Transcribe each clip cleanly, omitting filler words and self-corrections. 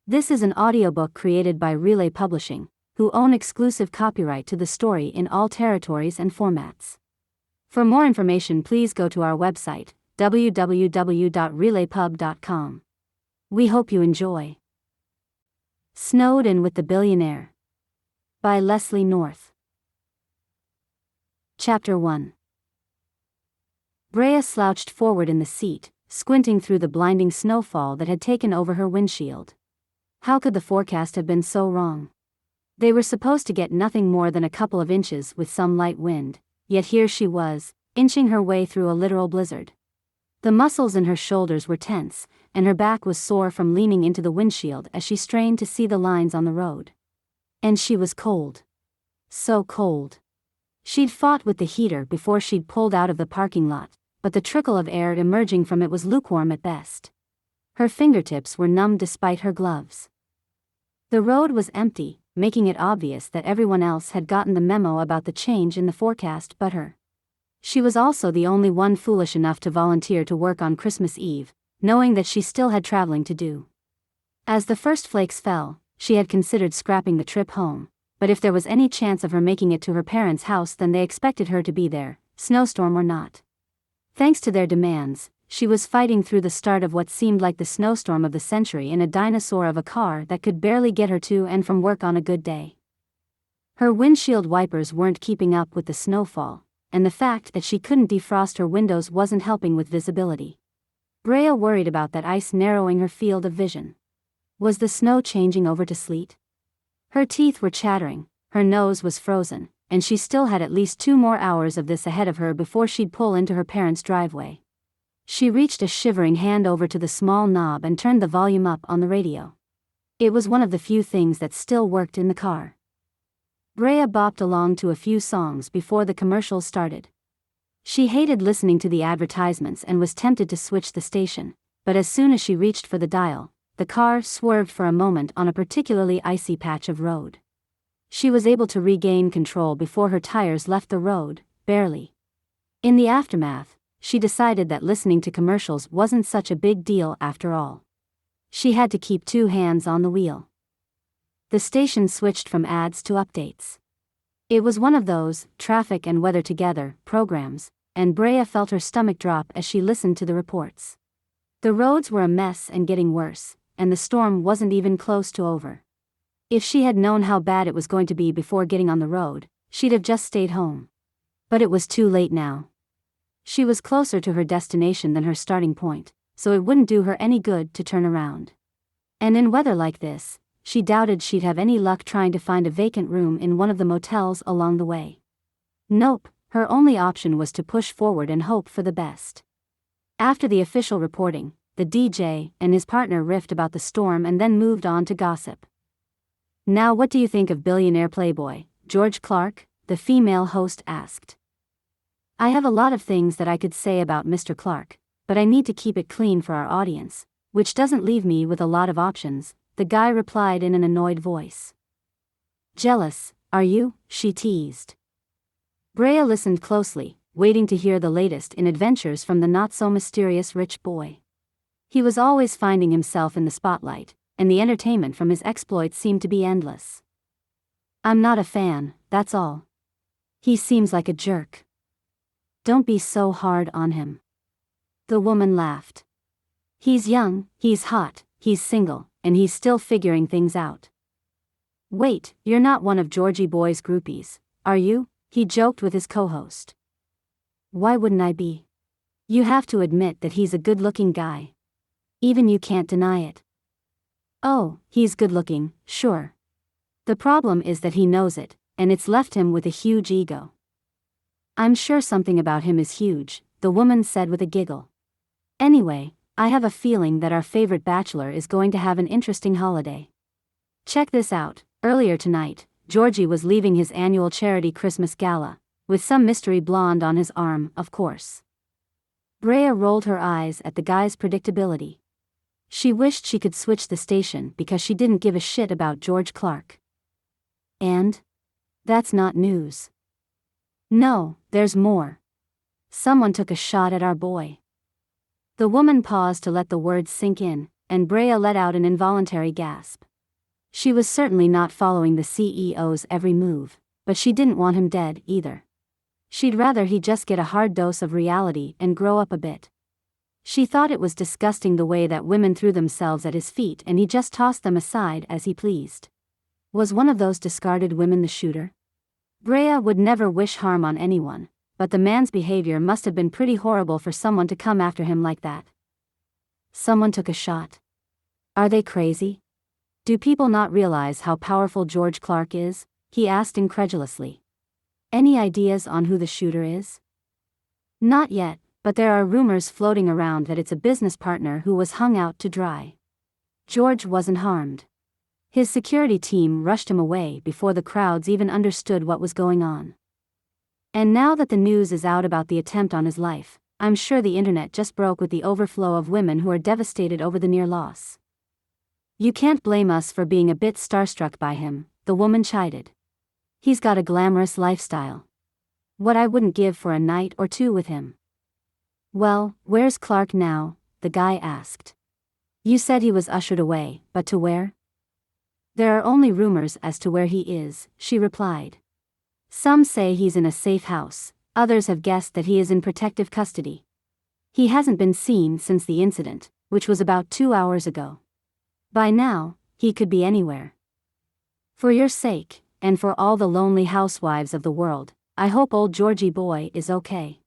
This is an audiobook created by Relay Publishing, who own exclusive copyright to the story in all territories and formats. For more information, please go to our website, www.relaypub.com. We hope you enjoy. Snowed In with the Billionaire by Leslie North. Chapter 1. Brea slouched forward in the seat, squinting through the blinding snowfall that had taken over her windshield. How could the forecast have been so wrong? They were supposed to get nothing more than a couple of inches with some light wind, yet here she was, inching her way through a literal blizzard. The muscles in her shoulders were tense, and her back was sore from leaning into the windshield as she strained to see the lines on the road. And she was cold. So cold. She'd fought with the heater before she'd pulled out of the parking lot, but the trickle of air emerging from it was lukewarm at best. Her fingertips were numb despite her gloves. The road was empty, making it obvious that everyone else had gotten the memo about the change in the forecast but her. She was also the only one foolish enough to volunteer to work on Christmas Eve, knowing that she still had traveling to do. As the first flakes fell, she had considered scrapping the trip home, but if there was any chance of her making it to her parents' house, then they expected her to be there, snowstorm or not. Thanks to their demands, she was fighting through the start of what seemed like the snowstorm of the century in a dinosaur of a car that could barely get her to and from work on a good day. Her windshield wipers weren't keeping up with the snowfall, and the fact that she couldn't defrost her windows wasn't helping with visibility. Brea worried about that ice narrowing her field of vision. Was the snow changing over to sleet? Her teeth were chattering, her nose was frozen, and she still had at least 2 more hours of this ahead of her before she'd pull into her parents' driveway. She reached a shivering hand over to the small knob and turned the volume up on the radio. It was one of the few things that still worked in the car. Brea bopped along to a few songs before the commercials started. She hated listening to the advertisements and was tempted to switch the station, but as soon as she reached for the dial, the car swerved for a moment on a particularly icy patch of road. She was able to regain control before her tires left the road, barely. In the aftermath, she decided that listening to commercials wasn't such a big deal after all. She had to keep 2 hands on the wheel. The station switched from ads to updates. It was one of those traffic and weather together programs, and Brea felt her stomach drop as she listened to the reports. The roads were a mess and getting worse, and the storm wasn't even close to over. If she had known how bad it was going to be before getting on the road, she'd have just stayed home. But it was too late now. She was closer to her destination than her starting point, so it wouldn't do her any good to turn around. And in weather like this, she doubted she'd have any luck trying to find a vacant room in one of the motels along the way. Nope, her only option was to push forward and hope for the best. After the official reporting, the DJ and his partner riffed about the storm and then moved on to gossip. "Now what do you think of Billionaire Playboy, George Clark?" the female host asked. "I have a lot of things that I could say about Mr. Clark, but I need to keep it clean for our audience, which doesn't leave me with a lot of options," the guy replied in an annoyed voice. "Jealous, are you?" she teased. Brea listened closely, waiting to hear the latest in adventures from the not-so-mysterious rich boy. He was always finding himself in the spotlight, and the entertainment from his exploits seemed to be endless. "I'm not a fan, that's all. He seems like a jerk." "Don't be so hard on him." The woman laughed. "He's young, he's hot, he's single, and he's still figuring things out." "Wait, you're not one of Georgie Boy's groupies, are you?" he joked with his co-host. "Why wouldn't I be? You have to admit that he's a good-looking guy. Even you can't deny it." "Oh, he's good-looking, sure. The problem is that he knows it, and it's left him with a huge ego." "I'm sure something about him is huge," the woman said with a giggle. "Anyway, I have a feeling that our favorite bachelor is going to have an interesting holiday. Check this out. Earlier tonight, Georgie was leaving his annual charity Christmas gala, with some mystery blonde on his arm, of course." Brea rolled her eyes at the guy's predictability. She wished she could switch the station because she didn't give a shit about George Clark. "And? That's not news." "No, there's more. Someone took a shot at our boy." The woman paused to let the words sink in, and Brea let out an involuntary gasp. She was certainly not following the CEO's every move, but she didn't want him dead, either. She'd rather he just get a hard dose of reality and grow up a bit. She thought it was disgusting the way that women threw themselves at his feet and he just tossed them aside as he pleased. Was one of those discarded women the shooter? Brea would never wish harm on anyone, but the man's behavior must have been pretty horrible for someone to come after him like that. Someone took a shot. Are they crazy? Do people not realize how powerful George Clark is? He asked incredulously. Any ideas on who the shooter is? Not yet, but there are rumors floating around that it's a business partner who was hung out to dry. George wasn't harmed. His security team rushed him away before the crowds even understood what was going on. And now that the news is out about the attempt on his life, I'm sure the internet just broke with the overflow of women who are devastated over the near loss. You can't blame us for being a bit starstruck by him, the woman chided. He's got a glamorous lifestyle. What I wouldn't give for a night or two with him. Well, where's Clark now? The guy asked. You said he was ushered away, but to where? There are only rumors as to where he is, she replied. Some say he's in a safe house, others have guessed that he is in protective custody. He hasn't been seen since the incident, which was about 2 hours ago. By now, he could be anywhere. For your sake, and for all the lonely housewives of the world, I hope old Georgie boy is okay.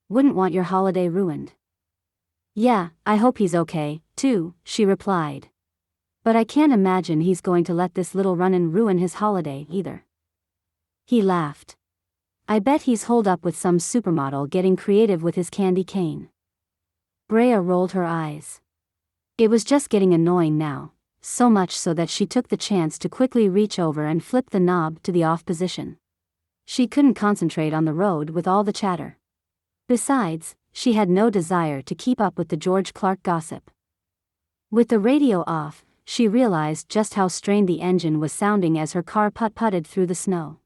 Wouldn't want your holiday ruined. Yeah, I hope he's okay, too, she replied. But I can't imagine he's going to let this little run-in ruin his holiday, either. He laughed. I bet he's holed up with some supermodel getting creative with his candy cane. Brea rolled her eyes. It was just getting annoying now, so much so that she took the chance to quickly reach over and flip the knob to the off position. She couldn't concentrate on the road with all the chatter. Besides, she had no desire to keep up with the George Clark gossip. With the radio off, she realized just how strained the engine was sounding as her car putt-putted through the snow.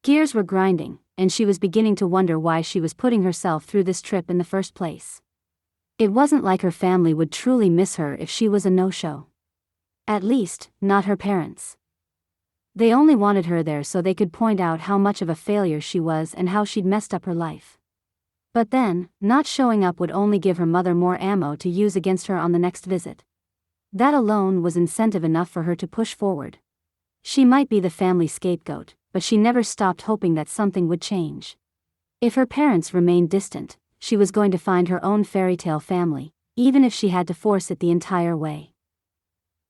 Gears were grinding, and she was beginning to wonder why she was putting herself through this trip in the first place. It wasn't like her family would truly miss her if she was a no-show. At least, not her parents. They only wanted her there so they could point out how much of a failure she was and how she'd messed up her life. But then, not showing up would only give her mother more ammo to use against her on the next visit. That alone was incentive enough for her to push forward. She might be the family scapegoat, but she never stopped hoping that something would change. If her parents remained distant, she was going to find her own fairy tale family, even if she had to force it the entire way.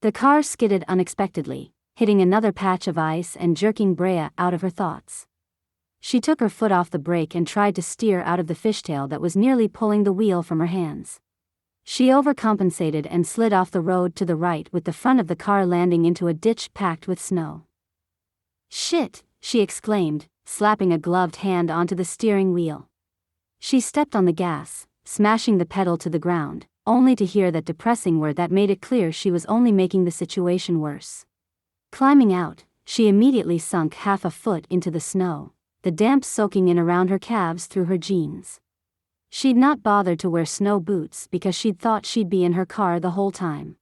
The car skidded unexpectedly, hitting another patch of ice and jerking Brea out of her thoughts. She took her foot off the brake and tried to steer out of the fishtail that was nearly pulling the wheel from her hands. She overcompensated and slid off the road to the right with the front of the car landing into a ditch packed with snow. Shit, she exclaimed, slapping a gloved hand onto the steering wheel. She stepped on the gas, smashing the pedal to the ground, only to hear that depressing word that made it clear she was only making the situation worse. Climbing out, she immediately sunk half a foot into the snow, the damp soaking in around her calves through her jeans. She'd not bothered to wear snow boots because she'd thought she'd be in her car the whole time.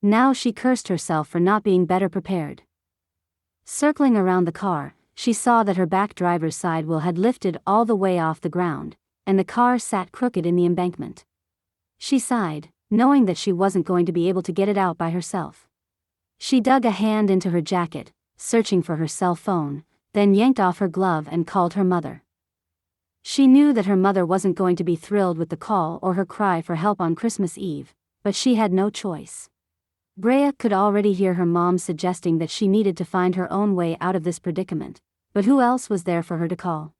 Now she cursed herself for not being better prepared. Circling around the car, she saw that her back driver's side wheel had lifted all the way off the ground, and the car sat crooked in the embankment. She sighed, knowing that she wasn't going to be able to get it out by herself. She dug a hand into her jacket, searching for her cell phone, then yanked off her glove and called her mother. She knew that her mother wasn't going to be thrilled with the call or her cry for help on Christmas Eve, but she had no choice. Brea could already hear her mom suggesting that she needed to find her own way out of this predicament, but who else was there for her to call?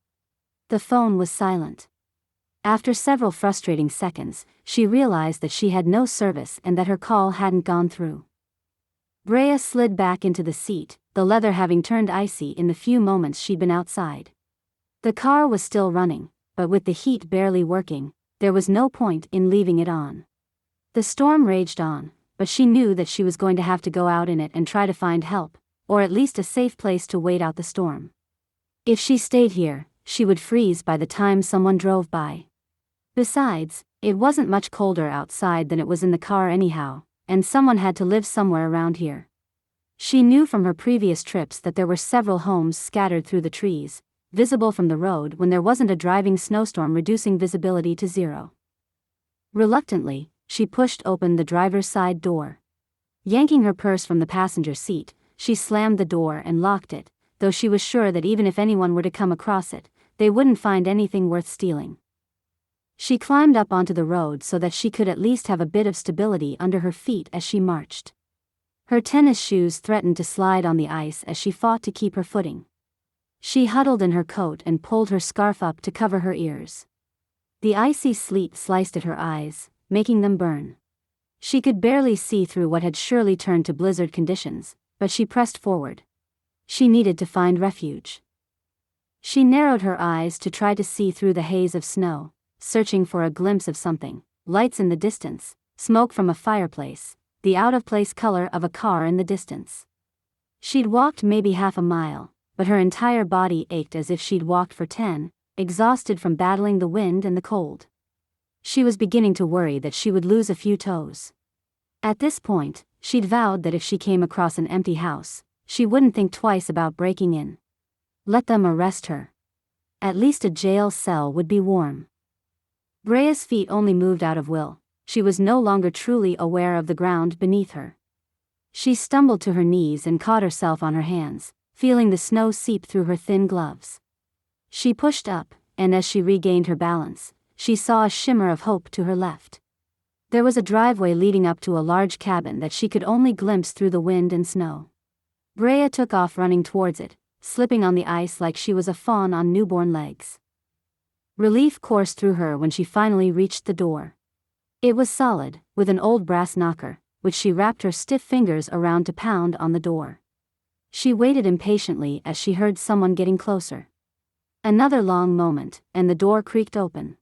The phone was silent. After several frustrating seconds, she realized that she had no service and that her call hadn't gone through. Brea slid back into the seat, the leather having turned icy in the few moments she'd been outside. The car was still running, but with the heat barely working, there was no point in leaving it on. The storm raged on, but she knew that she was going to have to go out in it and try to find help, or at least a safe place to wait out the storm. If she stayed here, she would freeze by the time someone drove by. Besides, it wasn't much colder outside than it was in the car anyhow, and someone had to live somewhere around here. She knew from her previous trips that there were several homes scattered through the trees, visible from the road when there wasn't a driving snowstorm reducing visibility to zero. Reluctantly, she pushed open the driver's side door. Yanking her purse from the passenger seat, she slammed the door and locked it, though she was sure that even if anyone were to come across it, they wouldn't find anything worth stealing. She climbed up onto the road so that she could at least have a bit of stability under her feet as she marched. Her tennis shoes threatened to slide on the ice as she fought to keep her footing. She huddled in her coat and pulled her scarf up to cover her ears. The icy sleet sliced at her eyes, making them burn. She could barely see through what had surely turned to blizzard conditions, but she pressed forward. She needed to find refuge. She narrowed her eyes to try to see through the haze of snow, searching for a glimpse of something: lights in the distance, smoke from a fireplace, the out-of-place color of a car in the distance. She'd walked maybe half a mile, but her entire body ached as if she'd walked for 10, exhausted from battling the wind and the cold. She was beginning to worry that she would lose a few toes. At this point, she'd vowed that if she came across an empty house, she wouldn't think twice about breaking in. Let them arrest her. At least a jail cell would be warm. Brea's feet only moved out of will. She was no longer truly aware of the ground beneath her. She stumbled to her knees and caught herself on her hands, feeling the snow seep through her thin gloves. She pushed up, and as she regained her balance, she saw a shimmer of hope to her left. There was a driveway leading up to a large cabin that she could only glimpse through the wind and snow. Brea took off running towards it, slipping on the ice like she was a fawn on newborn legs. Relief coursed through her when she finally reached the door. It was solid, with an old brass knocker, which she wrapped her stiff fingers around to pound on the door. She waited impatiently as she heard someone getting closer. Another long moment, and the door creaked open.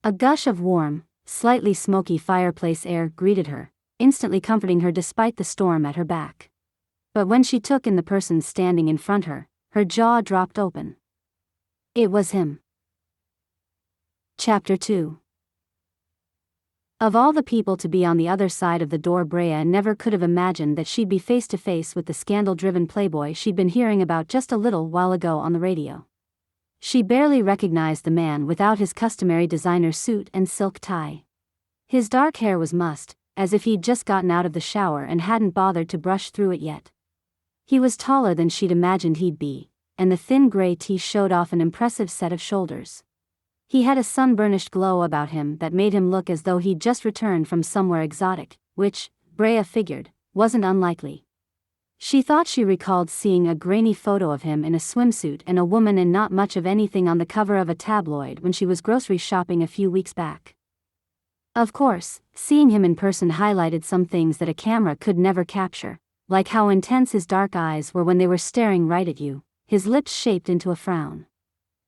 A gush of warm, slightly smoky fireplace air greeted her, instantly comforting her despite the storm at her back. But when she took in the person standing in front her jaw dropped open. It was him. Chapter 2. Of all the people to be on the other side of the door, Brea never could have imagined that she'd be face to face with the scandal-driven playboy she'd been hearing about just a little while ago on the radio. She barely recognized the man without his customary designer suit and silk tie. His dark hair was mussed, as if he'd just gotten out of the shower and hadn't bothered to brush through it yet. He was taller than she'd imagined he'd be, and the thin gray tee showed off an impressive set of shoulders. He had a sun-burnished glow about him that made him look as though he'd just returned from somewhere exotic, which, Brea figured, wasn't unlikely. She thought she recalled seeing a grainy photo of him in a swimsuit and a woman in not much of anything on the cover of a tabloid when she was grocery shopping a few weeks back. Of course, seeing him in person highlighted some things that a camera could never capture, like how intense his dark eyes were when they were staring right at you, his lips shaped into a frown.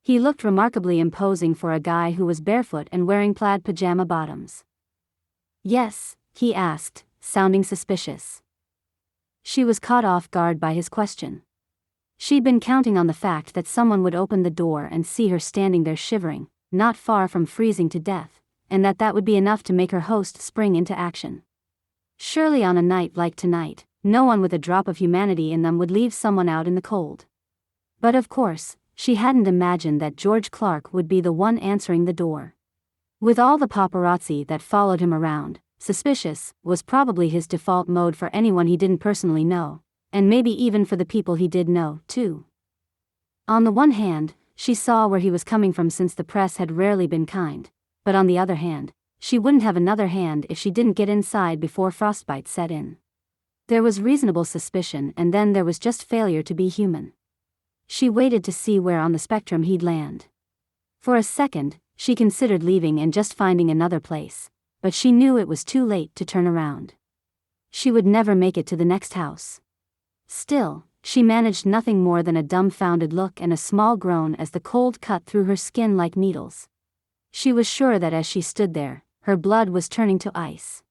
He looked remarkably imposing for a guy who was barefoot and wearing plaid pajama bottoms. "Yes?" he asked, sounding suspicious. She was caught off guard by his question. She'd been counting on the fact that someone would open the door and see her standing there shivering, not far from freezing to death, and that would be enough to make her host spring into action. Surely on a night like tonight, no one with a drop of humanity in them would leave someone out in the cold. But of course, she hadn't imagined that George Clark would be the one answering the door. With all the paparazzi that followed him around, suspicious was probably his default mode for anyone he didn't personally know, and maybe even for the people he did know, too. On the one hand, she saw where he was coming from since the press had rarely been kind, but on the other hand, she wouldn't have another hand if she didn't get inside before frostbite set in. There was reasonable suspicion, and then there was just failure to be human. She waited to see where on the spectrum he'd land. For a second, she considered leaving and just finding another place, but she knew it was too late to turn around. She would never make it to the next house. Still, she managed nothing more than a dumbfounded look and a small groan as the cold cut through her skin like needles. She was sure that as she stood there, her blood was turning to ice.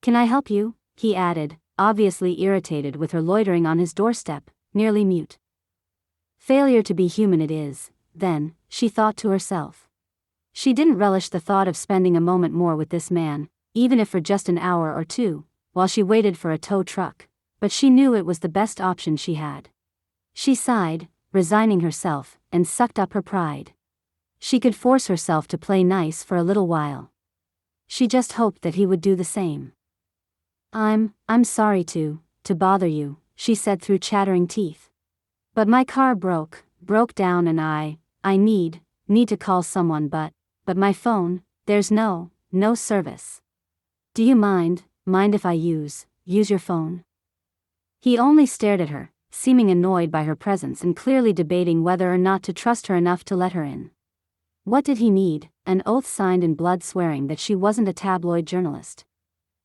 "Can I help you?" he added, obviously irritated with her loitering on his doorstep, nearly mute. Failure to be human it is, then, she thought to herself. She didn't relish the thought of spending a moment more with this man, even if for just an hour or two, while she waited for a tow truck, but she knew it was the best option she had. She sighed, resigning herself, and sucked up her pride. She could force herself to play nice for a little while. She just hoped that he would do the same. I'm sorry to bother you," she said through chattering teeth. "But my car broke down and I need to call someone but my phone, there's no service. Do you mind if I use your phone?" He only stared at her, seeming annoyed by her presence and clearly debating whether or not to trust her enough to let her in. What did he need? An oath signed in blood swearing that she wasn't a tabloid journalist.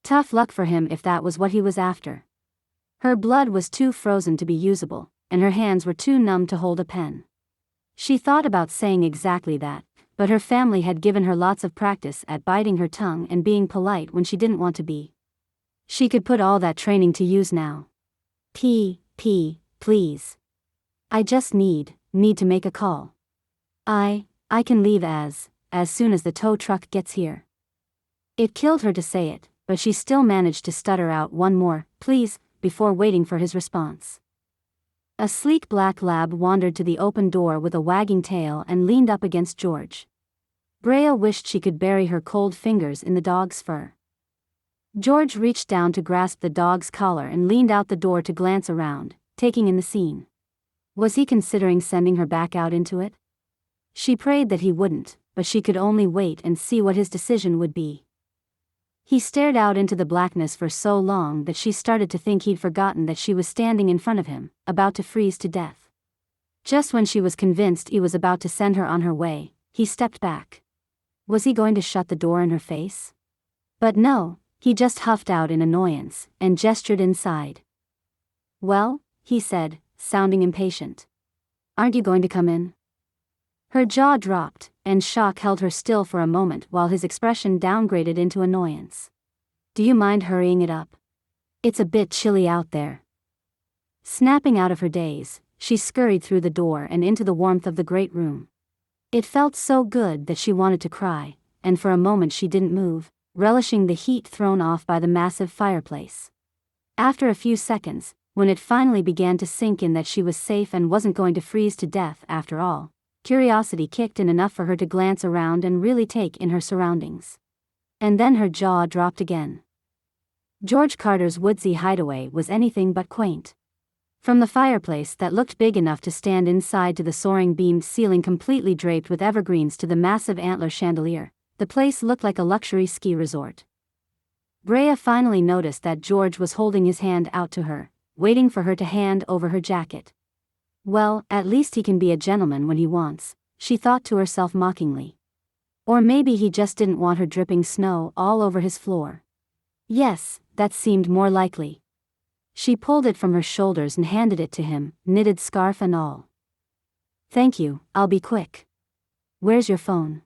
Tough luck for him if that was what he was after. Her blood was too frozen to be usable, and her hands were too numb to hold a pen. She thought about saying exactly that, but her family had given her lots of practice at biting her tongue and being polite when she didn't want to be. She could put all that training to use now. Please. I just need to make a call. I can leave as soon as the tow truck gets here." It killed her to say it, but she still managed to stutter out one more, "Please," before waiting for his response. A sleek black lab wandered to the open door with a wagging tail and leaned up against George. Brea wished she could bury her cold fingers in the dog's fur. George reached down to grasp the dog's collar and leaned out the door to glance around, taking in the scene. Was he considering sending her back out into it? She prayed that he wouldn't, but she could only wait and see what his decision would be. He stared out into the blackness for so long that she started to think he'd forgotten that she was standing in front of him, about to freeze to death. Just when she was convinced he was about to send her on her way, he stepped back. Was he going to shut the door in her face? But no, he just huffed out in annoyance and gestured inside. "Well," he said, sounding impatient. "Aren't you going to come in?" Her jaw dropped, and shock held her still for a moment while his expression downgraded into annoyance. "Do you mind hurrying it up? It's a bit chilly out there." Snapping out of her daze, she scurried through the door and into the warmth of the great room. It felt so good that she wanted to cry, and for a moment she didn't move, relishing the heat thrown off by the massive fireplace. After a few seconds, when it finally began to sink in that she was safe and wasn't going to freeze to death after all, curiosity kicked in enough for her to glance around and really take in her surroundings. And then her jaw dropped again. George Carter's woodsy hideaway was anything but quaint. From the fireplace that looked big enough to stand inside to the soaring beamed ceiling completely draped with evergreens to the massive antler chandelier, the place looked like a luxury ski resort. Brea finally noticed that George was holding his hand out to her, waiting for her to hand over her jacket. Well, at least he can be a gentleman when he wants, she thought to herself mockingly. Or maybe he just didn't want her dripping snow all over his floor. Yes, that seemed more likely. She pulled it from her shoulders and handed it to him, knitted scarf and all. "Thank you, I'll be quick. Where's your phone?"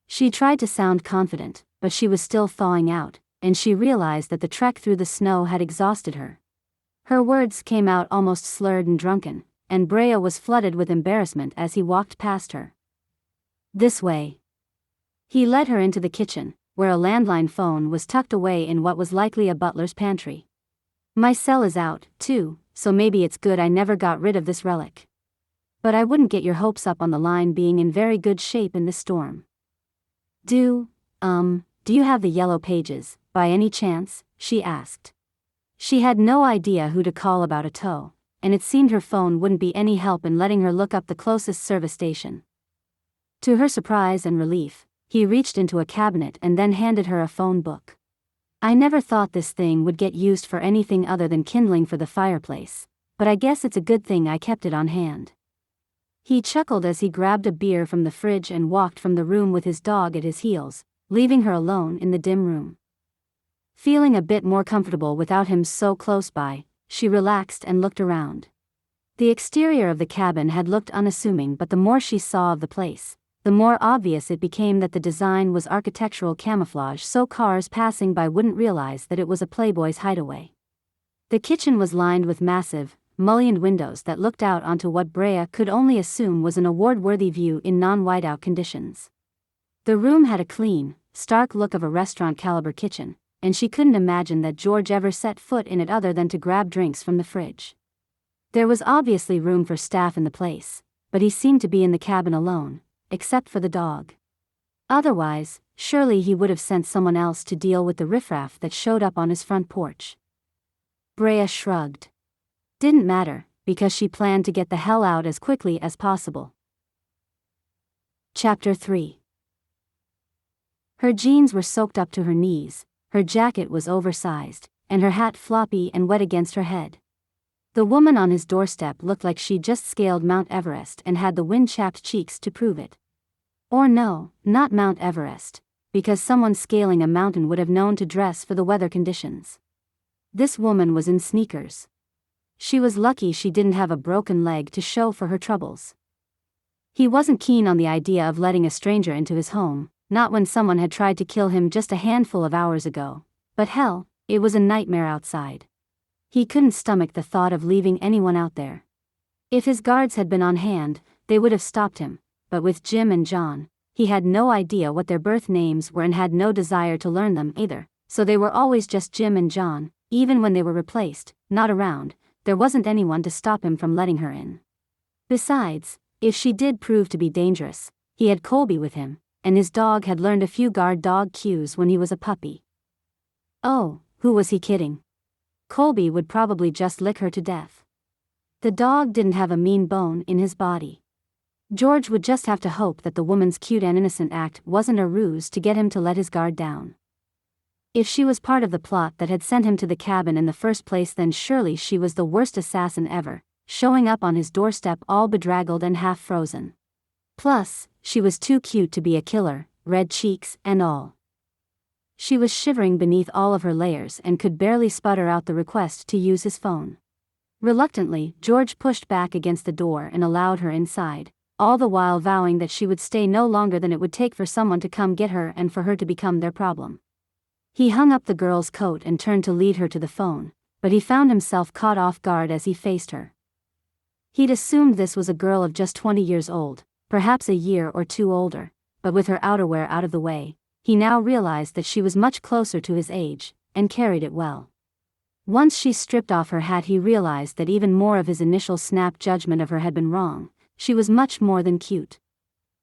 She tried to sound confident, but she was still thawing out, and she realized that the trek through the snow had exhausted her. Her words came out almost slurred and drunken, and Brea was flooded with embarrassment as he walked past her. "This way." He led her into the kitchen, where a landline phone was tucked away in what was likely a butler's pantry. "My cell is out, too, so maybe it's good I never got rid of this relic. But I wouldn't get your hopes up on the line being in very good shape in this storm." Do you have the yellow pages, by any chance?" she asked. She had no idea who to call about a tow, and it seemed her phone wouldn't be any help in letting her look up the closest service station. To her surprise and relief, he reached into a cabinet and then handed her a phone book. "I never thought this thing would get used for anything other than kindling for the fireplace, but I guess it's a good thing I kept it on hand." He chuckled as he grabbed a beer from the fridge and walked from the room with his dog at his heels, leaving her alone in the dim room. Feeling a bit more comfortable without him so close by, she relaxed and looked around. The exterior of the cabin had looked unassuming, but the more she saw of the place, the more obvious it became that the design was architectural camouflage so cars passing by wouldn't realize that it was a playboy's hideaway. The kitchen was lined with massive, mullioned windows that looked out onto what Brea could only assume was an award-worthy view in non-whiteout conditions. The room had a clean, stark look of a restaurant-caliber kitchen, and she couldn't imagine that George ever set foot in it other than to grab drinks from the fridge. There was obviously room for staff in the place, but he seemed to be in the cabin alone, except for the dog. Otherwise, surely he would have sent someone else to deal with the riffraff that showed up on his front porch. Brea shrugged. Didn't matter, because she planned to get the hell out as quickly as possible. Chapter 3. Her jeans were soaked up to her knees, her jacket was oversized, and her hat floppy and wet against her head. The woman on his doorstep looked like she'd just scaled Mount Everest and had the wind-chapped cheeks to prove it. Or no, not Mount Everest, because someone scaling a mountain would have known to dress for the weather conditions. This woman was in sneakers. She was lucky she didn't have a broken leg to show for her troubles. He wasn't keen on the idea of letting a stranger into his home, not when someone had tried to kill him just a handful of hours ago, but hell, it was a nightmare outside. He couldn't stomach the thought of leaving anyone out there. If his guards had been on hand, they would have stopped him, but with Jim and John, he had no idea what their birth names were and had no desire to learn them either, so they were always just Jim and John, even when they were replaced, not around. There wasn't anyone to stop him from letting her in. Besides, if she did prove to be dangerous, he had Colby with him, and his dog had learned a few guard dog cues when he was a puppy. Oh, who was he kidding? Colby would probably just lick her to death. The dog didn't have a mean bone in his body. George would just have to hope that the woman's cute and innocent act wasn't a ruse to get him to let his guard down. If she was part of the plot that had sent him to the cabin in the first place, then surely she was the worst assassin ever, showing up on his doorstep all bedraggled and half frozen. Plus, she was too cute to be a killer, red cheeks and all. She was shivering beneath all of her layers and could barely sputter out the request to use his phone. Reluctantly, George pushed back against the door and allowed her inside, all the while vowing that she would stay no longer than it would take for someone to come get her and for her to become their problem. He hung up the girl's coat and turned to lead her to the phone, but he found himself caught off guard as he faced her. He'd assumed this was a girl of just 20 years old, perhaps a year or two older, but with her outerwear out of the way, he now realized that she was much closer to his age, and carried it well. Once she stripped off her hat, he realized that even more of his initial snap judgment of her had been wrong. She was much more than cute.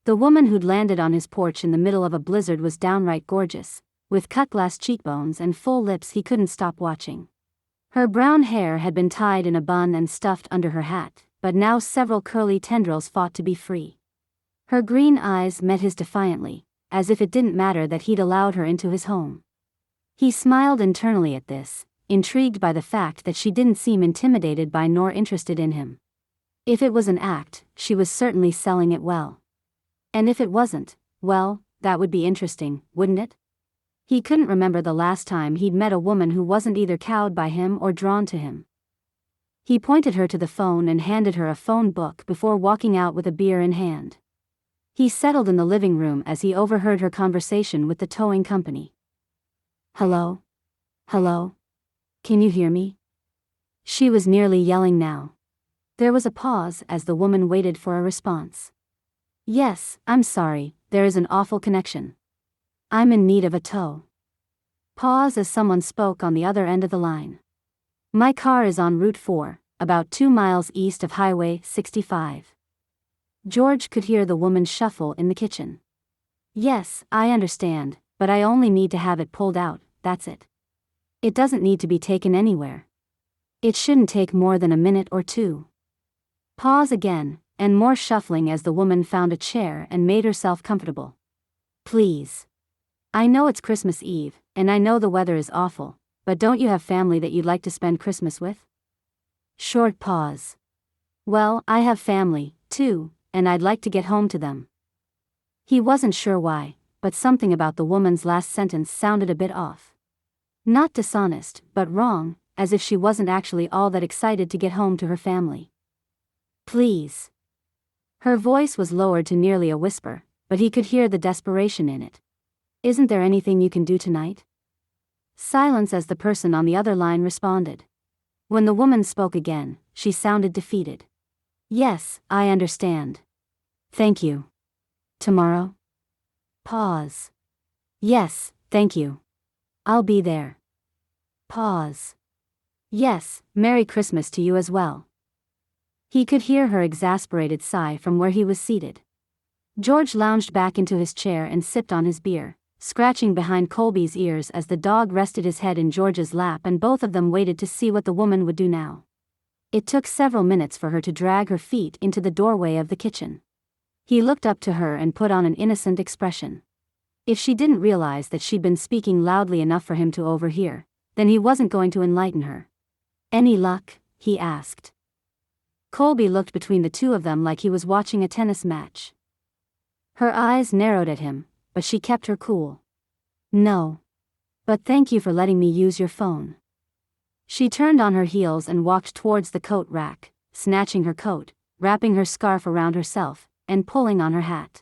The woman who'd landed on his porch in the middle of a blizzard was downright gorgeous, with cut-glass cheekbones and full lips he couldn't stop watching. Her brown hair had been tied in a bun and stuffed under her hat, but now several curly tendrils fought to be free. Her green eyes met his defiantly, as if it didn't matter that he'd allowed her into his home. He smiled internally at this, intrigued by the fact that she didn't seem intimidated by nor interested in him. If it was an act, she was certainly selling it well. And if it wasn't, well, that would be interesting, wouldn't it? He couldn't remember the last time he'd met a woman who wasn't either cowed by him or drawn to him. He pointed her to the phone and handed her a phone book before walking out with a beer in hand. He settled in the living room as he overheard her conversation with the towing company. "Hello? Hello? Can you hear me?" She was nearly yelling now. There was a pause as the woman waited for a response. "Yes, I'm sorry, there is an awful connection. I'm in need of a tow." Pause as someone spoke on the other end of the line. "My car is on Route 4, about 2 miles east of Highway 65. George could hear the woman shuffle in the kitchen. "Yes, I understand, but I only need to have it pulled out, that's it. It doesn't need to be taken anywhere. It shouldn't take more than a minute or two." Pause again, and more shuffling as the woman found a chair and made herself comfortable. "Please. I know it's Christmas Eve, and I know the weather is awful, but don't you have family that you'd like to spend Christmas with?" Short pause. "Well, I have family, too, and I'd like to get home to them." He wasn't sure why, but something about the woman's last sentence sounded a bit off. Not dishonest, but wrong, as if she wasn't actually all that excited to get home to her family. "Please." Her voice was lowered to nearly a whisper, but he could hear the desperation in it. "Isn't there anything you can do tonight?" Silence as the person on the other line responded. When the woman spoke again, she sounded defeated. "Yes, I understand. Thank you. Tomorrow?" Pause. "Yes, thank you. I'll be there. Pause. Yes, Merry Christmas to you as well. He could hear her exasperated sigh from where he was seated. George lounged back into his chair and sipped on his beer, scratching behind Colby's ears as the dog rested his head in George's lap, and both of them waited to see what the woman would do now. It took several minutes for her to drag her feet into the doorway of the kitchen. He looked up to her and put on an innocent expression. If she didn't realize that she'd been speaking loudly enough for him to overhear, then he wasn't going to enlighten her. Any luck? He asked. Colby looked between the two of them like he was watching a tennis match. Her eyes narrowed at him, but she kept her cool. No. But thank you for letting me use your phone. She turned on her heels and walked towards the coat rack, snatching her coat, wrapping her scarf around herself, and pulling on her hat.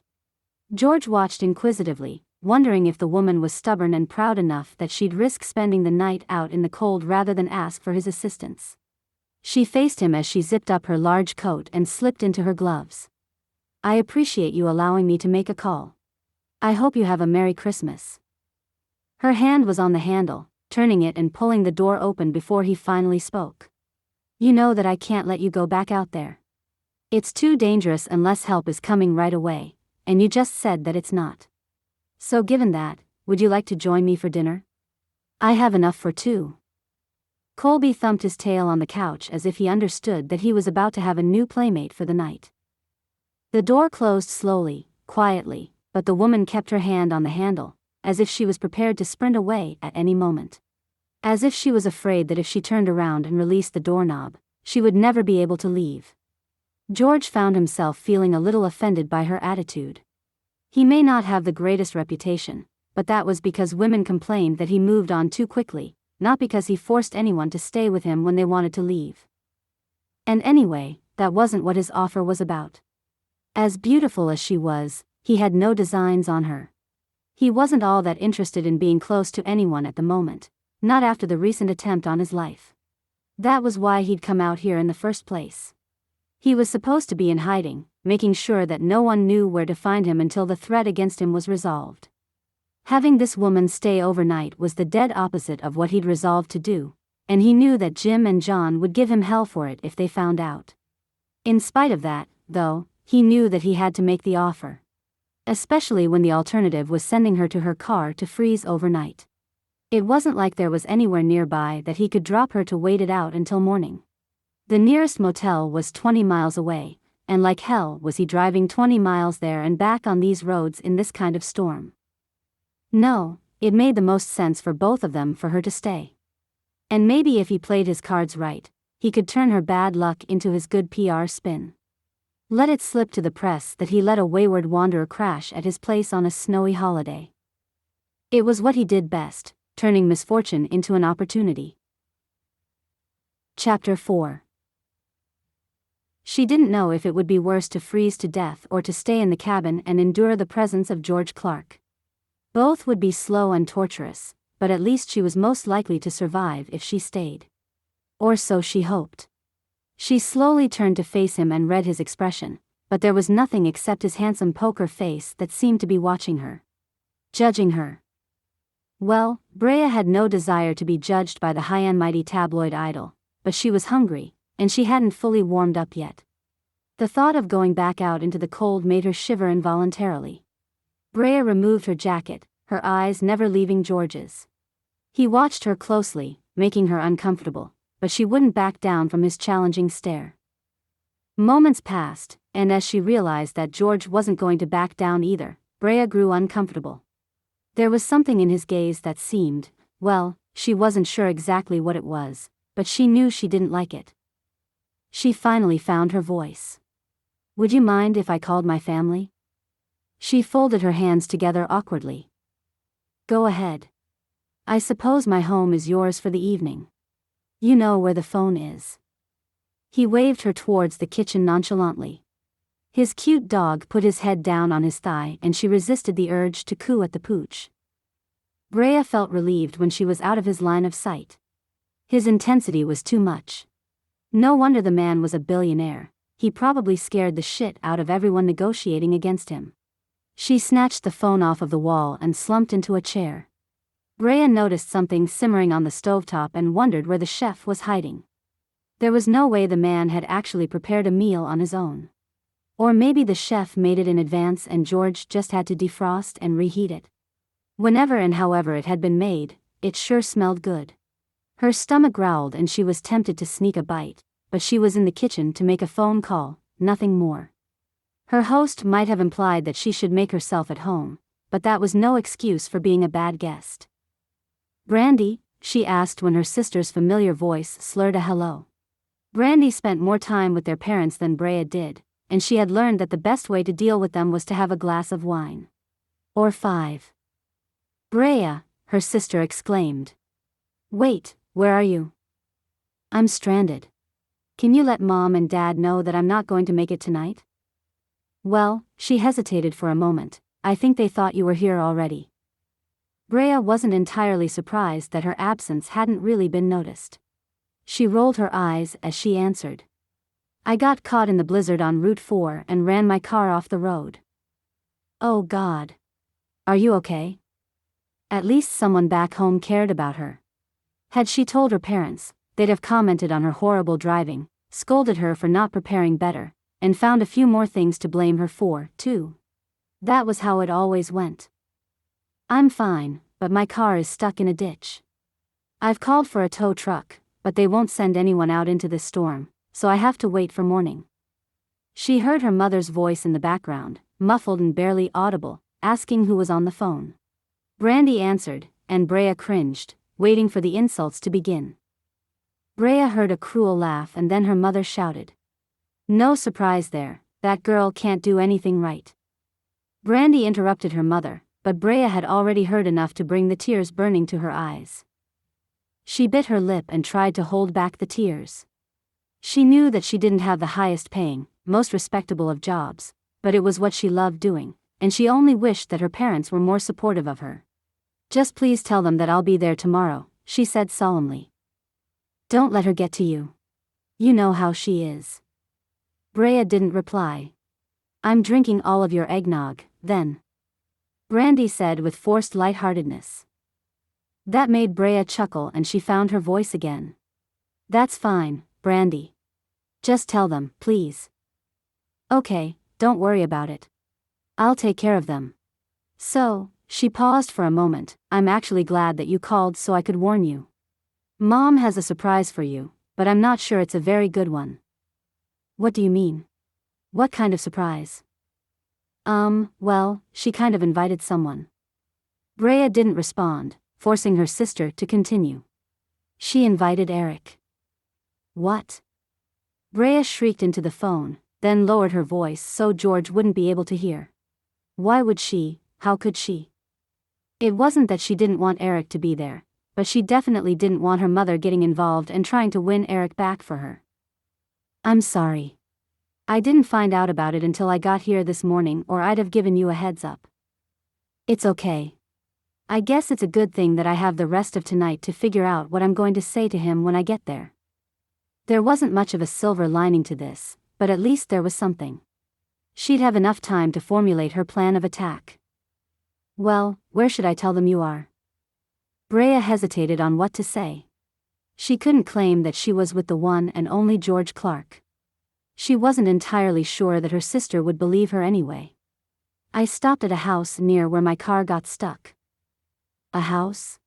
George watched inquisitively, wondering if the woman was stubborn and proud enough that she'd risk spending the night out in the cold rather than ask for his assistance. She faced him as she zipped up her large coat and slipped into her gloves. I appreciate you allowing me to make a call. I hope you have a Merry Christmas. Her hand was on the handle, turning it and pulling the door open before he finally spoke. You know that I can't let you go back out there. It's too dangerous unless help is coming right away, and you just said that it's not. So given that, would you like to join me for dinner? I have enough for two. Colby thumped his tail on the couch as if he understood that he was about to have a new playmate for the night. The door closed slowly, quietly, but the woman kept her hand on the handle, as if she was prepared to sprint away at any moment. As if she was afraid that if she turned around and released the doorknob, she would never be able to leave. George found himself feeling a little offended by her attitude. He may not have the greatest reputation, but that was because women complained that he moved on too quickly, not because he forced anyone to stay with him when they wanted to leave. And anyway, that wasn't what his offer was about. As beautiful as she was, he had no designs on her. He wasn't all that interested in being close to anyone at the moment, not after the recent attempt on his life. That was why he'd come out here in the first place. He was supposed to be in hiding, making sure that no one knew where to find him until the threat against him was resolved. Having this woman stay overnight was the dead opposite of what he'd resolved to do, and he knew that Jim and John would give him hell for it if they found out. In spite of that, though, he knew that he had to make the offer. Especially when the alternative was sending her to her car to freeze overnight. It wasn't like there was anywhere nearby that he could drop her to wait it out until morning. The nearest motel was 20 miles away, and like hell was he driving 20 miles there and back on these roads in this kind of storm. No, it made the most sense for both of them for her to stay. And maybe if he played his cards right, he could turn her bad luck into his good PR spin. Let it slip to the press that he let a wayward wanderer crash at his place on a snowy holiday. It was what he did best, turning misfortune into an opportunity. Chapter 4. She didn't know if it would be worse to freeze to death or to stay in the cabin and endure the presence of George Clark. Both would be slow and torturous, but at least she was most likely to survive if she stayed. Or so she hoped. She slowly turned to face him and read his expression, but there was nothing except his handsome poker face that seemed to be watching her. Judging her. Well, Brea had no desire to be judged by the high-and-mighty tabloid idol, but she was hungry, and she hadn't fully warmed up yet. The thought of going back out into the cold made her shiver involuntarily. Brea removed her jacket, her eyes never leaving George's. He watched her closely, making her uncomfortable, but she wouldn't back down from his challenging stare. Moments passed, and as she realized that George wasn't going to back down either, Brea grew uncomfortable. There was something in his gaze that seemed, well, she wasn't sure exactly what it was, but she knew she didn't like it. She finally found her voice. Would you mind if I called my family? She folded her hands together awkwardly. Go ahead. I suppose my home is yours for the evening. You know where the phone is. He waved her towards the kitchen nonchalantly. His cute dog put his head down on his thigh and she resisted the urge to coo at the pooch. Brea felt relieved when she was out of his line of sight. His intensity was too much. No wonder the man was a billionaire. He probably scared the shit out of everyone negotiating against him. She snatched the phone off of the wall and slumped into a chair. Brea noticed something simmering on the stovetop and wondered where the chef was hiding. There was no way the man had actually prepared a meal on his own. Or maybe the chef made it in advance and George just had to defrost and reheat it. Whenever and however it had been made, it sure smelled good. Her stomach growled and she was tempted to sneak a bite, but she was in the kitchen to make a phone call, nothing more. Her host might have implied that she should make herself at home, but that was no excuse for being a bad guest. "Brandy?" she asked when her sister's familiar voice slurred a hello. Brandy spent more time with their parents than Brea did, and she had learned that the best way to deal with them was to have a glass of wine. Or 5. "Brea," her sister exclaimed. "Wait, where are you?" "I'm stranded. Can you let Mom and Dad know that I'm not going to make it tonight?" "Well," she hesitated for a moment, "I think they thought you were here already." Brea wasn't entirely surprised that her absence hadn't really been noticed. She rolled her eyes as she answered. "I got caught in the blizzard on Route 4 and ran my car off the road." "Oh God. Are you okay?" At least someone back home cared about her. Had she told her parents, they'd have commented on her horrible driving, scolded her for not preparing better, and found a few more things to blame her for, too. That was how it always went. "I'm fine, but my car is stuck in a ditch. I've called for a tow truck, but they won't send anyone out into this storm, so I have to wait for morning." She heard her mother's voice in the background, muffled and barely audible, asking who was on the phone. Brandy answered, and Brea cringed, waiting for the insults to begin. Brea heard a cruel laugh and then her mother shouted. "No surprise there, that girl can't do anything right." Brandy interrupted her mother, but Brea had already heard enough to bring the tears burning to her eyes. She bit her lip and tried to hold back the tears. She knew that she didn't have the highest paying, most respectable of jobs, but it was what she loved doing, and she only wished that her parents were more supportive of her. "Just please tell them that I'll be there tomorrow," she said solemnly. "Don't let her get to you. You know how she is." Brea didn't reply. "I'm drinking all of your eggnog, then," Brandy said with forced lightheartedness. That made Brea chuckle and she found her voice again. "That's fine, Brandy. Just tell them, please." "Okay, don't worry about it. I'll take care of them. So," she paused for a moment, "I'm actually glad that you called so I could warn you. Mom has a surprise for you, but I'm not sure it's a very good one." "What do you mean? What kind of surprise?" Well, she kind of invited someone." Brea didn't respond, forcing her sister to continue. "She invited Eric." "What?" Brea shrieked into the phone, then lowered her voice so George wouldn't be able to hear. Why would she? How could she? It wasn't that she didn't want Eric to be there, but she definitely didn't want her mother getting involved and trying to win Eric back for her. "I'm sorry. I didn't find out about it until I got here this morning or I'd have given you a heads up." "It's okay. I guess it's a good thing that I have the rest of tonight to figure out what I'm going to say to him when I get there." There wasn't much of a silver lining to this, but at least there was something. She'd have enough time to formulate her plan of attack. "Well, where should I tell them you are?" Brea hesitated on what to say. She couldn't claim that she was with the one and only George Clark. She wasn't entirely sure that her sister would believe her anyway. "I stopped at a house near where my car got stuck." "A house?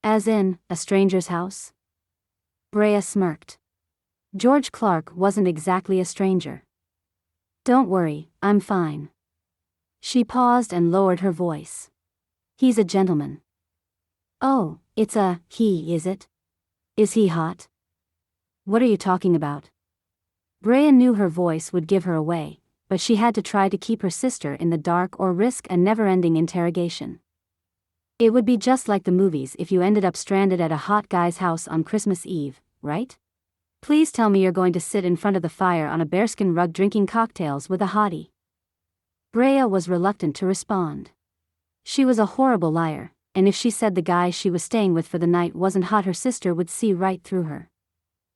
As in, a stranger's house?" Brea smirked. George Clark wasn't exactly a stranger. "Don't worry, I'm fine." She paused and lowered her voice. "He's a gentleman." "Oh, it's a he, is it? Is he hot?" "What are you talking about?" Brea knew her voice would give her away, but she had to try to keep her sister in the dark or risk a never-ending interrogation. "It would be just like the movies if you ended up stranded at a hot guy's house on Christmas Eve, right? Please tell me you're going to sit in front of the fire on a bearskin rug drinking cocktails with a hottie." Brea was reluctant to respond. She was a horrible liar, and if she said the guy she was staying with for the night wasn't hot, her sister would see right through her.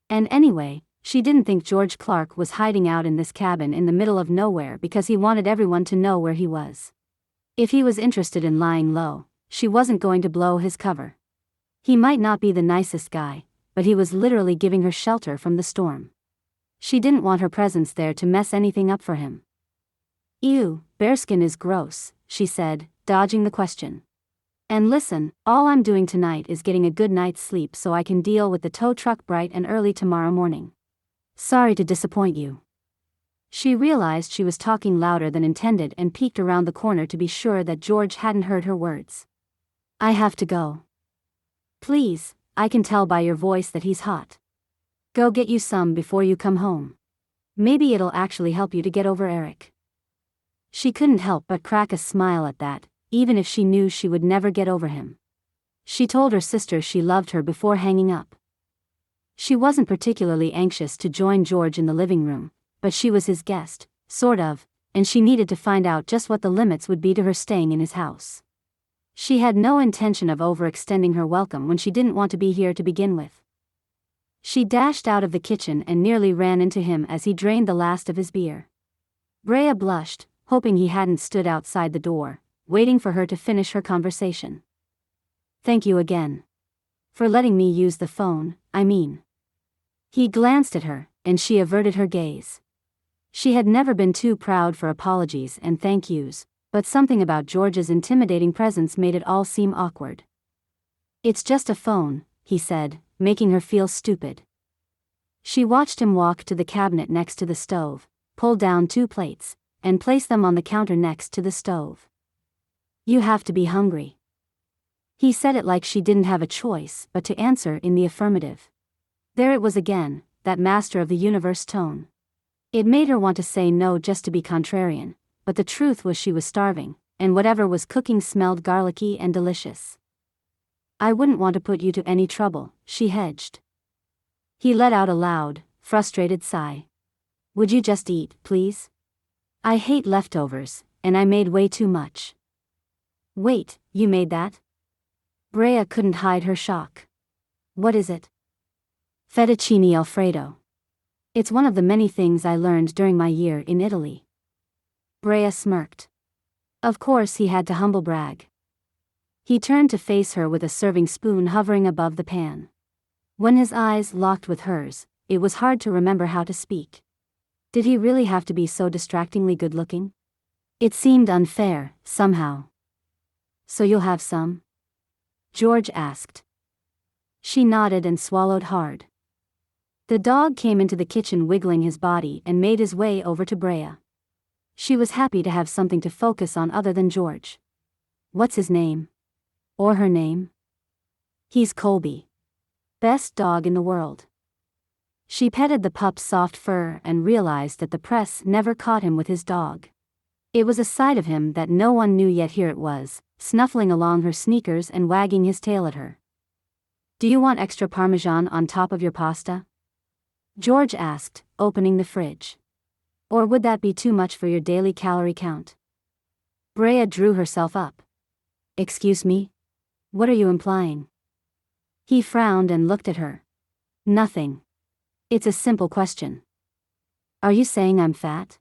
And anyway, she didn't think George Clark was hiding out in this cabin in the middle of nowhere because he wanted everyone to know where he was. If he was interested in lying low, she wasn't going to blow his cover. He might not be the nicest guy, but he was literally giving her shelter from the storm. She didn't want her presence there to mess anything up for him. "Ew, bearskin is gross," she said, dodging the question. "And listen, all I'm doing tonight is getting a good night's sleep so I can deal with the tow truck bright and early tomorrow morning. Sorry to disappoint you." She realized she was talking louder than intended and peeked around the corner to be sure that George hadn't heard her words. "I have to go." "Please, I can tell by your voice that he's hot. Go get you some before you come home. Maybe it'll actually help you to get over Eric." She couldn't help but crack a smile at that, even if she knew she would never get over him. She told her sister she loved her before hanging up. She wasn't particularly anxious to join George in the living room, but she was his guest, sort of, and she needed to find out just what the limits would be to her staying in his house. She had no intention of overextending her welcome when she didn't want to be here to begin with. She dashed out of the kitchen and nearly ran into him as he drained the last of his beer. Brea blushed, hoping he hadn't stood outside the door, waiting for her to finish her conversation. "Thank you again. For letting me use the phone, I mean." He glanced at her, and she averted her gaze. She had never been too proud for apologies and thank yous, but something about George's intimidating presence made it all seem awkward. "It's just a phone," he said, making her feel stupid. She watched him walk to the cabinet next to the stove, pull down 2 plates, and place them on the counter next to the stove. "You have to be hungry." He said it like she didn't have a choice but to answer in the affirmative. There it was again, that master of the universe tone. It made her want to say no just to be contrarian, but the truth was she was starving, and whatever was cooking smelled garlicky and delicious. "I wouldn't want to put you to any trouble," she hedged. He let out a loud, frustrated sigh. "Would you just eat, please? I hate leftovers, and I made way too much." "Wait, you made that?" Brea couldn't hide her shock. "What is it?" "Fettuccine Alfredo. It's one of the many things I learned during my year in Italy." Brea smirked. Of course he had to humble brag. He turned to face her with a serving spoon hovering above the pan. When his eyes locked with hers, it was hard to remember how to speak. Did he really have to be so distractingly good-looking? It seemed unfair, somehow. "So you'll have some?" George asked. She nodded and swallowed hard. The dog came into the kitchen wiggling his body and made his way over to Brea. She was happy to have something to focus on other than George. "What's his name?" "Or her name?" "He's Colby. Best dog in the world." She petted the pup's soft fur and realized that the press never caught him with his dog. It was a side of him that no one knew, yet here it was, snuffling along her sneakers and wagging his tail at her. "Do you want extra Parmesan on top of your pasta?" George asked, opening the fridge. "Or would that be too much for your daily calorie count?" Brea drew herself up. "Excuse me? What are you implying?" He frowned and looked at her. "Nothing. It's a simple question." "Are you saying I'm fat?"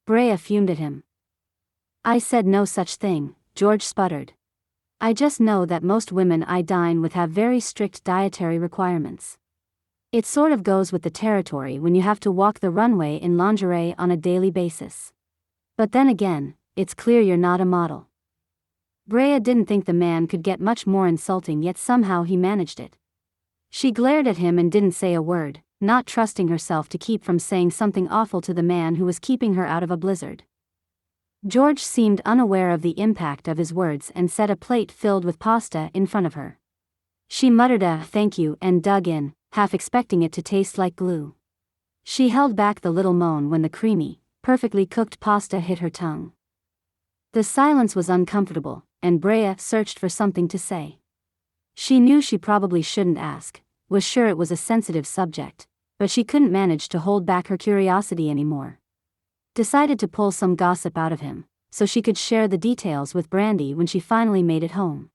Brea fumed at him. "I said no such thing," George sputtered. "I just know that most women I dine with have very strict dietary requirements. It sort of goes with the territory when you have to walk the runway in lingerie on a daily basis. But then again, it's clear you're not a model." Brea didn't think the man could get much more insulting, yet somehow he managed it. She glared at him and didn't say a word, not trusting herself to keep from saying something awful to the man who was keeping her out of a blizzard. George seemed unaware of the impact of his words and set a plate filled with pasta in front of her. She muttered a "thank you" and dug in, half expecting it to taste like glue. She held back the little moan when the creamy, perfectly cooked pasta hit her tongue. The silence was uncomfortable, and Brea searched for something to say. She knew she probably shouldn't ask, was sure it was a sensitive subject, but she couldn't manage to hold back her curiosity anymore. Decided to pull some gossip out of him, so she could share the details with Brandy when she finally made it home.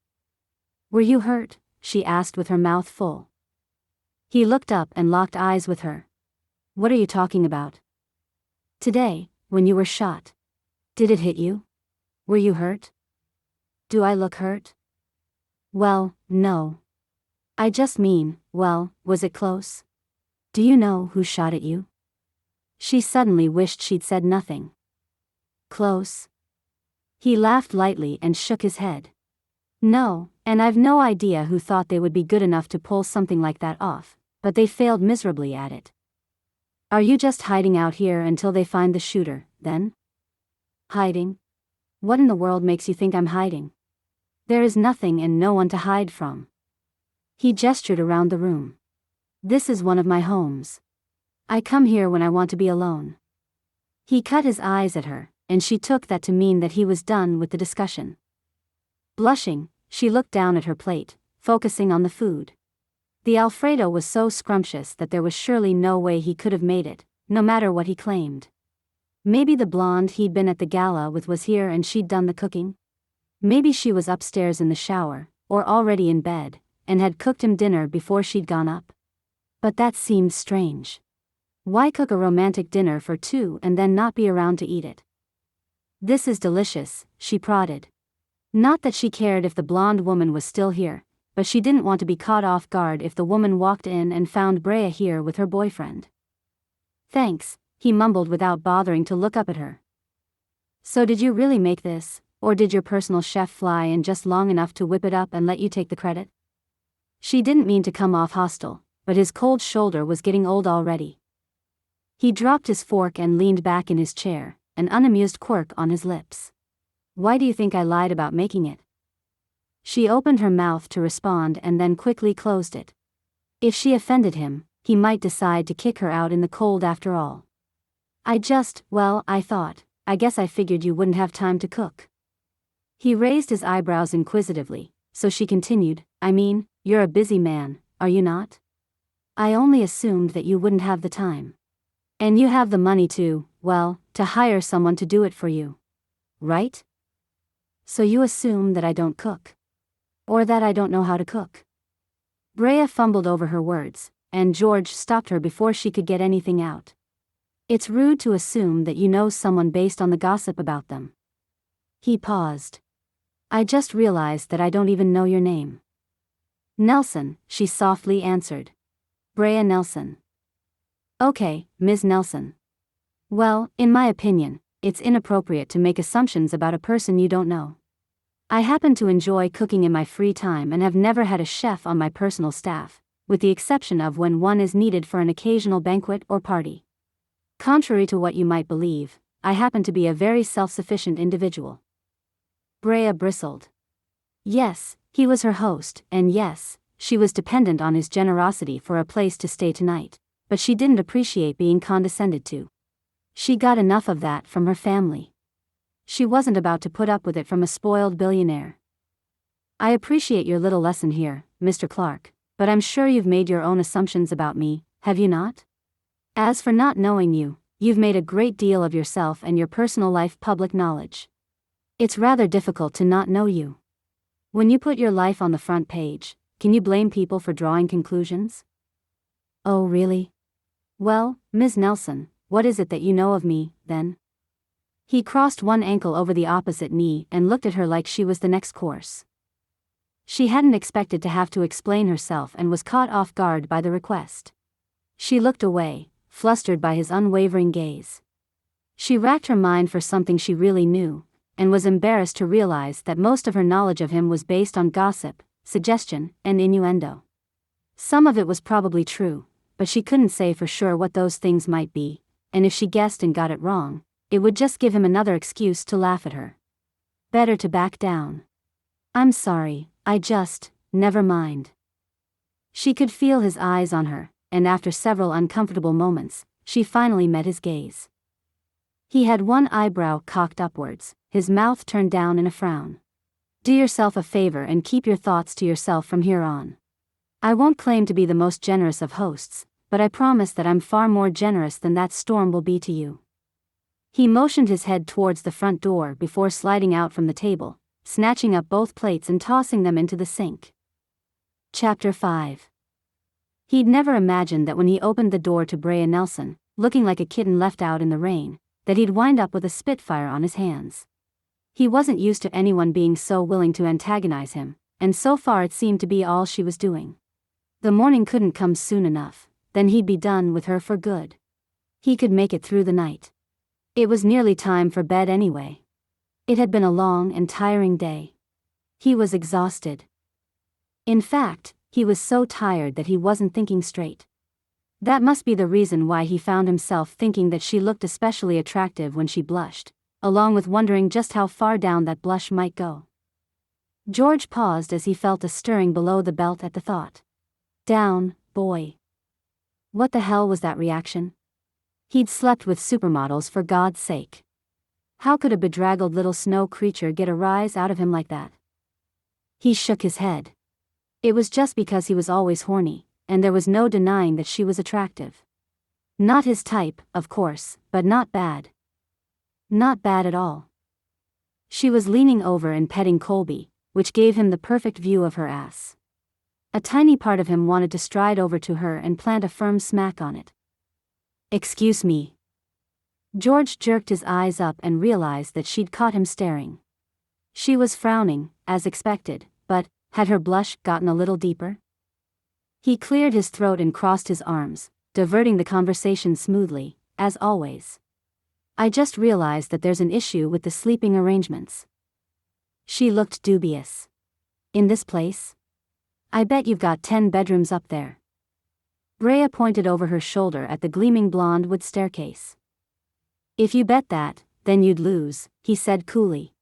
"Were you hurt?" she asked with her mouth full. He looked up and locked eyes with her. "What are you talking about?" "Today, when you were shot. Did it hit you? Were you hurt?" "Do I look hurt?" Well, no. I just mean, well, was it close? Do you know who shot at you? She suddenly wished she'd said nothing. Close? He laughed lightly and shook his head. No, and I've no idea who thought they would be good enough to pull something like that off, but they failed miserably at it. Are you just hiding out here until they find the shooter, then? Hiding? What in the world makes you think I'm hiding? There is nothing and no one to hide from. He gestured around the room. This is one of my homes. I come here when I want to be alone. He cut his eyes at her, and she took that to mean that he was done with the discussion. Blushing, she looked down at her plate, focusing on the food. The Alfredo was so scrumptious that there was surely no way he could have made it, no matter what he claimed. Maybe the blonde he'd been at the gala with was here and she'd done the cooking? Maybe she was upstairs in the shower, or already in bed, and had cooked him dinner before she'd gone up. But that seemed strange. Why cook a romantic dinner for two and then not be around to eat it? This is delicious, she prodded. Not that she cared if the blonde woman was still here, but she didn't want to be caught off guard if the woman walked in and found Brea here with her boyfriend. Thanks, he mumbled without bothering to look up at her. So did you really make this, or did your personal chef fly in just long enough to whip it up and let you take the credit? She didn't mean to come off hostile, but his cold shoulder was getting old already. He dropped his fork and leaned back in his chair, an unamused quirk on his lips. Why do you think I lied about making it? She opened her mouth to respond and then quickly closed it. If she offended him, he might decide to kick her out in the cold after all. I guess I figured you wouldn't have time to cook. He raised his eyebrows inquisitively, so she continued, I mean, you're a busy man, are you not? I only assumed that you wouldn't have the time. And you have the money to hire someone to do it for you. Right? So you assume that I don't cook. Or that I don't know how to cook. Brea fumbled over her words, and George stopped her before she could get anything out. It's rude to assume that you know someone based on the gossip about them. He paused. I just realized that I don't even know your name. Nelson, she softly answered. Brea Nelson. Okay, Ms. Nelson. Well, in my opinion, it's inappropriate to make assumptions about a person you don't know. I happen to enjoy cooking in my free time and have never had a chef on my personal staff, with the exception of when one is needed for an occasional banquet or party. Contrary to what you might believe, I happen to be a very self-sufficient individual. Brea bristled. Yes, he was her host, and yes, she was dependent on his generosity for a place to stay tonight, but she didn't appreciate being condescended to. She got enough of that from her family. She wasn't about to put up with it from a spoiled billionaire. I appreciate your little lesson here, Mr. Clark, but I'm sure you've made your own assumptions about me, have you not? As for not knowing you, you've made a great deal of yourself and your personal life public knowledge. It's rather difficult to not know you. When you put your life on the front page, can you blame people for drawing conclusions? Oh, really? Well, Ms. Nelson, what is it that you know of me, then? He crossed one ankle over the opposite knee and looked at her like she was the next course. She hadn't expected to have to explain herself and was caught off guard by the request. She looked away, flustered by his unwavering gaze. She racked her mind for something she really knew, and was embarrassed to realize that most of her knowledge of him was based on gossip, suggestion, and innuendo. Some of it was probably true, but she couldn't say for sure what those things might be, and if she guessed and got it wrong, it would just give him another excuse to laugh at her. Better to back down. I'm sorry, never mind. She could feel his eyes on her, and after several uncomfortable moments, she finally met his gaze. He had one eyebrow cocked upwards, his mouth turned down in a frown. Do yourself a favor and keep your thoughts to yourself from here on. I won't claim to be the most generous of hosts, but I promise that I'm far more generous than that storm will be to you. He motioned his head towards the front door before sliding out from the table, snatching up both plates and tossing them into the sink. Chapter 5. He'd never imagined that when he opened the door to Brea Nelson, looking like a kitten left out in the rain, that he'd wind up with a Spitfire on his hands. He wasn't used to anyone being so willing to antagonize him, and so far it seemed to be all she was doing. The morning couldn't come soon enough, then he'd be done with her for good. He could make it through the night. It was nearly time for bed anyway. It had been a long and tiring day. He was exhausted. In fact, he was so tired that he wasn't thinking straight. That must be the reason why he found himself thinking that she looked especially attractive when she blushed, along with wondering just how far down that blush might go. George paused as he felt a stirring below the belt at the thought. Down, boy. What the hell was that reaction? He'd slept with supermodels for God's sake. How could a bedraggled little snow creature get a rise out of him like that? He shook his head. It was just because he was always horny, and there was no denying that she was attractive. Not his type, of course, but not bad. Not bad at all. She was leaning over and petting Colby, which gave him the perfect view of her ass. A tiny part of him wanted to stride over to her and plant a firm smack on it. Excuse me. George jerked his eyes up and realized that she'd caught him staring. She was frowning, as expected, but had her blush gotten a little deeper? He cleared his throat and crossed his arms, diverting the conversation smoothly, as always. I just realized that there's an issue with the sleeping arrangements. She looked dubious. In this place? I bet you've got 10 bedrooms up there. Brea pointed over her shoulder at the gleaming blonde wood staircase. If you bet that, then you'd lose, he said coolly.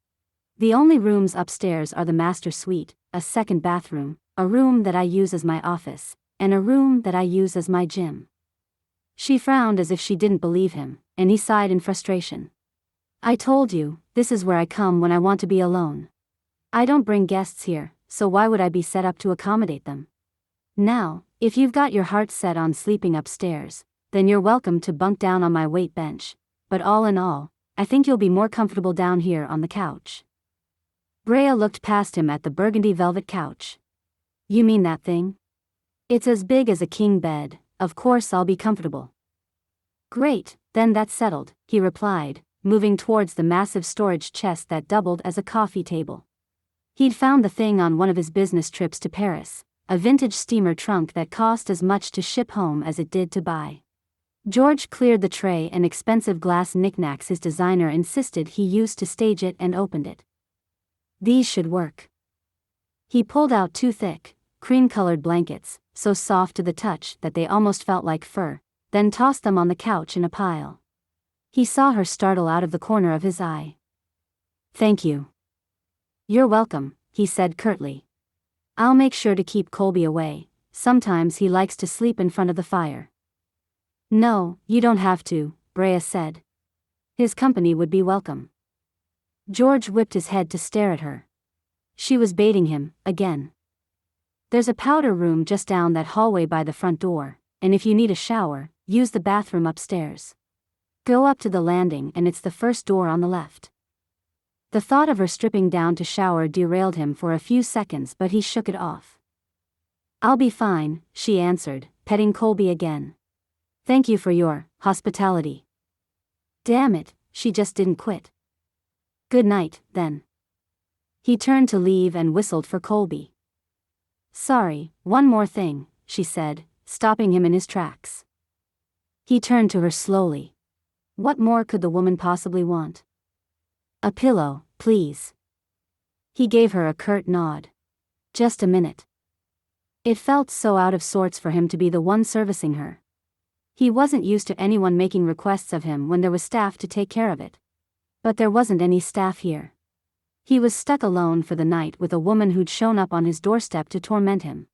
The only rooms upstairs are the master suite, a second bathroom, a room that I use as my office, and a room that I use as my gym. She frowned as if she didn't believe him, and he sighed in frustration. I told you, this is where I come when I want to be alone. I don't bring guests here, so why would I be set up to accommodate them? Now, if you've got your heart set on sleeping upstairs, then you're welcome to bunk down on my weight bench, but all in all, I think you'll be more comfortable down here on the couch. Brea looked past him at the burgundy velvet couch. You mean that thing? It's as big as a king bed, of course I'll be comfortable. Great, then that's settled, he replied, moving towards the massive storage chest that doubled as a coffee table. He'd found the thing on one of his business trips to Paris, a vintage steamer trunk that cost as much to ship home as it did to buy. George cleared the tray and expensive glass knickknacks his designer insisted he used to stage it and opened it. These should work. He pulled out 2 thick, cream-colored blankets, so soft to the touch that they almost felt like fur, then tossed them on the couch in a pile. He saw her startle out of the corner of his eye. Thank you. You're welcome, he said curtly. I'll make sure to keep Colby away, sometimes he likes to sleep in front of the fire. No, you don't have to, Brea said. His company would be welcome. George whipped his head to stare at her. She was baiting him, again. There's a powder room just down that hallway by the front door, and if you need a shower, use the bathroom upstairs. Go up to the landing and it's the first door on the left. The thought of her stripping down to shower derailed him for a few seconds, but he shook it off. I'll be fine, she answered, petting Colby again. Thank you for your hospitality. Damn it, she just didn't quit. Good night, then. He turned to leave and whistled for Colby. Sorry, one more thing, she said, stopping him in his tracks. He turned to her slowly. What more could the woman possibly want? A pillow, please. He gave her a curt nod. Just a minute. It felt so out of sorts for him to be the one servicing her. He wasn't used to anyone making requests of him when there was staff to take care of it. But there wasn't any staff here. He was stuck alone for the night with a woman who'd shown up on his doorstep to torment him.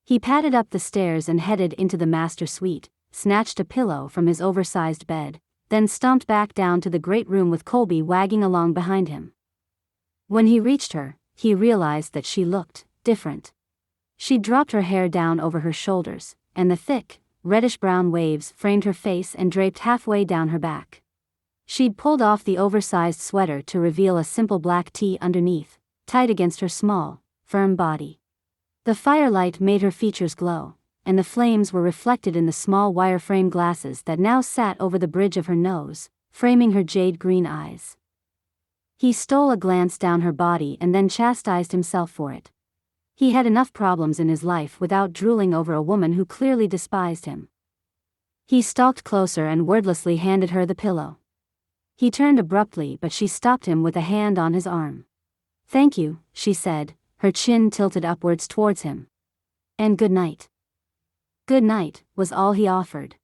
He padded up the stairs and headed into the master suite, snatched a pillow from his oversized bed, then stomped back down to the great room with Colby wagging along behind him. When he reached her, he realized that she looked different. She'd dropped her hair down over her shoulders, and the thick, reddish-brown waves framed her face and draped halfway down her back. She'd pulled off the oversized sweater to reveal a simple black tee underneath, tight against her small, firm body. The firelight made her features glow, and the flames were reflected in the small wireframe glasses that now sat over the bridge of her nose, framing her jade-green eyes. He stole a glance down her body and then chastised himself for it. He had enough problems in his life without drooling over a woman who clearly despised him. He stalked closer and wordlessly handed her the pillow. He turned abruptly, but she stopped him with a hand on his arm. "Thank you," she said, her chin tilted upwards towards him. "And good night." "Good night," was all he offered.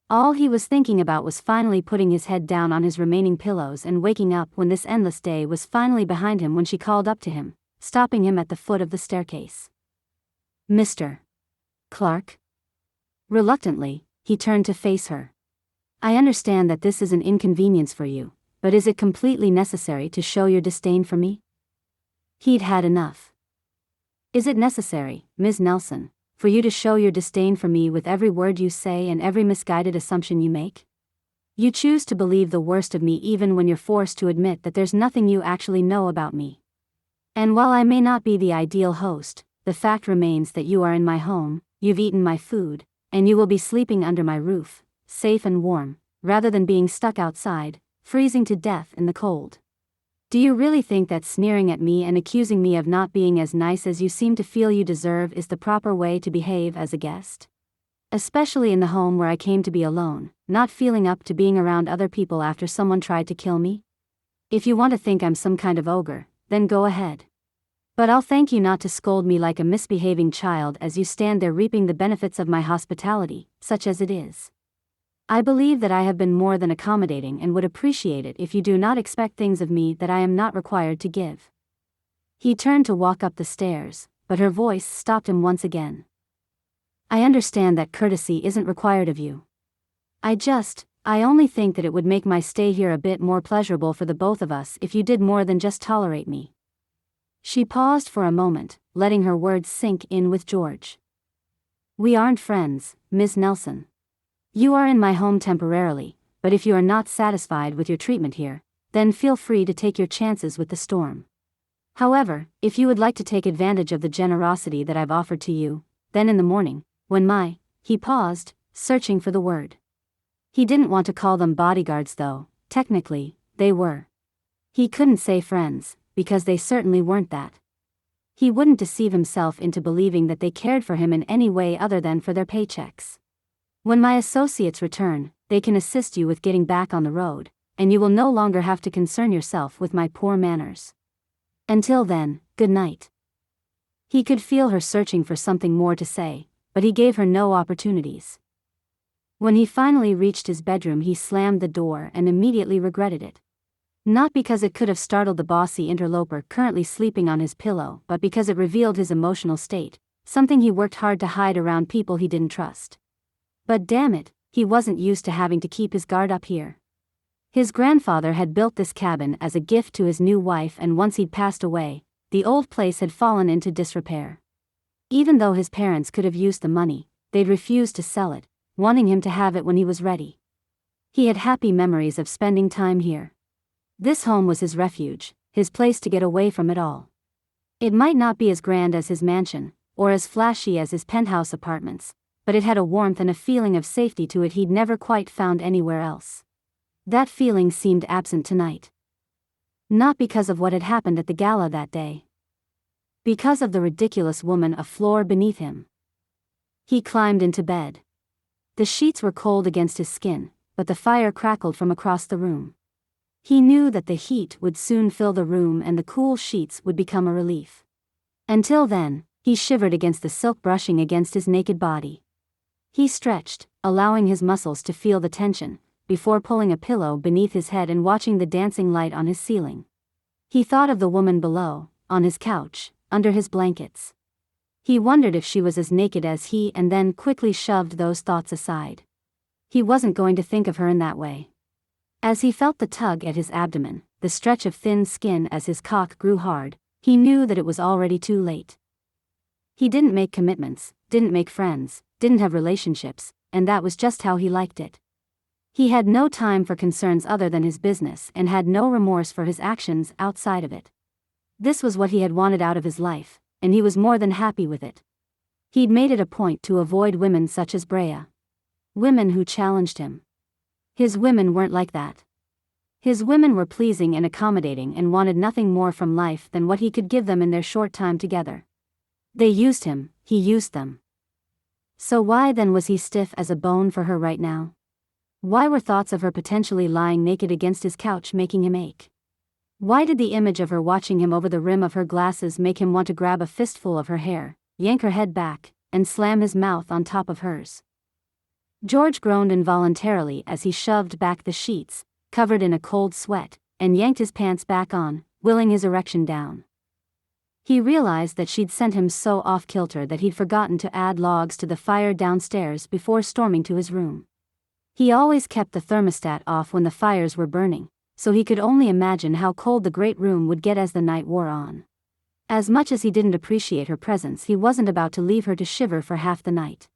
All he was thinking about was finally putting his head down on his remaining pillows and waking up when this endless day was finally behind him when she called up to him, stopping him at the foot of the staircase. "Mr. Clark?" Reluctantly, he turned to face her. "I understand that this is an inconvenience for you, but is it completely necessary to show your disdain for me?" He'd had enough. "Is it necessary, Ms. Nelson, for you to show your disdain for me with every word you say and every misguided assumption you make? You choose to believe the worst of me even when you're forced to admit that there's nothing you actually know about me. And while I may not be the ideal host, the fact remains that you are in my home, you've eaten my food, and you will be sleeping under my roof, safe and warm, rather than being stuck outside, freezing to death in the cold. Do you really think that sneering at me and accusing me of not being as nice as you seem to feel you deserve is the proper way to behave as a guest? Especially in the home where I came to be alone, not feeling up to being around other people after someone tried to kill me? If you want to think I'm some kind of ogre, then go ahead. But I'll thank you not to scold me like a misbehaving child as you stand there reaping the benefits of my hospitality, such as it is. I believe that I have been more than accommodating and would appreciate it if you do not expect things of me that I am not required to give." He turned to walk up the stairs, but her voice stopped him once again. "I understand that courtesy isn't required of you. I only think that it would make my stay here a bit more pleasurable for the both of us if you did more than just tolerate me." She paused for a moment, letting her words sink in with George. "We aren't friends, Ms. Nelson. You are in my home temporarily, but if you are not satisfied with your treatment here, then feel free to take your chances with the storm. However, if you would like to take advantage of the generosity that I've offered to you, then in the morning, when he paused, searching for the word. He didn't want to call them bodyguards though, technically, they were. He couldn't say friends, because they certainly weren't that. He wouldn't deceive himself into believing that they cared for him in any way other than for their paychecks. "When my associates return, they can assist you with getting back on the road, and you will no longer have to concern yourself with my poor manners. Until then, good night." He could feel her searching for something more to say, but he gave her no opportunities. When he finally reached his bedroom, he slammed the door and immediately regretted it. Not because it could have startled the bossy interloper currently sleeping on his pillow, but because it revealed his emotional state, something he worked hard to hide around people he didn't trust. But damn it, he wasn't used to having to keep his guard up here. His grandfather had built this cabin as a gift to his new wife, and once he'd passed away, the old place had fallen into disrepair. Even though his parents could have used the money, they'd refused to sell it, wanting him to have it when he was ready. He had happy memories of spending time here. This home was his refuge, his place to get away from it all. It might not be as grand as his mansion, or as flashy as his penthouse apartments, but it had a warmth and a feeling of safety to it he'd never quite found anywhere else. That feeling seemed absent tonight. Not because of what had happened at the gala that day. Because of the ridiculous woman a floor beneath him. He climbed into bed. The sheets were cold against his skin, but the fire crackled from across the room. He knew that the heat would soon fill the room and the cool sheets would become a relief. Until then, he shivered against the silk brushing against his naked body. He stretched, allowing his muscles to feel the tension, before pulling a pillow beneath his head and watching the dancing light on his ceiling. He thought of the woman below, on his couch, under his blankets. He wondered if she was as naked as he, and then quickly shoved those thoughts aside. He wasn't going to think of her in that way. As he felt the tug at his abdomen, the stretch of thin skin as his cock grew hard, he knew that it was already too late. He didn't make commitments, didn't make friends, didn't have relationships, and that was just how he liked it. He had no time for concerns other than his business and had no remorse for his actions outside of it. This was what he had wanted out of his life, and he was more than happy with it. He'd made it a point to avoid women such as Brea. Women who challenged him. His women weren't like that. His women were pleasing and accommodating and wanted nothing more from life than what he could give them in their short time together. They used him, he used them. So why then was he stiff as a bone for her right now? Why were thoughts of her potentially lying naked against his couch making him ache? Why did the image of her watching him over the rim of her glasses make him want to grab a fistful of her hair, yank her head back, and slam his mouth on top of hers? George groaned involuntarily as he shoved back the sheets, covered in a cold sweat, and yanked his pants back on, willing his erection down. He realized that she'd sent him so off-kilter that he'd forgotten to add logs to the fire downstairs before storming to his room. He always kept the thermostat off when the fires were burning, so he could only imagine how cold the great room would get as the night wore on. As much as he didn't appreciate her presence, he wasn't about to leave her to shiver for half the night.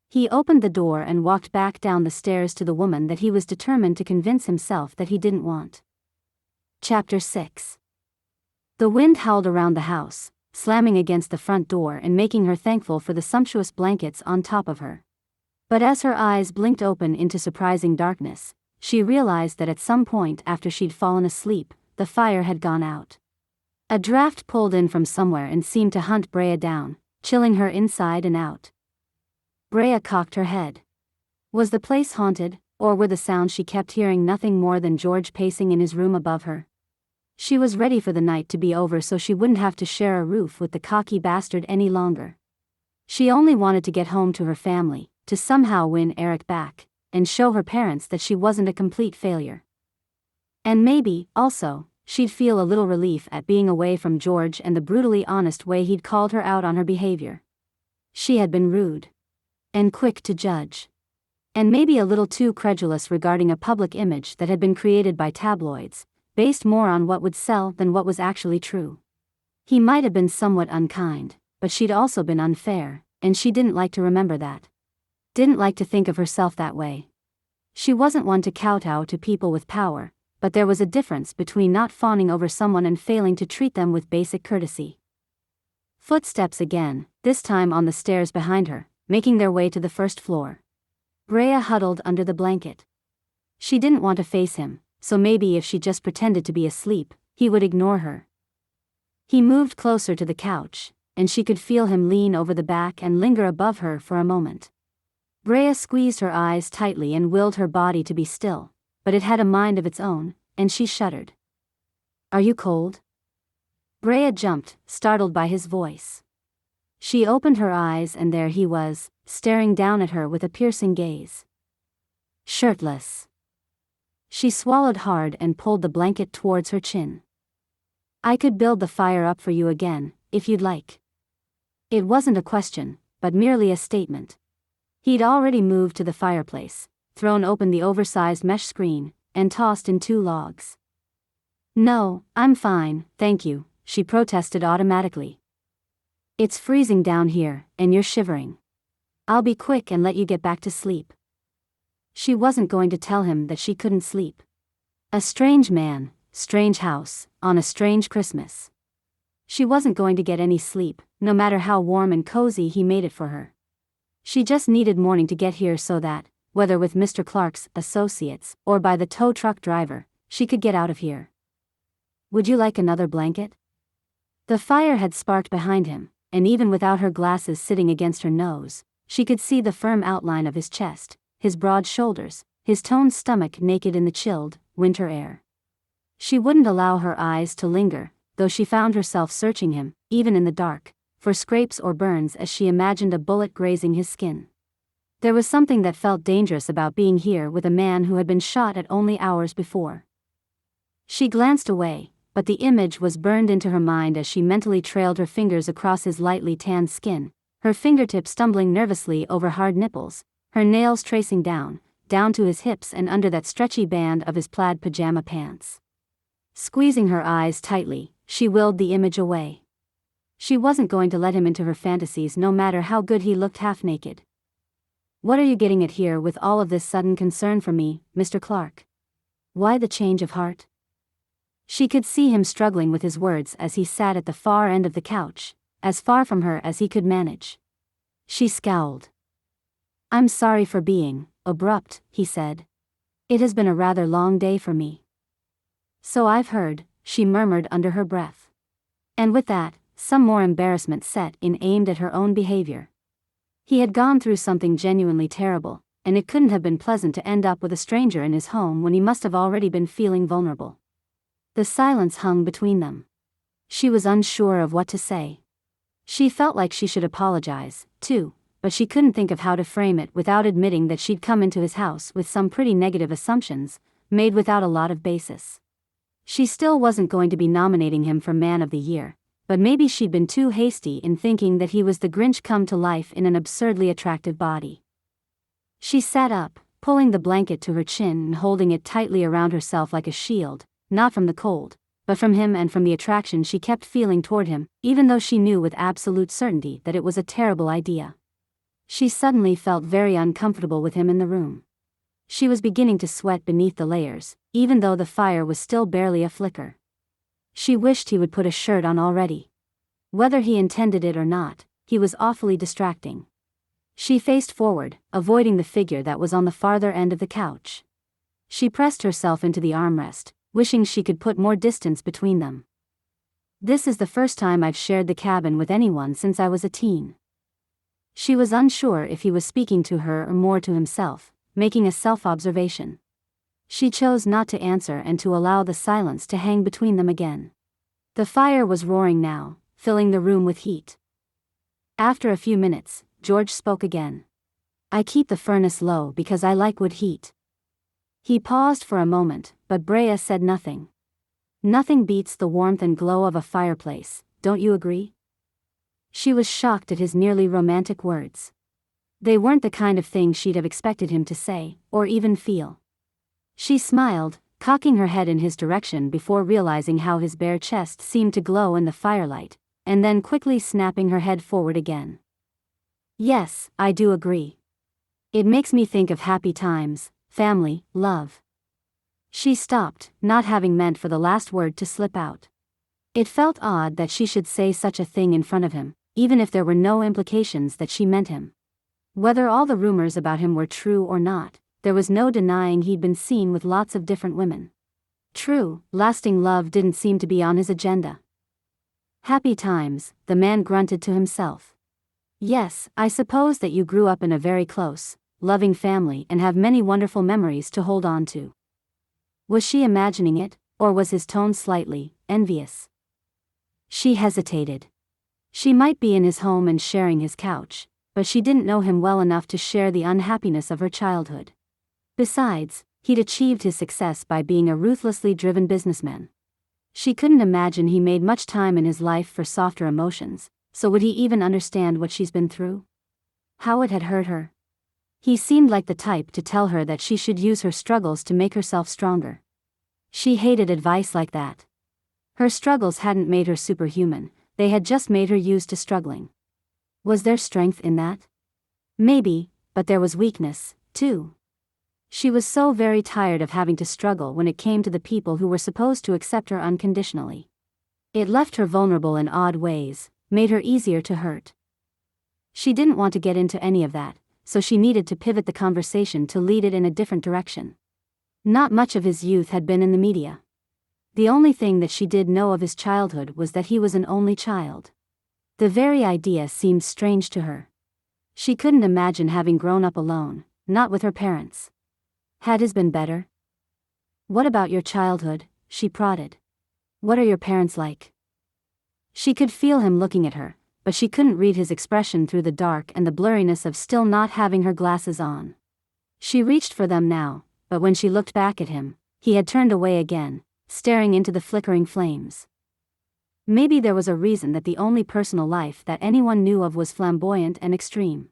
He opened the door and walked back down the stairs to the woman that he was determined to convince himself that he didn't want. Chapter 6. The wind howled around the house, slamming against the front door and making her thankful for the sumptuous blankets on top of her. But as her eyes blinked open into surprising darkness, she realized that at some point after she'd fallen asleep, the fire had gone out. A draft pulled in from somewhere and seemed to hunt Brea down, chilling her inside and out. Brea cocked her head. Was the place haunted, or were the sounds she kept hearing nothing more than George pacing in his room above her? She was ready for the night to be over so she wouldn't have to share a roof with the cocky bastard any longer. She only wanted to get home to her family, to somehow win Eric back, and show her parents that she wasn't a complete failure. And maybe, also, she'd feel a little relief at being away from George and the brutally honest way he'd called her out on her behavior. She had been rude. And quick to judge. And maybe a little too credulous regarding a public image that had been created by tabloids, based more on what would sell than what was actually true. He might have been somewhat unkind, but she'd also been unfair, and she didn't like to remember that. Didn't like to think of herself that way. She wasn't one to kowtow to people with power, but there was a difference between not fawning over someone and failing to treat them with basic courtesy. Footsteps again, this time on the stairs behind her, making their way to the first floor. Brea huddled under the blanket. She didn't want to face him, so maybe if she just pretended to be asleep, he would ignore her. He moved closer to the couch, and she could feel him lean over the back and linger above her for a moment. Brea squeezed her eyes tightly and willed her body to be still, but it had a mind of its own, and she shuddered. "Are you cold?" Brea jumped, startled by his voice. She opened her eyes and there he was, staring down at her with a piercing gaze. Shirtless. She swallowed hard and pulled the blanket towards her chin. "I could build the fire up for you again, if you'd like." It wasn't a question, but merely a statement. He'd already moved to the fireplace, thrown open the oversized mesh screen, and tossed in 2 logs. "No, I'm fine, thank you," she protested automatically. "It's freezing down here, and you're shivering. I'll be quick and let you get back to sleep." She wasn't going to tell him that she couldn't sleep. A strange man, strange house, on a strange Christmas. She wasn't going to get any sleep, no matter how warm and cozy he made it for her. She just needed morning to get here so that, whether with Mr. Clark's associates or by the tow truck driver, she could get out of here. "Would you like another blanket?" The fire had sparked behind him, and even without her glasses sitting against her nose, she could see the firm outline of his chest, his broad shoulders, his toned stomach naked in the chilled, winter air. She wouldn't allow her eyes to linger, though she found herself searching him, even in the dark, for scrapes or burns as she imagined a bullet grazing his skin. There was something that felt dangerous about being here with a man who had been shot at only hours before. She glanced away, but the image was burned into her mind as she mentally trailed her fingers across his lightly tanned skin, her fingertips stumbling nervously over hard nipples, her nails tracing down to his hips and under that stretchy band of his plaid pajama pants. Squeezing her eyes tightly, she willed the image away. She wasn't going to let him into her fantasies no matter how good he looked half naked. "What are you getting at here with all of this sudden concern for me, Mr. Clark? Why the change of heart?" She could see him struggling with his words as he sat at the far end of the couch, as far from her as he could manage. She scowled. "I'm sorry for being abrupt," he said. "It has been a rather long day for me." "So I've heard," she murmured under her breath. And with that, some more embarrassment set in aimed at her own behavior. He had gone through something genuinely terrible, and it couldn't have been pleasant to end up with a stranger in his home when he must have already been feeling vulnerable. The silence hung between them. She was unsure of what to say. She felt like she should apologize, too, but she couldn't think of how to frame it without admitting that she'd come into his house with some pretty negative assumptions, made without a lot of basis. She still wasn't going to be nominating him for Man of the Year, but maybe she'd been too hasty in thinking that he was the Grinch come to life in an absurdly attractive body. She sat up, pulling the blanket to her chin and holding it tightly around herself like a shield, not from the cold, but from him and from the attraction she kept feeling toward him, even though she knew with absolute certainty that it was a terrible idea. She suddenly felt very uncomfortable with him in the room. She was beginning to sweat beneath the layers, even though the fire was still barely a flicker. She wished he would put a shirt on already. Whether he intended it or not, he was awfully distracting. She faced forward, avoiding the figure that was on the farther end of the couch. She pressed herself into the armrest, wishing she could put more distance between them. This is the first time I've shared the cabin with anyone since I was a teen. She was unsure if he was speaking to her or more to himself, making a self-observation. She chose not to answer and to allow the silence to hang between them again. The fire was roaring now, filling the room with heat. After a few minutes, George spoke again. "I keep the furnace low because I like wood heat." He paused for a moment, but Brea said nothing. "Nothing beats the warmth and glow of a fireplace, don't you agree?" She was shocked at his nearly romantic words. They weren't the kind of thing she'd have expected him to say, or even feel. She smiled, cocking her head in his direction before realizing how his bare chest seemed to glow in the firelight, and then quickly snapping her head forward again. "Yes, I do agree. It makes me think of happy times, family, love." She stopped, not having meant for the last word to slip out. It felt odd that she should say such a thing in front of him, even if there were no implications that she meant him. Whether all the rumors about him were true or not, there was no denying he'd been seen with lots of different women. True, lasting love didn't seem to be on his agenda. "Happy times," the man grunted to himself. "Yes, I suppose that you grew up in a very close, loving family and have many wonderful memories to hold on to." Was she imagining it, or was his tone slightly envious? She hesitated. She might be in his home and sharing his couch, but she didn't know him well enough to share the unhappiness of her childhood. Besides, he'd achieved his success by being a ruthlessly driven businessman. She couldn't imagine he made much time in his life for softer emotions, so would he even understand what she's been through? How it had hurt her. He seemed like the type to tell her that she should use her struggles to make herself stronger. She hated advice like that. Her struggles hadn't made her superhuman, they had just made her used to struggling. Was there strength in that? Maybe, but there was weakness, too. She was so very tired of having to struggle when it came to the people who were supposed to accept her unconditionally. It left her vulnerable in odd ways, made her easier to hurt. She didn't want to get into any of that, so she needed to pivot the conversation to lead it in a different direction. Not much of his youth had been in the media. The only thing that she did know of his childhood was that he was an only child. The very idea seemed strange to her. She couldn't imagine having grown up alone, not with her parents. Had his been better? "What about your childhood?" she prodded. "What are your parents like?" She could feel him looking at her, but she couldn't read his expression through the dark and the blurriness of still not having her glasses on. She reached for them now, but when she looked back at him, he had turned away again, staring into the flickering flames. Maybe there was a reason that the only personal life that anyone knew of was flamboyant and extreme.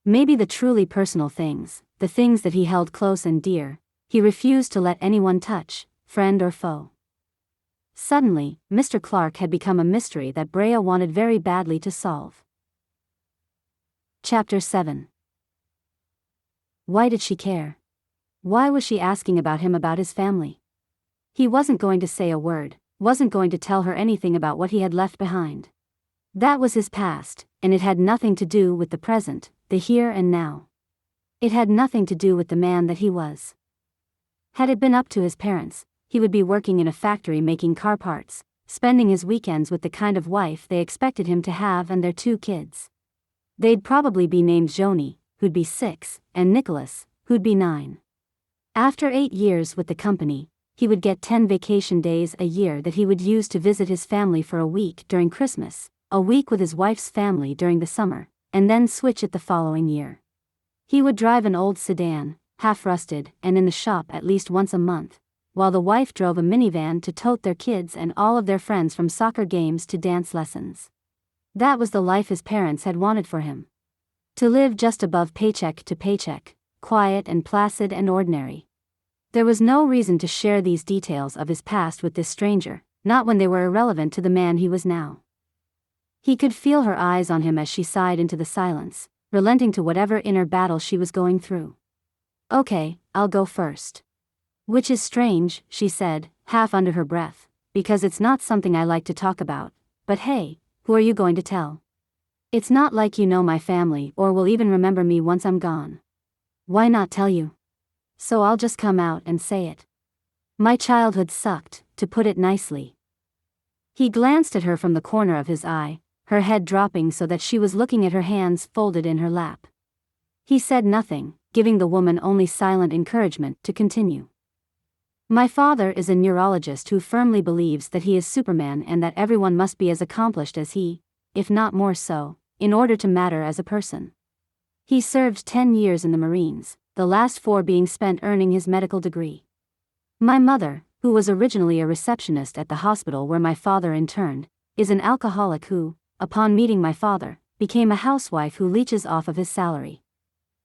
Maybe the truly personal things, the things that he held close and dear, he refused to let anyone touch, friend or foe. Suddenly, Mr. Clark had become a mystery that Brea wanted very badly to solve. Chapter 7. Why did she care? Why was she asking about him, about his family? He wasn't going to say a word, wasn't going to tell her anything about what he had left behind. That was his past, and it had nothing to do with the present, the here and now. It had nothing to do with the man that he was. Had it been up to his parents, he would be working in a factory making car parts, spending his weekends with the kind of wife they expected him to have and their 2 kids. They'd probably be named Joni, who'd be 6, and Nicholas, who'd be 9. After 8 years with the company, he would get 10 vacation days a year that he would use to visit his family for a week during Christmas, a week with his wife's family during the summer, and then switch it the following year. He would drive an old sedan, half-rusted, and in the shop at least once a month, while the wife drove a minivan to tote their kids and all of their friends from soccer games to dance lessons. That was the life his parents had wanted for him. To live just above paycheck to paycheck, quiet and placid and ordinary. There was no reason to share these details of his past with this stranger, not when they were irrelevant to the man he was now. He could feel her eyes on him as she sighed into the silence, relenting to whatever inner battle she was going through. "Okay, I'll go first." "Which is strange," she said, half under her breath, "because it's not something I like to talk about, but hey, who are you going to tell? It's not like you know my family or will even remember me once I'm gone." "Why not tell you? So I'll just come out and say it. My childhood sucked, to put it nicely." He glanced at her from the corner of his eye, her head dropping so that she was looking at her hands folded in her lap. He said nothing, giving the woman only silent encouragement to continue. "My father is a neurologist who firmly believes that he is Superman and that everyone must be as accomplished as he, if not more so, in order to matter as a person. He served 10 years in the Marines, the last 4 being spent earning his medical degree. My mother, who was originally a receptionist at the hospital where my father interned, is an alcoholic who, upon meeting my father, became a housewife who leeches off of his salary.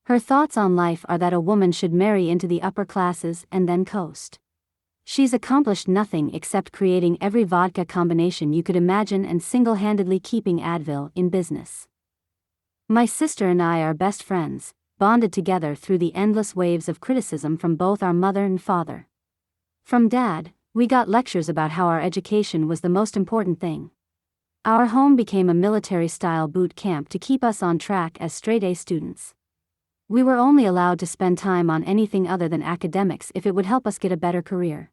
Her thoughts on life are that a woman should marry into the upper classes and then coast. She's accomplished nothing except creating every vodka combination you could imagine and single-handedly keeping Advil in business. My sister and I are best friends, bonded together through the endless waves of criticism from both our mother and father. From Dad, we got lectures about how our education was the most important thing. Our home became a military-style boot camp to keep us on track as straight-A students. We were only allowed to spend time on anything other than academics if it would help us get a better career.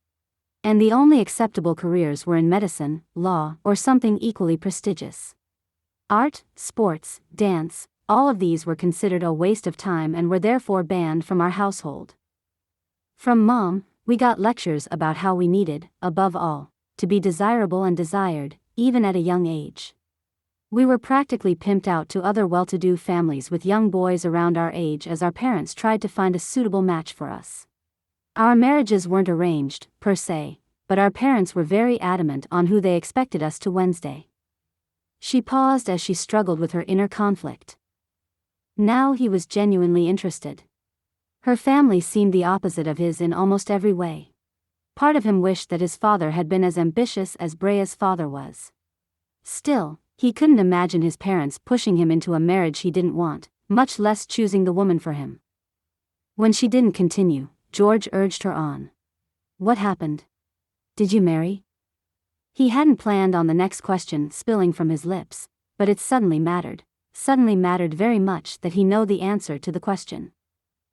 And the only acceptable careers were in medicine, law, or something equally prestigious. Art, sports, dance, all of these were considered a waste of time and were therefore banned from our household. From Mom, we got lectures about how we needed, above all, to be desirable and desired, even at a young age. We were practically pimped out to other well-to-do families with young boys around our age as our parents tried to find a suitable match for us. Our marriages weren't arranged, per se, but our parents were very adamant on who they expected us to Wednesday. She paused as she struggled with her inner conflict. Now he was genuinely interested. Her family seemed the opposite of his in almost every way. Part of him wished that his father had been as ambitious as Brea's father was. Still, he couldn't imagine his parents pushing him into a marriage he didn't want, much less choosing the woman for him. When she didn't continue, George urged her on. "What happened? Did you marry?" He hadn't planned on the next question spilling from his lips, but it suddenly mattered very much that he know the answer to the question.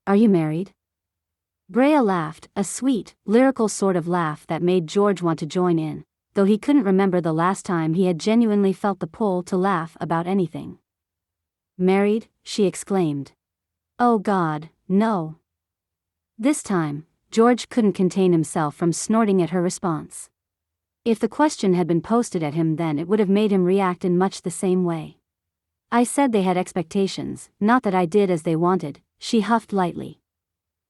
"Are you married?" Brea laughed, a sweet, lyrical sort of laugh that made George want to join in, though he couldn't remember the last time he had genuinely felt the pull to laugh about anything. "Married?" she exclaimed. "Oh God, no." This time, George couldn't contain himself from snorting at her response. If the question had been posted at him then it would have made him react in much the same way. "I said they had expectations, not that I did as they wanted," she huffed lightly.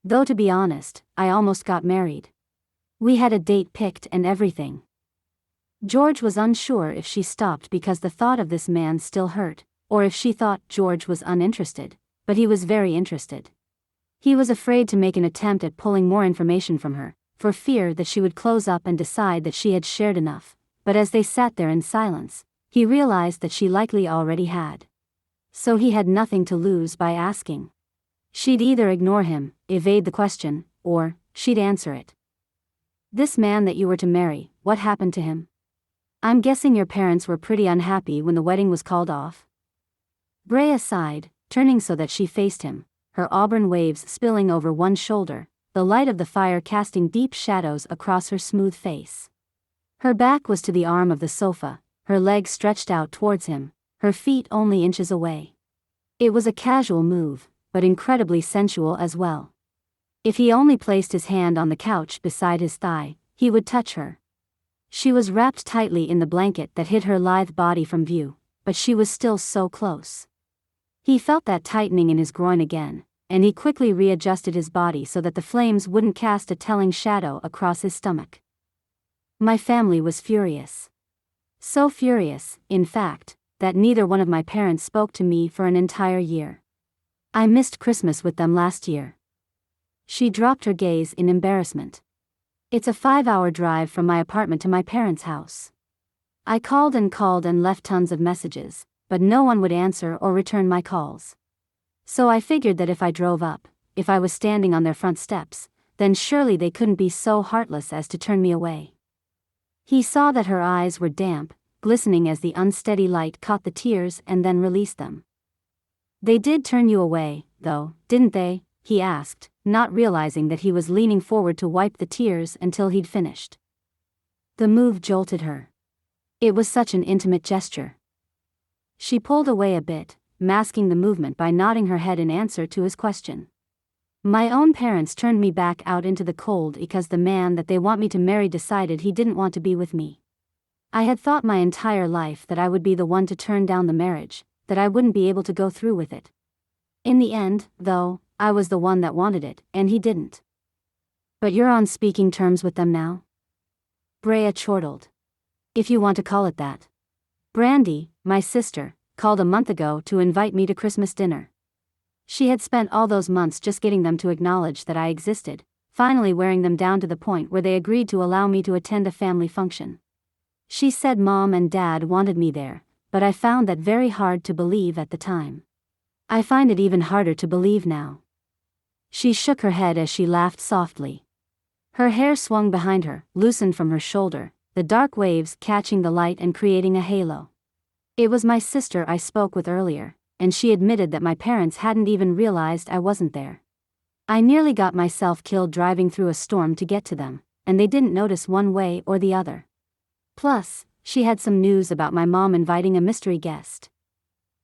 "Though to be honest, I almost got married. We had a date picked and everything." George was unsure if she stopped because the thought of this man still hurt, or if she thought George was uninterested, but he was very interested. He was afraid to make an attempt at pulling more information from her, for fear that she would close up and decide that she had shared enough, but as they sat there in silence, he realized that she likely already had. So he had nothing to lose by asking. She'd either ignore him, evade the question, or she'd answer it. "This man that you were to marry, what happened to him? I'm guessing your parents were pretty unhappy when the wedding was called off?" Brea sighed, turning so that she faced him, her auburn waves spilling over one shoulder, the light of the fire casting deep shadows across her smooth face. Her back was to the arm of the sofa, her legs stretched out towards him, her feet only inches away. It was a casual move, but incredibly sensual as well. If he only placed his hand on the couch beside his thigh, he would touch her. She was wrapped tightly in the blanket that hid her lithe body from view, but she was still so close. He felt that tightening in his groin again, and he quickly readjusted his body so that the flames wouldn't cast a telling shadow across his stomach. My family was furious. So furious, in fact, that neither one of my parents spoke to me for an entire year. I missed Christmas with them last year. She dropped her gaze in embarrassment. It's a 5-hour drive from my apartment to my parents' house. I called and left tons of messages, but no one would answer or return my calls. So I figured that if I drove up, if I was standing on their front steps, then surely they couldn't be so heartless as to turn me away. He saw that her eyes were damp, glistening as the unsteady light caught the tears and then released them. They did turn you away, though, didn't they? He asked, not realizing that he was leaning forward to wipe the tears until he'd finished. The move jolted her. It was such an intimate gesture. She pulled away a bit, masking the movement by nodding her head in answer to his question. My own parents turned me back out into the cold because the man that they want me to marry decided he didn't want to be with me. I had thought my entire life that I would be the one to turn down the marriage, that I wouldn't be able to go through with it. In the end, though, I was the one that wanted it, and he didn't. But you're on speaking terms with them now? Brea chortled. If you want to call it that. Brandy, my sister, called a month ago to invite me to Christmas dinner. She had spent all those months just getting them to acknowledge that I existed, finally wearing them down to the point where they agreed to allow me to attend a family function. She said Mom and Dad wanted me there, but I found that very hard to believe at the time. I find it even harder to believe now. She shook her head as she laughed softly. Her hair swung behind her, loosened from her shoulder, the dark waves catching the light and creating a halo. It was my sister I spoke with earlier, and she admitted that my parents hadn't even realized I wasn't there. I nearly got myself killed driving through a storm to get to them, and they didn't notice one way or the other. Plus, she had some news about my mom inviting a mystery guest.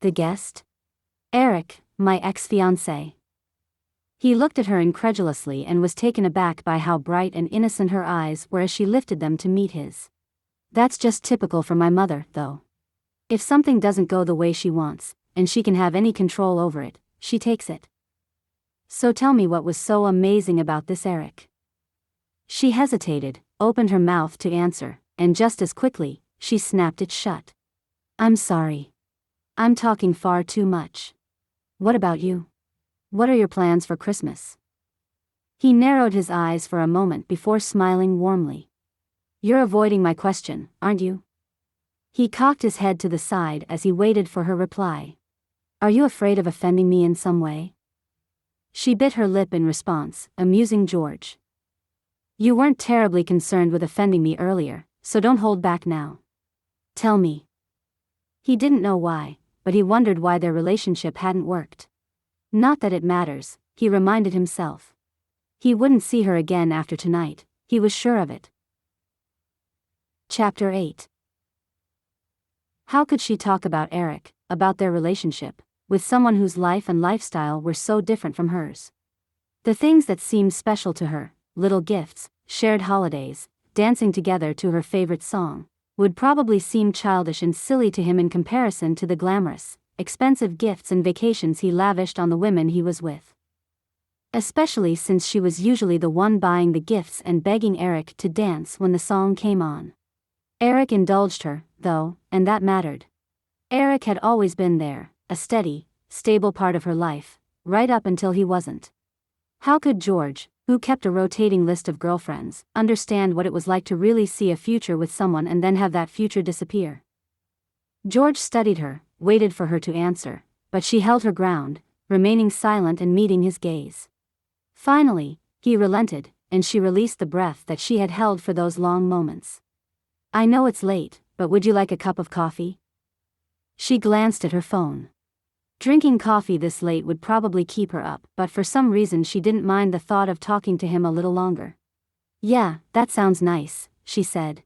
The guest? Eric, my ex-fiancé. He looked at her incredulously and was taken aback by how bright and innocent her eyes were as she lifted them to meet his. That's just typical for my mother, though. If something doesn't go the way she wants, and she can have any control over it, she takes it. So tell me what was so amazing about this Eric. She hesitated, opened her mouth to answer, and just as quickly, she snapped it shut. I'm sorry. I'm talking far too much. What about you? What are your plans for Christmas? He narrowed his eyes for a moment before smiling warmly. You're avoiding my question, aren't you? He cocked his head to the side as he waited for her reply. Are you afraid of offending me in some way? She bit her lip in response, amusing George. You weren't terribly concerned with offending me earlier, so don't hold back now. Tell me. He didn't know why, but he wondered why their relationship hadn't worked. Not that it matters, he reminded himself. He wouldn't see her again after tonight, he was sure of it. Chapter 8. How could she talk about Eric, about their relationship, with someone whose life and lifestyle were so different from hers? The things that seemed special to her, little gifts, shared holidays, dancing together to her favorite song, would probably seem childish and silly to him in comparison to the glamorous, expensive gifts and vacations he lavished on the women he was with. Especially since she was usually the one buying the gifts and begging Eric to dance when the song came on. Eric indulged her, though, and that mattered. Eric had always been there, a steady, stable part of her life, right up until he wasn't. How could George, who kept a rotating list of girlfriends, understand what it was like to really see a future with someone and then have that future disappear? George studied her, waited for her to answer, but she held her ground, remaining silent and meeting his gaze. Finally, he relented, and she released the breath that she had held for those long moments. I know it's late, but would you like a cup of coffee? She glanced at her phone. Drinking coffee this late would probably keep her up, but for some reason she didn't mind the thought of talking to him a little longer. Yeah, that sounds nice, she said.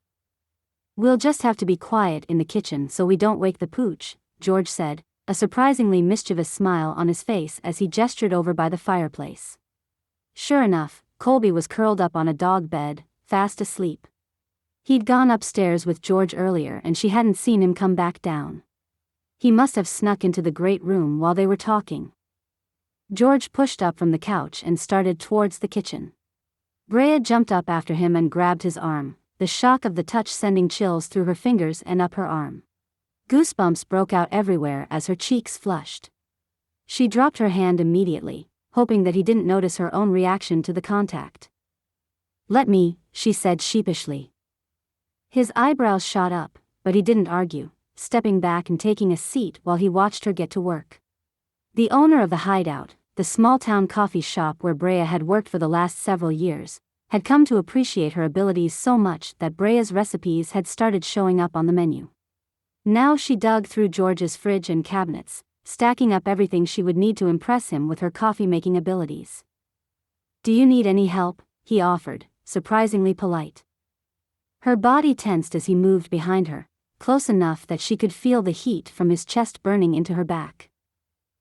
We'll just have to be quiet in the kitchen so we don't wake the pooch, George said, a surprisingly mischievous smile on his face as he gestured over by the fireplace. Sure enough, Colby was curled up on a dog bed, fast asleep. He'd gone upstairs with George earlier and she hadn't seen him come back down. He must have snuck into the great room while they were talking. George pushed up from the couch and started towards the kitchen. Brea jumped up after him and grabbed his arm, the shock of the touch sending chills through her fingers and up her arm. Goosebumps broke out everywhere as her cheeks flushed. She dropped her hand immediately, hoping that he didn't notice her own reaction to the contact. "Let me," she said sheepishly. His eyebrows shot up, but he didn't argue, stepping back and taking a seat while he watched her get to work. The owner of the hideout, the small-town coffee shop where Brea had worked for the last several years, had come to appreciate her abilities so much that Brea's recipes had started showing up on the menu. Now she dug through George's fridge and cabinets, stacking up everything she would need to impress him with her coffee-making abilities. "Do you need any help?" he offered, surprisingly polite. Her body tensed as he moved behind her, close enough that she could feel the heat from his chest burning into her back.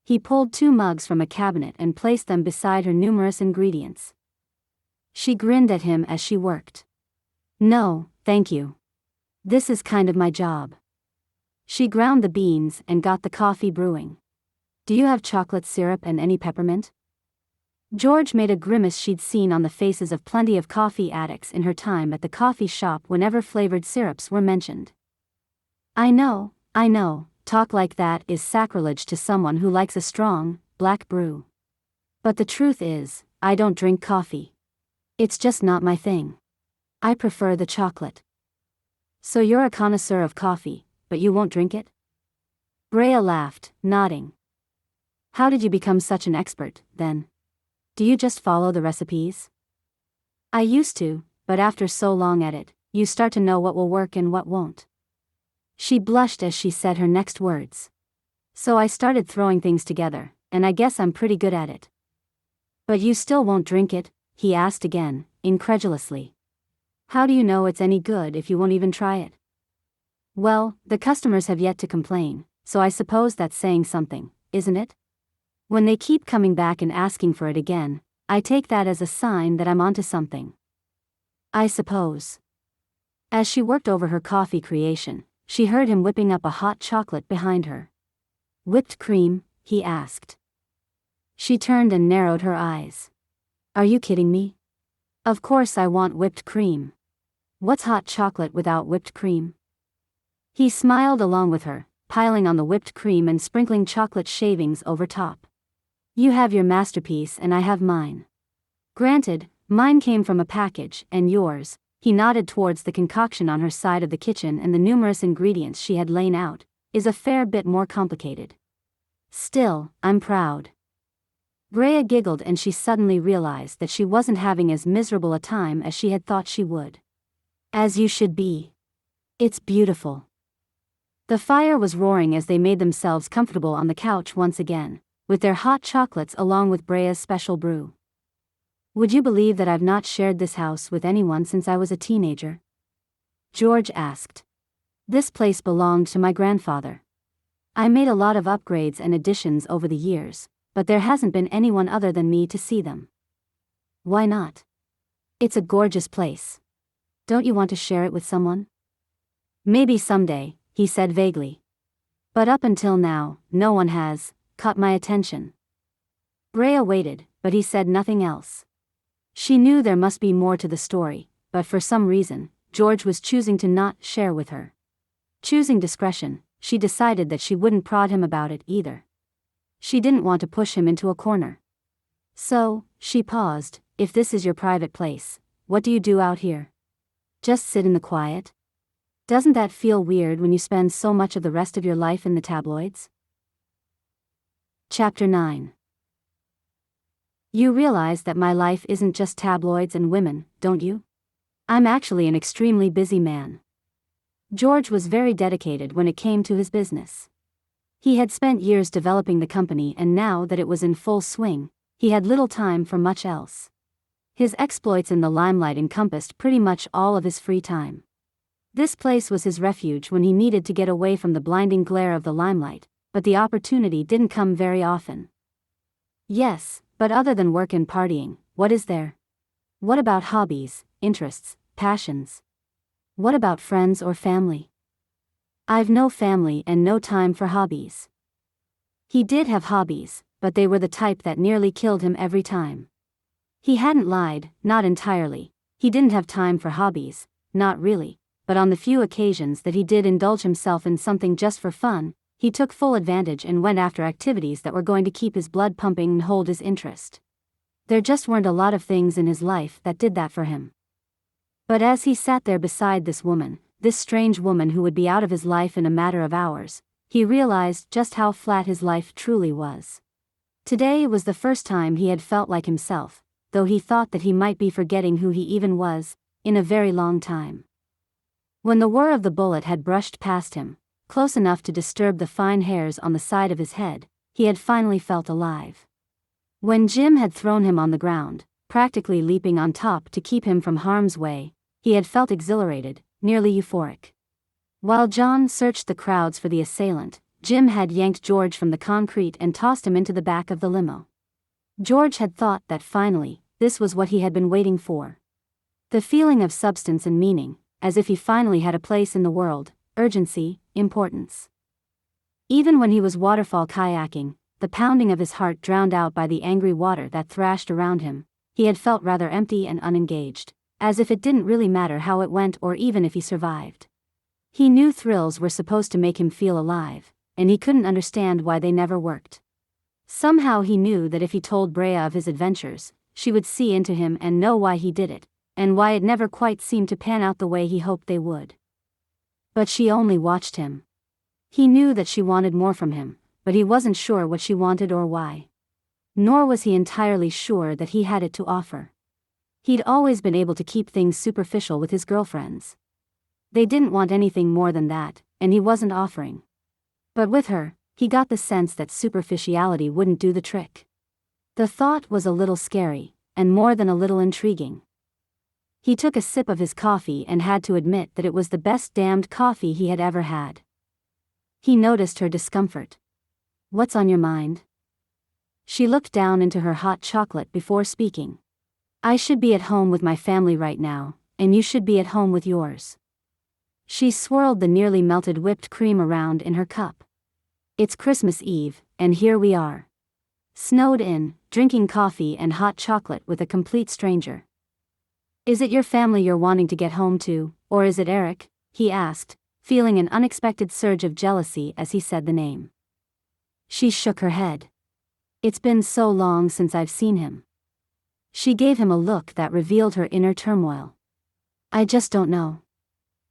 He pulled 2 mugs from a cabinet and placed them beside her numerous ingredients. She grinned at him as she worked. "No, thank you. This is kind of my job." She ground the beans and got the coffee brewing. "Do you have chocolate syrup and any peppermint?" George made a grimace she'd seen on the faces of plenty of coffee addicts in her time at the coffee shop whenever flavored syrups were mentioned. I know, talk like that is sacrilege to someone who likes a strong, black brew. But the truth is, I don't drink coffee. It's just not my thing. I prefer the chocolate." "So you're a connoisseur of coffee, but you won't drink it?" Brea laughed, nodding. "How did you become such an expert, then? Do you just follow the recipes?" "I used to, but after so long at it, you start to know what will work and what won't." She blushed as she said her next words. "So I started throwing things together, and I guess I'm pretty good at it." "But you still won't drink it?" he asked again, incredulously. "How do you know it's any good if you won't even try it?" "Well, the customers have yet to complain, so I suppose that's saying something, isn't it? When they keep coming back and asking for it again, I take that as a sign that I'm onto something." "I suppose." As she worked over her coffee creation, she heard him whipping up a hot chocolate behind her. "Whipped cream?" he asked. She turned and narrowed her eyes. "Are you kidding me? Of course I want whipped cream. What's hot chocolate without whipped cream?" He smiled along with her, piling on the whipped cream and sprinkling chocolate shavings over top. "You have your masterpiece and I have mine. Granted, mine came from a package, and yours," he nodded towards the concoction on her side of the kitchen and the numerous ingredients she had lain out, "is a fair bit more complicated. Still, I'm proud." Brea giggled and she suddenly realized that she wasn't having as miserable a time as she had thought she would. "As you should be. It's beautiful." The fire was roaring as they made themselves comfortable on the couch once again, with their hot chocolates along with Brea's special brew. "Would you believe that I've not shared this house with anyone since I was a teenager?" George asked. "This place belonged to my grandfather. I made a lot of upgrades and additions over the years, but there hasn't been anyone other than me to see them." "Why not? It's a gorgeous place. Don't you want to share it with someone?" "Maybe someday," he said vaguely. "But up until now, no one has caught my attention." Brea waited, but he said nothing else. She knew there must be more to the story, but for some reason, George was choosing to not share with her. Choosing discretion, she decided that she wouldn't prod him about it either. She didn't want to push him into a corner. "So," she paused, "if this is your private place, what do you do out here? Just sit in the quiet? Doesn't that feel weird when you spend so much of the rest of your life in the tabloids?" Chapter 9. "You realize that my life isn't just tabloids and women, don't you? I'm actually an extremely busy man." George was very dedicated when it came to his business. He had spent years developing the company, and now that it was in full swing, he had little time for much else. His exploits in the limelight encompassed pretty much all of his free time. This place was his refuge when he needed to get away from the blinding glare of the limelight, but the opportunity didn't come very often. Yes, but other than work and partying, what is there? What about hobbies, interests, passions? What about friends or family? I've no family and no time for hobbies. He did have hobbies, but they were the type that nearly killed him every time. He hadn't lied, not entirely. He didn't have time for hobbies, not really, but on the few occasions that he did indulge himself in something just for fun, he took full advantage and went after activities that were going to keep his blood pumping and hold his interest. There just weren't a lot of things in his life that did that for him. But as he sat there beside this woman, this strange woman who would be out of his life in a matter of hours, he realized just how flat his life truly was. Today was the first time he had felt like himself, though he thought that he might be forgetting who he even was, in a very long time. When the whir of the bullet had brushed past him, close enough to disturb the fine hairs on the side of his head, he had finally felt alive. When Jim had thrown him on the ground, practically leaping on top to keep him from harm's way, he had felt exhilarated, nearly euphoric. While John searched the crowds for the assailant, Jim had yanked George from the concrete and tossed him into the back of the limo. George had thought that finally, this was what he had been waiting for. The feeling of substance and meaning, as if he finally had a place in the world, urgency, importance. Even when he was waterfall kayaking, the pounding of his heart drowned out by the angry water that thrashed around him, he had felt rather empty and unengaged, as if it didn't really matter how it went or even if he survived. He knew thrills were supposed to make him feel alive, and he couldn't understand why they never worked. Somehow he knew that if he told Brea of his adventures, she would see into him and know why he did it, and why it never quite seemed to pan out the way he hoped they would. But she only watched him. He knew that she wanted more from him, but he wasn't sure what she wanted or why. Nor was he entirely sure that he had it to offer. He'd always been able to keep things superficial with his girlfriends. They didn't want anything more than that, and he wasn't offering. But with her, he got the sense that superficiality wouldn't do the trick. The thought was a little scary, and more than a little intriguing. He took a sip of his coffee and had to admit that it was the best damned coffee he had ever had. He noticed her discomfort. "What's on your mind?" She looked down into her hot chocolate before speaking. "I should be at home with my family right now, and you should be at home with yours." She swirled the nearly melted whipped cream around in her cup. "It's Christmas Eve, and here we are. Snowed in, drinking coffee and hot chocolate with a complete stranger. Is it your family you're wanting to get home to, or is it Eric?" he asked, feeling an unexpected surge of jealousy as he said the name. She shook her head. "It's been so long since I've seen him." She gave him a look that revealed her inner turmoil. "I just don't know.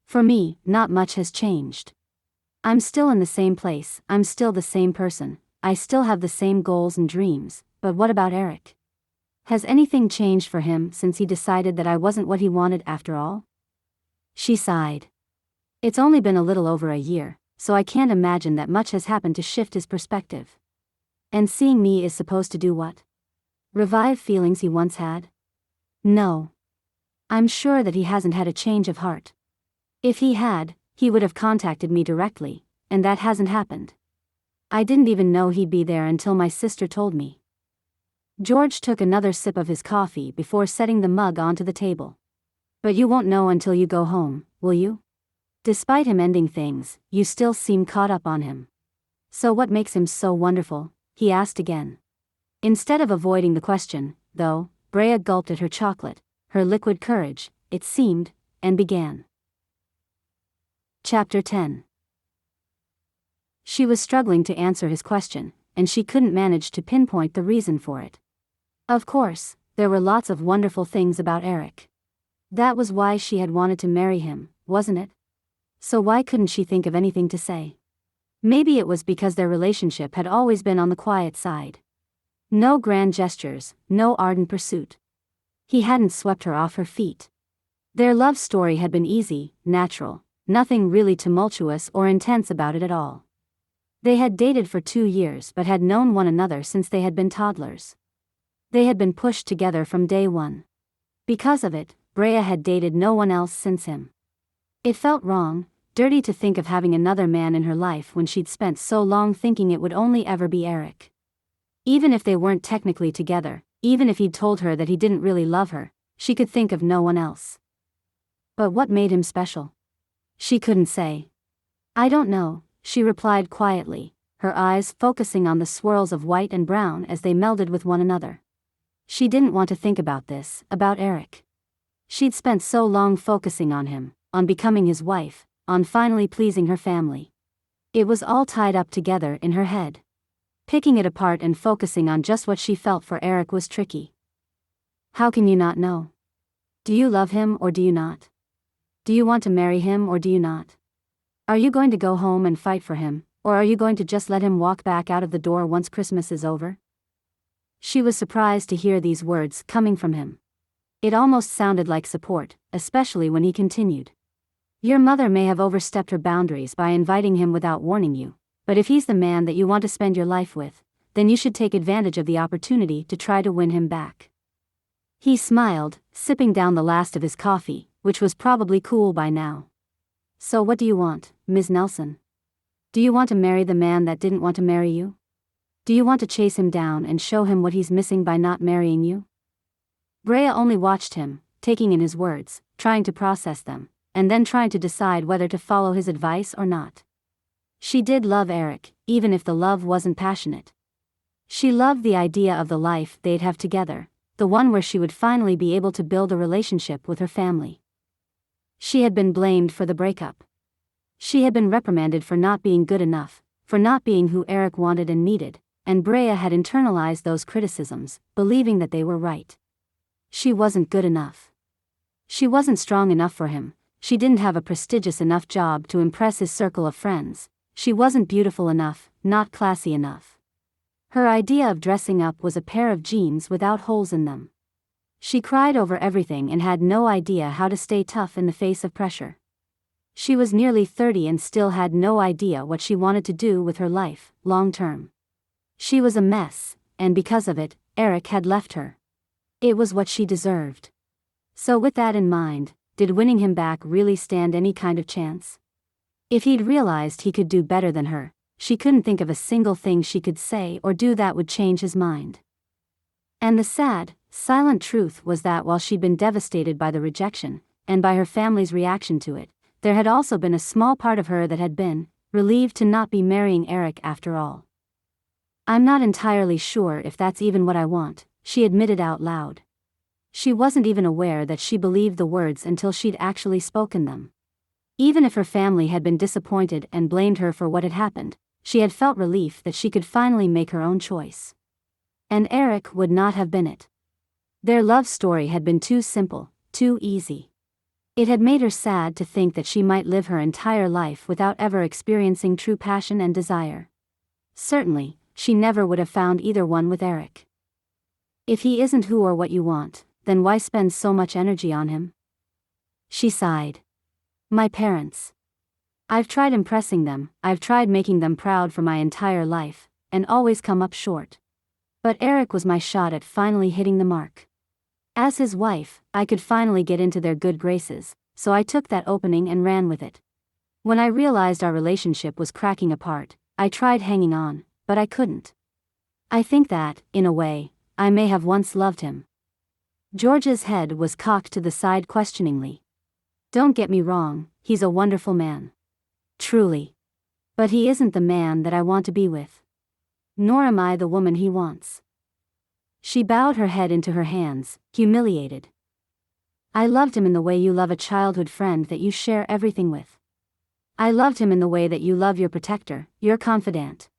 For me, not much has changed. I'm still in the same place, I'm still the same person, I still have the same goals and dreams, but what about Eric? Has anything changed for him since he decided that I wasn't what he wanted after all?" She sighed. "It's only been a little over a year, so I can't imagine that much has happened to shift his perspective. And seeing me is supposed to do what? Revive feelings he once had? No. I'm sure that he hasn't had a change of heart. If he had, he would have contacted me directly, and that hasn't happened. I didn't even know he'd be there until my sister told me." George took another sip of his coffee before setting the mug onto the table. "But you won't know until you go home, will you? Despite him ending things, you still seem caught up on him. So what makes him so wonderful?" he asked again. Instead of avoiding the question, though, Brea gulped at her chocolate, her liquid courage, it seemed, and began. Chapter 10. She was struggling to answer his question, and she couldn't manage to pinpoint the reason for it. Of course, there were lots of wonderful things about Eric. That was why she had wanted to marry him, wasn't it? So why couldn't she think of anything to say? Maybe it was because their relationship had always been on the quiet side. No grand gestures, no ardent pursuit. He hadn't swept her off her feet. Their love story had been easy, natural, nothing really tumultuous or intense about it at all. They had dated for 2 years but had known one another since they had been toddlers. They had been pushed together from day one. Because of it, Brea had dated no one else since him. It felt wrong, dirty to think of having another man in her life when she'd spent so long thinking it would only ever be Eric. Even if they weren't technically together, even if he'd told her that he didn't really love her, she could think of no one else. But what made him special? She couldn't say. I don't know, she replied quietly, her eyes focusing on the swirls of white and brown as they melded with one another. She didn't want to think about this, about Eric. She'd spent so long focusing on him, on becoming his wife, on finally pleasing her family. It was all tied up together in her head. Picking it apart and focusing on just what she felt for Eric was tricky. How can you not know? Do you love him or do you not? Do you want to marry him or do you not? Are you going to go home and fight for him, or are you going to just let him walk back out of the door once Christmas is over? She was surprised to hear these words coming from him. It almost sounded like support, especially when he continued. Your mother may have overstepped her boundaries by inviting him without warning you, but if he's the man that you want to spend your life with, then you should take advantage of the opportunity to try to win him back. He smiled, sipping down the last of his coffee, which was probably cool by now. So what do you want, Ms. Nelson? Do you want to marry the man that didn't want to marry you? Do you want to chase him down and show him what he's missing by not marrying you? Brea only watched him, taking in his words, trying to process them, and then trying to decide whether to follow his advice or not. She did love Eric, even if the love wasn't passionate. She loved the idea of the life they'd have together, the one where she would finally be able to build a relationship with her family. She had been blamed for the breakup. She had been reprimanded for not being good enough, for not being who Eric wanted and needed, and Brea had internalized those criticisms, believing that they were right. She wasn't good enough. She wasn't strong enough for him, she didn't have a prestigious enough job to impress his circle of friends, she wasn't beautiful enough, not classy enough. Her idea of dressing up was a pair of jeans without holes in them. She cried over everything and had no idea how to stay tough in the face of pressure. She was nearly 30 and still had no idea what she wanted to do with her life, long term. She was a mess, and because of it, Eric had left her. It was what she deserved. So with that in mind, did winning him back really stand any kind of chance? If he'd realized he could do better than her, she couldn't think of a single thing she could say or do that would change his mind. And the sad, silent truth was that while she'd been devastated by the rejection, and by her family's reaction to it, there had also been a small part of her that had been relieved to not be marrying Eric after all. I'm not entirely sure if that's even what I want, she admitted out loud. She wasn't even aware that she believed the words until she'd actually spoken them. Even if her family had been disappointed and blamed her for what had happened, she had felt relief that she could finally make her own choice. And Eric would not have been it. Their love story had been too simple, too easy. It had made her sad to think that she might live her entire life without ever experiencing true passion and desire. Certainly, she never would have found either one with Eric. If he isn't who or what you want, then why spend so much energy on him? She sighed. My parents. I've tried impressing them, I've tried making them proud for my entire life, and always come up short. But Eric was my shot at finally hitting the mark. As his wife, I could finally get into their good graces, so I took that opening and ran with it. When I realized our relationship was cracking apart, I tried hanging on, but I couldn't. I think that, in a way, I may have once loved him. George's head was cocked to the side questioningly. Don't get me wrong, he's a wonderful man. Truly. But he isn't the man that I want to be with. Nor am I the woman he wants. She bowed her head into her hands, humiliated. I loved him in the way you love a childhood friend that you share everything with. I loved him in the way that you love your protector, your confidant.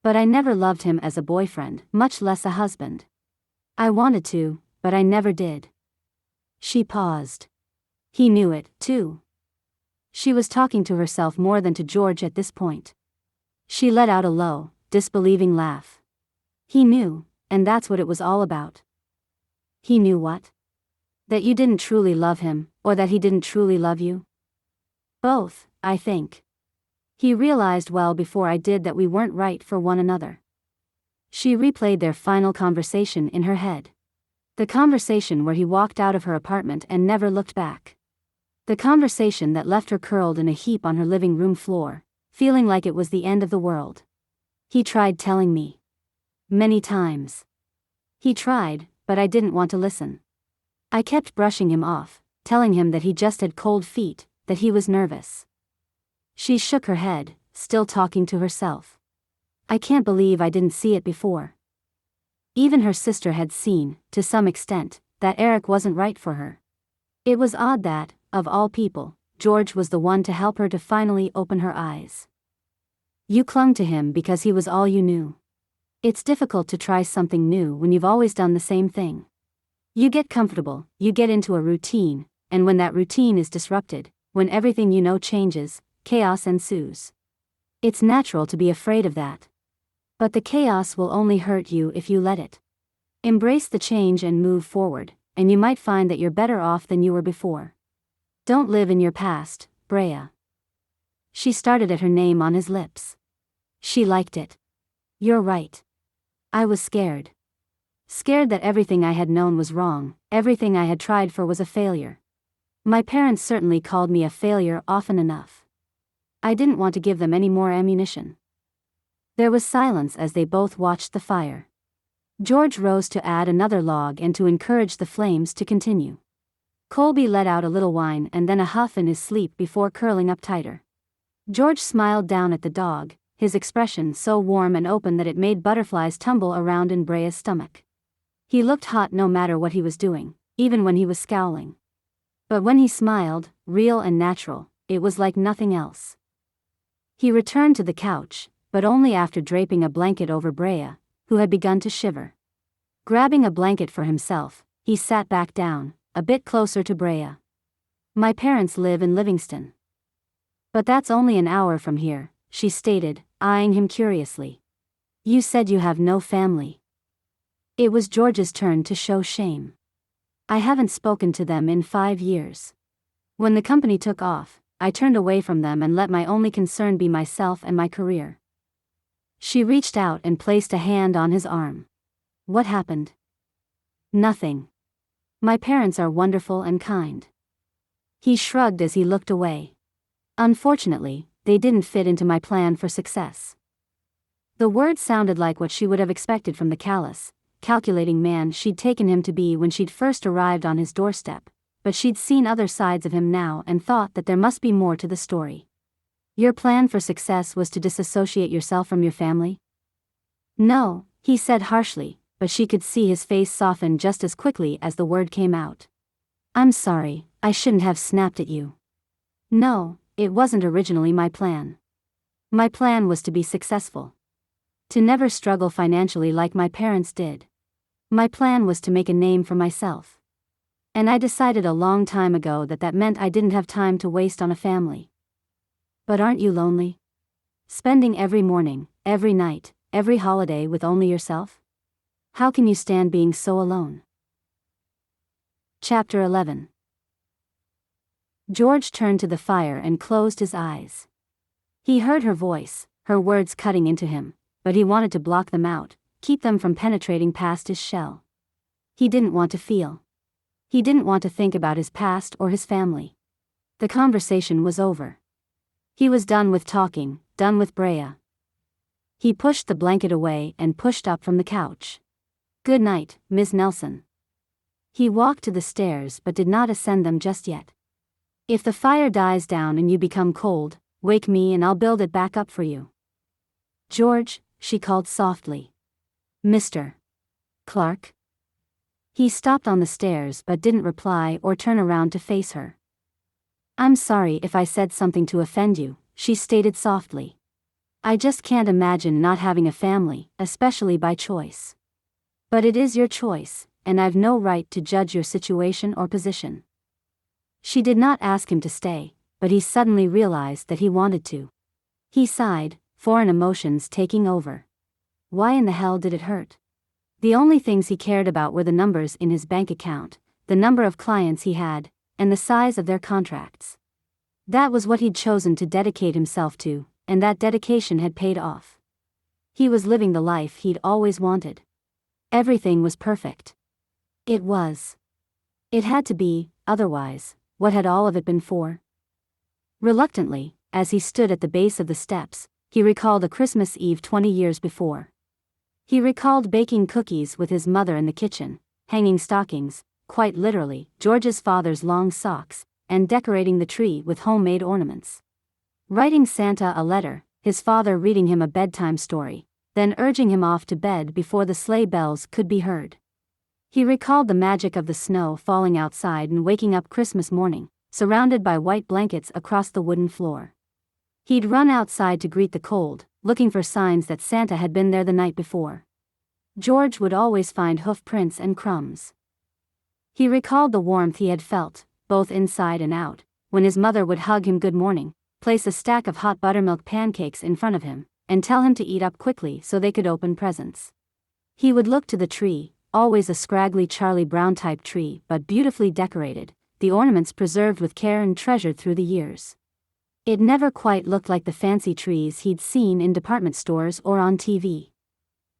But I never loved him as a boyfriend, much less a husband. I wanted to, but I never did. She paused. He knew it, too. She was talking to herself more than to George at this point. She let out a low, disbelieving laugh. He knew, and that's what it was all about. He knew what? That you didn't truly love him, or that he didn't truly love you? Both, I think. He realized well before I did that we weren't right for one another. She replayed their final conversation in her head. The conversation where he walked out of her apartment and never looked back. The conversation that left her curled in a heap on her living room floor, feeling like it was the end of the world. He tried telling me. Many times. He tried, but I didn't want to listen. I kept brushing him off, telling him that he just had cold feet, that he was nervous. She shook her head, still talking to herself. I can't believe I didn't see it before. Even her sister had seen, to some extent, that Eric wasn't right for her. It was odd that, of all people, George was the one to help her to finally open her eyes. You clung to him because he was all you knew. It's difficult to try something new when you've always done the same thing. You get comfortable, you get into a routine, and when that routine is disrupted, when everything you know changes, chaos ensues. It's natural to be afraid of that. But the chaos will only hurt you if you let it. Embrace the change and move forward, and you might find that you're better off than you were before. Don't live in your past, Brea. She started at her name on his lips. She liked it. You're right. I was scared. Scared that everything I had known was wrong, everything I had tried for was a failure. My parents certainly called me a failure often enough. I didn't want to give them any more ammunition. There was silence as they both watched the fire. George rose to add another log and to encourage the flames to continue. Colby let out a little whine and then a huff in his sleep before curling up tighter. George smiled down at the dog, his expression so warm and open that it made butterflies tumble around in Brea's stomach. He looked hot no matter what he was doing, even when he was scowling. But when he smiled, real and natural, it was like nothing else. He returned to the couch, but only after draping a blanket over Brea, who had begun to shiver. Grabbing a blanket for himself, he sat back down, a bit closer to Brea. My parents live in Livingston. But that's only an hour from here, she stated, eyeing him curiously. You said you have no family. It was George's turn to show shame. I haven't spoken to them in 5 years. When the company took off, I turned away from them and let my only concern be myself and my career. She reached out and placed a hand on his arm. What happened? Nothing. My parents are wonderful and kind. He shrugged as he looked away. Unfortunately, they didn't fit into my plan for success. The words sounded like what she would have expected from the callous, calculating man she'd taken him to be when she'd first arrived on his doorstep, but she'd seen other sides of him now and thought that there must be more to the story. Your plan for success was to disassociate yourself from your family? No, he said harshly, but she could see his face soften just as quickly as the word came out. I'm sorry, I shouldn't have snapped at you. No, it wasn't originally my plan. My plan was to be successful. To never struggle financially like my parents did. My plan was to make a name for myself. And I decided a long time ago that that meant I didn't have time to waste on a family. But aren't you lonely? Spending every morning, every night, every holiday with only yourself? How can you stand being so alone? Chapter 11. George turned to the fire and closed his eyes. He heard her voice, her words cutting into him, but he wanted to block them out, keep them from penetrating past his shell. He didn't want to feel. He didn't want to think about his past or his family. The conversation was over. He was done with talking, done with Brea. He pushed the blanket away and pushed up from the couch. Good night, Miss Nelson. He walked to the stairs but did not ascend them just yet. If the fire dies down and you become cold, wake me and I'll build it back up for you. George, she called softly. Mr. Clark? He stopped on the stairs but didn't reply or turn around to face her. I'm sorry if I said something to offend you, she stated softly. I just can't imagine not having a family, especially by choice. But it is your choice, and I've no right to judge your situation or position. She did not ask him to stay, but he suddenly realized that he wanted to. He sighed, foreign emotions taking over. Why in the hell did it hurt? The only things he cared about were the numbers in his bank account, the number of clients he had, and the size of their contracts. That was what he'd chosen to dedicate himself to, and that dedication had paid off. He was living the life he'd always wanted. Everything was perfect. It was. It had to be, otherwise, What had all of it been for? Reluctantly, as he stood at the base of the steps, he recalled a Christmas Eve 20 years before. He recalled baking cookies with his mother in the kitchen, hanging stockings, quite literally, George's father's long socks, and decorating the tree with homemade ornaments. Writing Santa a letter, his father reading him a bedtime story, then urging him off to bed before the sleigh bells could be heard. He recalled the magic of the snow falling outside and waking up Christmas morning, surrounded by white blankets across the wooden floor. He'd run outside to greet the cold, looking for signs that Santa had been there the night before. George would always find hoof prints and crumbs. He recalled the warmth he had felt, both inside and out, when his mother would hug him good morning, place a stack of hot buttermilk pancakes in front of him, and tell him to eat up quickly so they could open presents. He would look to the tree, always a scraggly Charlie Brown type tree but beautifully decorated, the ornaments preserved with care and treasured through the years. It never quite looked like the fancy trees he'd seen in department stores or on TV.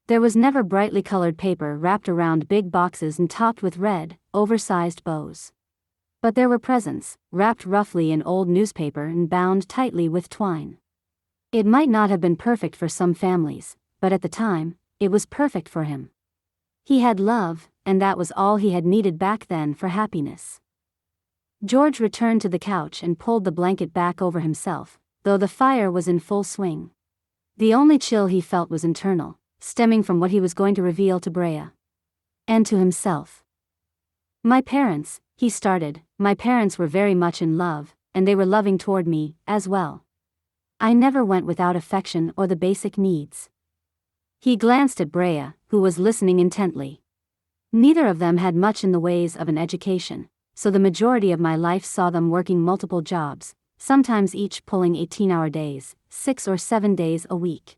There was never brightly colored paper wrapped around big boxes and topped with red, oversized bows. But there were presents, wrapped roughly in old newspaper and bound tightly with twine. It might not have been perfect for some families, but at the time, it was perfect for him. He had love, and that was all he had needed back then for happiness. George returned to the couch and pulled the blanket back over himself, though the fire was in full swing. The only chill he felt was internal, stemming from what he was going to reveal to Brea. And to himself. My parents, he started, my parents were very much in love, and they were loving toward me, as well. I never went without affection or the basic needs. He glanced at Brea, who was listening intently. Neither of them had much in the ways of an education, so the majority of my life saw them working multiple jobs, sometimes each pulling 18-hour days, 6 or 7 days a week.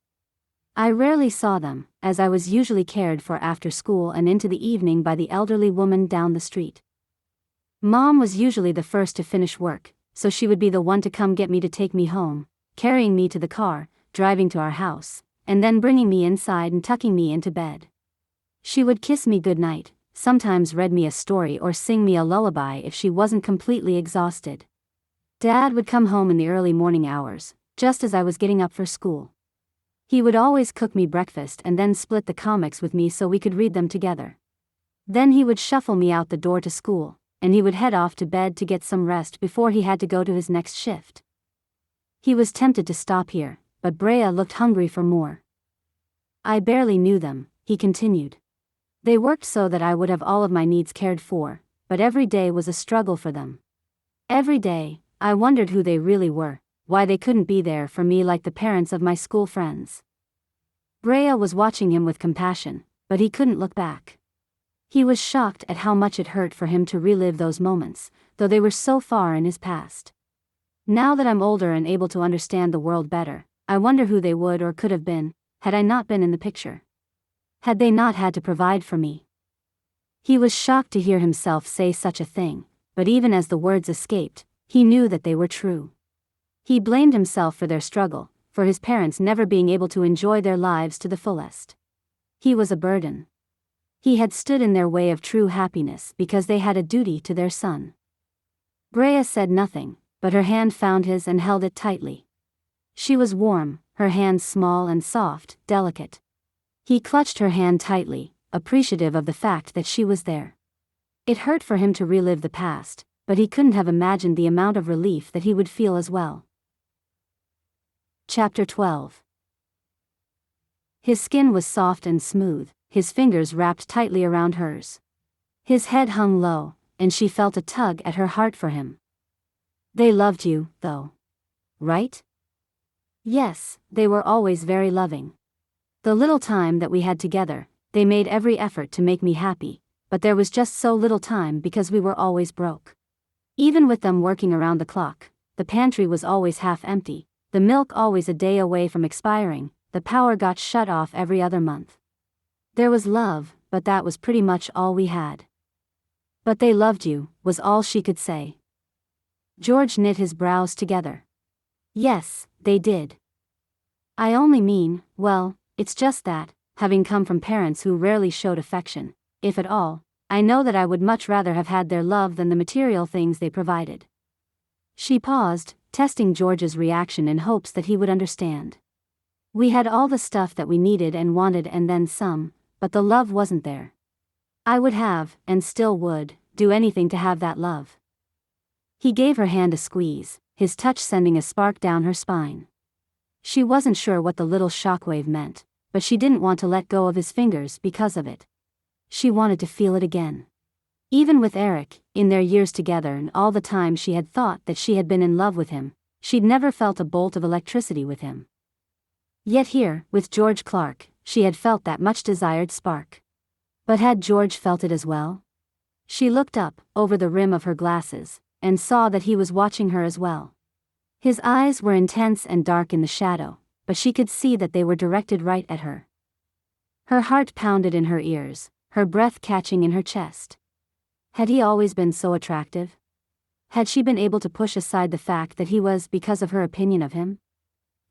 I rarely saw them, as I was usually cared for after school and into the evening by the elderly woman down the street. Mom was usually the first to finish work, so she would be the one to come get me to take me home, carrying me to the car, driving to our house, and then bringing me inside and tucking me into bed. She would kiss me goodnight, sometimes read me a story or sing me a lullaby if she wasn't completely exhausted. Dad would come home in the early morning hours, just as I was getting up for school. He would always cook me breakfast and then split the comics with me so we could read them together. Then he would shuffle me out the door to school, and he would head off to bed to get some rest before he had to go to his next shift. He was tempted to stop here, but Brea looked hungry for more. I barely knew them, he continued. They worked so that I would have all of my needs cared for, but every day was a struggle for them. Every day, I wondered who they really were, why they couldn't be there for me like the parents of my school friends. Brea was watching him with compassion, but he couldn't look back. He was shocked at how much it hurt for him to relive those moments, though they were so far in his past. Now that I'm older and able to understand the world better, I wonder who they would or could have been, had I not been in the picture. Had they not had to provide for me? He was shocked to hear himself say such a thing, but even as the words escaped, he knew that they were true. He blamed himself for their struggle, for his parents never being able to enjoy their lives to the fullest. He was a burden. He had stood in their way of true happiness because they had a duty to their son. Brea said nothing, but her hand found his and held it tightly. She was warm, her hands small and soft, delicate. He clutched her hand tightly, appreciative of the fact that she was there. It hurt for him to relive the past, but he couldn't have imagined the amount of relief that he would feel as well. Chapter 12. His skin was soft and smooth, his fingers wrapped tightly around hers. His head hung low, and she felt a tug at her heart for him. They loved you, though. Right? Yes, they were always very loving. The little time that we had together, they made every effort to make me happy, but there was just so little time because we were always broke. Even with them working around the clock, the pantry was always half empty, the milk always a day away from expiring, the power got shut off every other month. There was love, but that was pretty much all we had. But they loved you, was all she could say. George knit his brows together. Yes, they did. I only mean, well, it's just that, having come from parents who rarely showed affection, if at all, I know that I would much rather have had their love than the material things they provided. She paused, testing George's reaction in hopes that he would understand. We had all the stuff that we needed and wanted and then some, but the love wasn't there. I would have, and still would, do anything to have that love. He gave her hand a squeeze, his touch sending a spark down her spine. She wasn't sure what the little shockwave meant, but she didn't want to let go of his fingers because of it. She wanted to feel it again. Even with Eric, in their years together and all the time she had thought that she had been in love with him, she'd never felt a bolt of electricity with him. Yet here, with George Clark, she had felt that much desired spark. But had George felt it as well? She looked up, over the rim of her glasses, and saw that he was watching her as well. His eyes were intense and dark in the shadow, but she could see that they were directed right at her. Her heart pounded in her ears, her breath catching in her chest. Had he always been so attractive? Had she been able to push aside the fact that he was because of her opinion of him?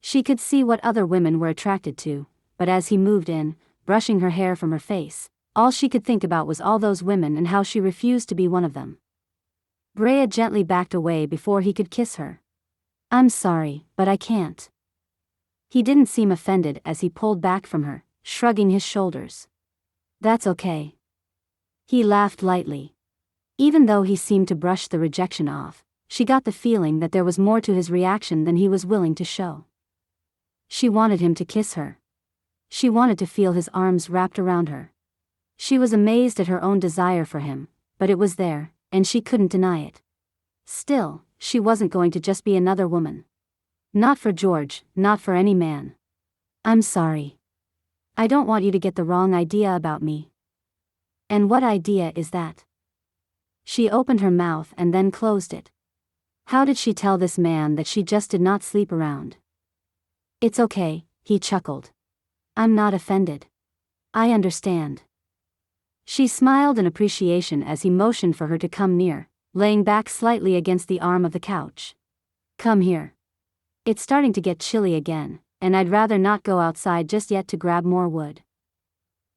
She could see what other women were attracted to, but as he moved in, brushing her hair from her face, all she could think about was all those women and how she refused to be one of them. Brea gently backed away before he could kiss her. "I'm sorry, but I can't." He didn't seem offended as he pulled back from her, shrugging his shoulders. "That's okay." He laughed lightly. Even though he seemed to brush the rejection off, she got the feeling that there was more to his reaction than he was willing to show. She wanted him to kiss her. She wanted to feel his arms wrapped around her. She was amazed at her own desire for him, but it was there, and she couldn't deny it. Still, she wasn't going to just be another woman. Not for George, not for any man. "I'm sorry. I don't want you to get the wrong idea about me." "And what idea is that?" She opened her mouth and then closed it. How did she tell this man that she just did not sleep around? "It's okay," he chuckled. "I'm not offended. I understand." She smiled in appreciation as he motioned for her to come near, laying back slightly against the arm of the couch. "Come here. It's starting to get chilly again, and I'd rather not go outside just yet to grab more wood."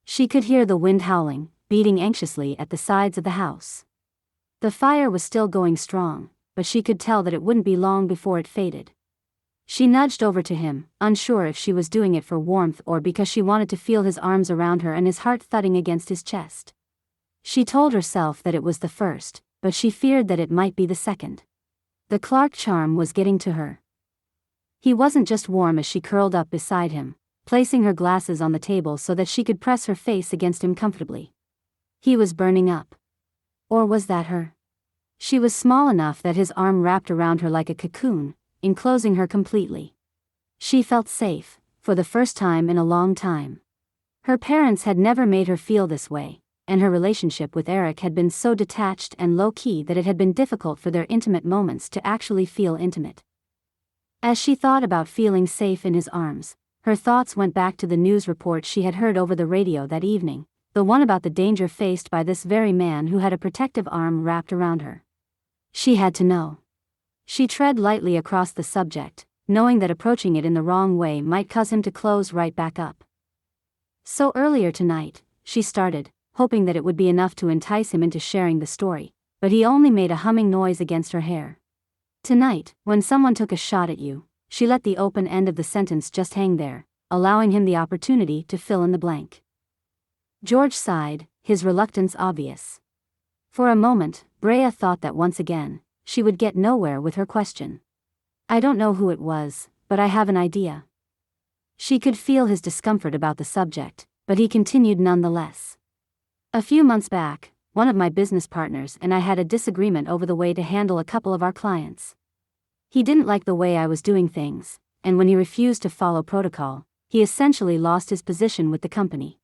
She could hear the wind howling, beating anxiously at the sides of the house. The fire was still going strong, but she could tell that it wouldn't be long before it faded. She nudged over to him, unsure if she was doing it for warmth or because she wanted to feel his arms around her and his heart thudding against his chest. She told herself that it was the first, but she feared that it might be the second. The Clark charm was getting to her. He wasn't just warm as she curled up beside him, placing her glasses on the table so that she could press her face against him comfortably. He was burning up. Or was that her? She was small enough that his arm wrapped around her like a cocoon, enclosing her completely. She felt safe, for the first time in a long time. Her parents had never made her feel this way, and her relationship with Eric had been so detached and low-key that it had been difficult for their intimate moments to actually feel intimate. As she thought about feeling safe in his arms, her thoughts went back to the news report she had heard over the radio that evening, the one about the danger faced by this very man who had a protective arm wrapped around her. She had to know. She tread lightly across the subject, knowing that approaching it in the wrong way might cause him to close right back up. So earlier tonight, she started, hoping that it would be enough to entice him into sharing the story, but he only made a humming noise against her hair. Tonight, when someone took a shot at you, she let the open end of the sentence just hang there, allowing him the opportunity to fill in the blank. George sighed, his reluctance obvious. For a moment, Brea thought that once again, she would get nowhere with her question. "I don't know who it was, but I have an idea." She could feel his discomfort about the subject, but he continued nonetheless. "A few months back, one of my business partners and I had a disagreement over the way to handle a couple of our clients. He didn't like the way I was doing things, and when he refused to follow protocol, he essentially lost his position with the company."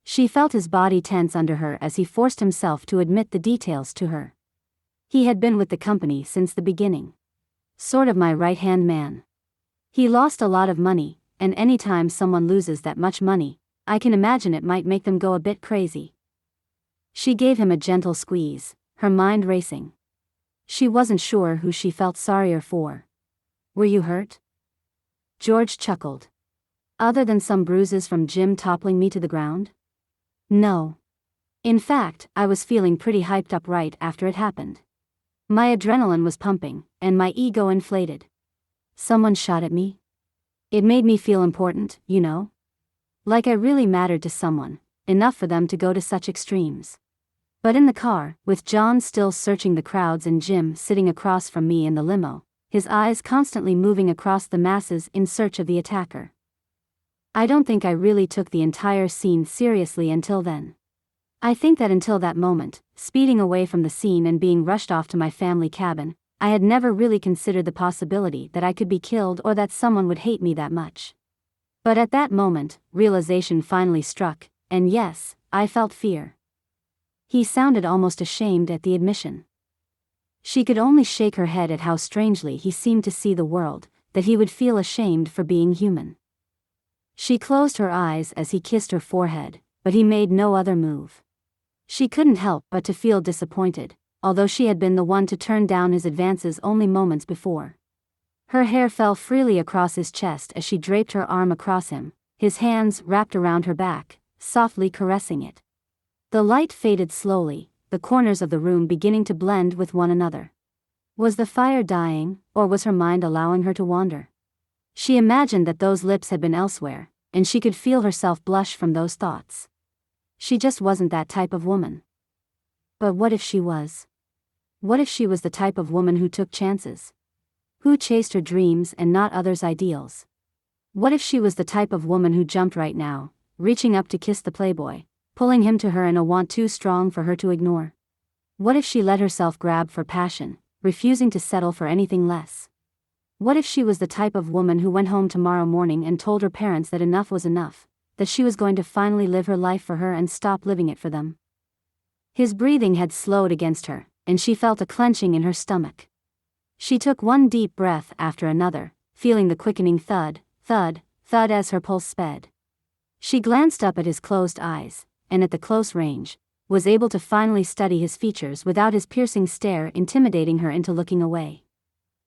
She felt his body tense under her as he forced himself to admit the details to her. He had been with the company since the beginning. Sort of my right-hand man. He lost a lot of money, and anytime someone loses that much money, I can imagine it might make them go a bit crazy. She gave him a gentle squeeze, her mind racing. She wasn't sure who she felt sorrier for. "Were you hurt?" George chuckled. "Other than some bruises from Jim toppling me to the ground? No. In fact, I was feeling pretty hyped up right after it happened. My adrenaline was pumping, and my ego inflated. Someone shot at me? It made me feel important, you know? Like I really mattered to someone, enough for them to go to such extremes. But in the car, with John still searching the crowds and Jim sitting across from me in the limo, his eyes constantly moving across the masses in search of the attacker. I don't think I really took the entire scene seriously until then. I think that until that moment, speeding away from the scene and being rushed off to my family cabin, I had never really considered the possibility that I could be killed or that someone would hate me that much. But at that moment, realization finally struck, and yes, I felt fear. He sounded almost ashamed at the admission. She could only shake her head at how strangely he seemed to see the world, that he would feel ashamed for being human. She closed her eyes as he kissed her forehead, but he made no other move. She couldn't help but to feel disappointed, although she had been the one to turn down his advances only moments before. Her hair fell freely across his chest as she draped her arm across him, his hands wrapped around her back, softly caressing it. The light faded slowly, the corners of the room beginning to blend with one another. Was the fire dying, or was her mind allowing her to wander? She imagined that those lips had been elsewhere, and she could feel herself blush from those thoughts. She just wasn't that type of woman. But what if she was? What if she was the type of woman who took chances? Who chased her dreams and not others' ideals? What if she was the type of woman who jumped right now, reaching up to kiss the playboy, pulling him to her in a want too strong for her to ignore? What if she let herself grab for passion, refusing to settle for anything less? What if she was the type of woman who went home tomorrow morning and told her parents that enough was enough, that she was going to finally live her life for her and stop living it for them? His breathing had slowed against her, and she felt a clenching in her stomach. She took one deep breath after another, feeling the quickening thud, thud, thud as her pulse sped. She glanced up at his closed eyes, and at the close range, was able to finally study his features without his piercing stare intimidating her into looking away.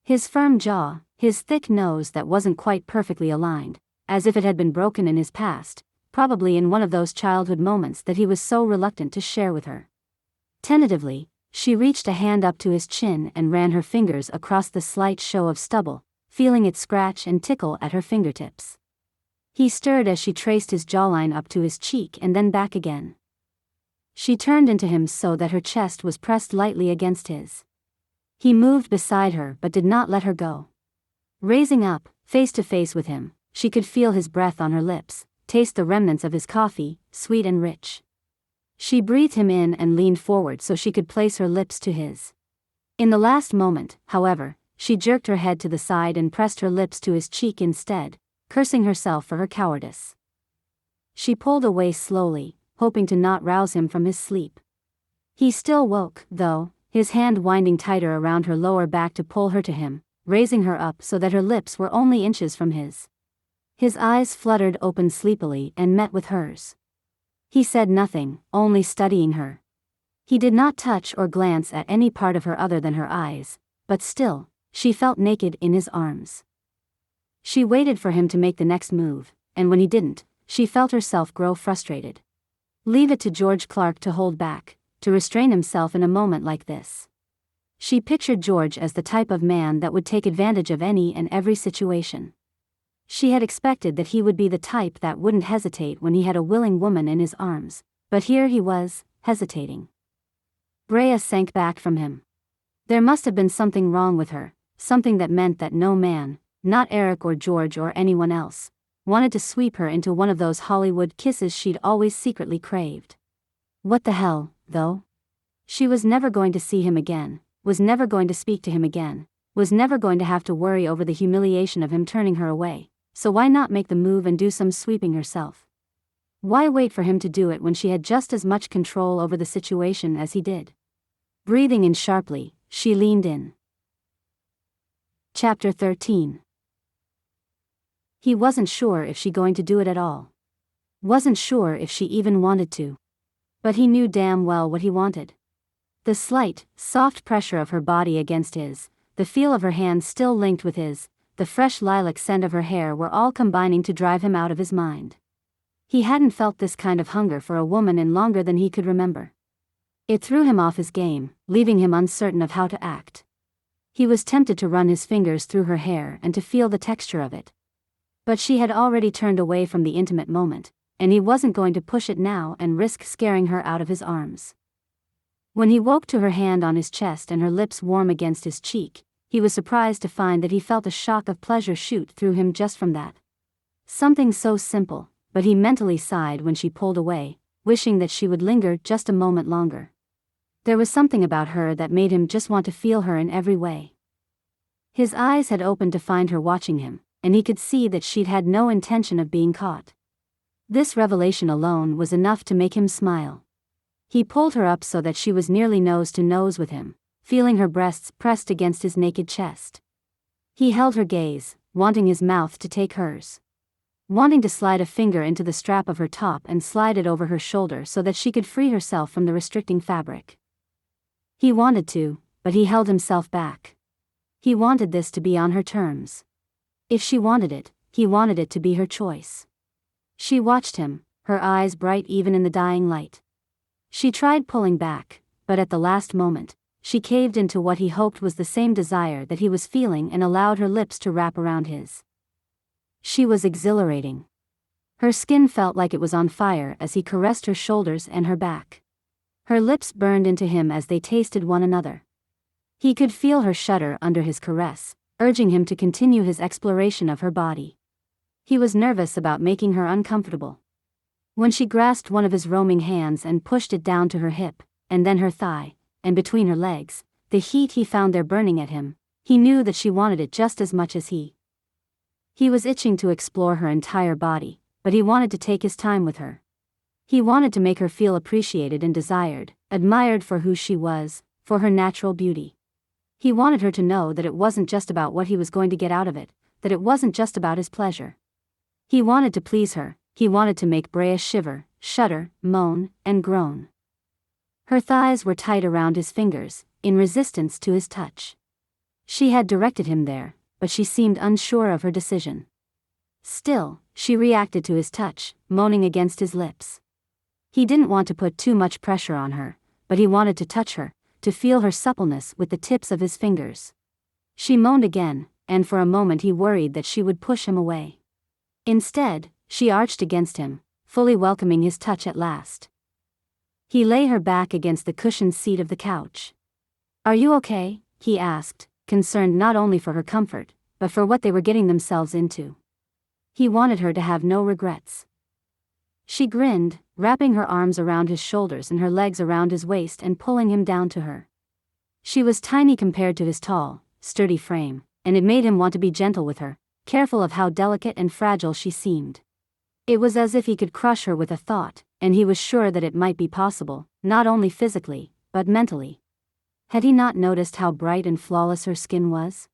His firm jaw, his thick nose that wasn't quite perfectly aligned, as if it had been broken in his past, probably in one of those childhood moments that he was so reluctant to share with her. Tentatively, she reached a hand up to his chin and ran her fingers across the slight show of stubble, feeling it scratch and tickle at her fingertips. He stirred as she traced his jawline up to his cheek and then back again. She turned into him so that her chest was pressed lightly against his. He moved beside her but did not let her go. Raising up, face to face with him, she could feel his breath on her lips, taste the remnants of his coffee, sweet and rich. She breathed him in and leaned forward so she could place her lips to his. In the last moment, however, she jerked her head to the side and pressed her lips to his cheek instead, cursing herself for her cowardice. She pulled away slowly, hoping to not rouse him from his sleep. He still woke, though, his hand winding tighter around her lower back to pull her to him, raising her up so that her lips were only inches from his. His eyes fluttered open sleepily and met with hers. He said nothing, only studying her. He did not touch or glance at any part of her other than her eyes, but still, she felt naked in his arms. She waited for him to make the next move, and when he didn't, she felt herself grow frustrated. Leave it to George Clark to hold back, to restrain himself in a moment like this. She pictured George as the type of man that would take advantage of any and every situation. She had expected that he would be the type that wouldn't hesitate when he had a willing woman in his arms, but here he was, hesitating. Brea sank back from him. There must have been something wrong with her, something that meant that no man, not Eric or George or anyone else, wanted to sweep her into one of those Hollywood kisses she'd always secretly craved. What the hell, though? She was never going to see him again, was never going to speak to him again, was never going to have to worry over the humiliation of him turning her away, so why not make the move and do some sweeping herself? Why wait for him to do it when she had just as much control over the situation as he did? Breathing in sharply, she leaned in. Chapter 13. He wasn't sure if she going to do it at all. Wasn't sure if she even wanted to. But he knew damn well what he wanted. The slight, soft pressure of her body against his, the feel of her hands still linked with his, the fresh lilac scent of her hair were all combining to drive him out of his mind. He hadn't felt this kind of hunger for a woman in longer than he could remember. It threw him off his game, leaving him uncertain of how to act. He was tempted to run his fingers through her hair and to feel the texture of it. But she had already turned away from the intimate moment, and he wasn't going to push it now and risk scaring her out of his arms. When he woke to her hand on his chest and her lips warm against his cheek, he was surprised to find that he felt a shock of pleasure shoot through him just from that. Something so simple, but he mentally sighed when she pulled away, wishing that she would linger just a moment longer. There was something about her that made him just want to feel her in every way. His eyes had opened to find her watching him, and he could see that she'd had no intention of being caught. This revelation alone was enough to make him smile. He pulled her up so that she was nearly nose to nose with him, feeling her breasts pressed against his naked chest. He held her gaze, wanting his mouth to take hers. Wanting to slide a finger into the strap of her top and slide it over her shoulder so that she could free herself from the restricting fabric. He wanted to, but he held himself back. He wanted this to be on her terms. If she wanted it, he wanted it to be her choice. She watched him, her eyes bright even in the dying light. She tried pulling back, but at the last moment, she caved into what he hoped was the same desire that he was feeling and allowed her lips to wrap around his. She was exhilarating. Her skin felt like it was on fire as he caressed her shoulders and her back. Her lips burned into him as they tasted one another. He could feel her shudder under his caress, urging him to continue his exploration of her body. He was nervous about making her uncomfortable. When she grasped one of his roaming hands and pushed it down to her hip, and then her thigh, and between her legs, the heat he found there burning at him, he knew that she wanted it just as much as he. He was itching to explore her entire body, but he wanted to take his time with her. He wanted to make her feel appreciated and desired, admired for who she was, for her natural beauty. He wanted her to know that it wasn't just about what he was going to get out of it, that it wasn't just about his pleasure. He wanted to please her, he wanted to make Brea shiver, shudder, moan, and groan. Her thighs were tight around his fingers, in resistance to his touch. She had directed him there, but she seemed unsure of her decision. Still, she reacted to his touch, moaning against his lips. He didn't want to put too much pressure on her, but he wanted to touch her, to feel her suppleness with the tips of his fingers. She moaned again, and for a moment he worried that she would push him away. Instead, she arched against him, fully welcoming his touch at last. He lay her back against the cushioned seat of the couch. "Are you okay?" he asked, concerned not only for her comfort, but for what they were getting themselves into. He wanted her to have no regrets. She grinned, wrapping her arms around his shoulders and her legs around his waist and pulling him down to her. She was tiny compared to his tall, sturdy frame, and it made him want to be gentle with her, careful of how delicate and fragile she seemed. It was as if he could crush her with a thought, and he was sure that it might be possible, not only physically, but mentally. Had he not noticed how bright and flawless her skin was?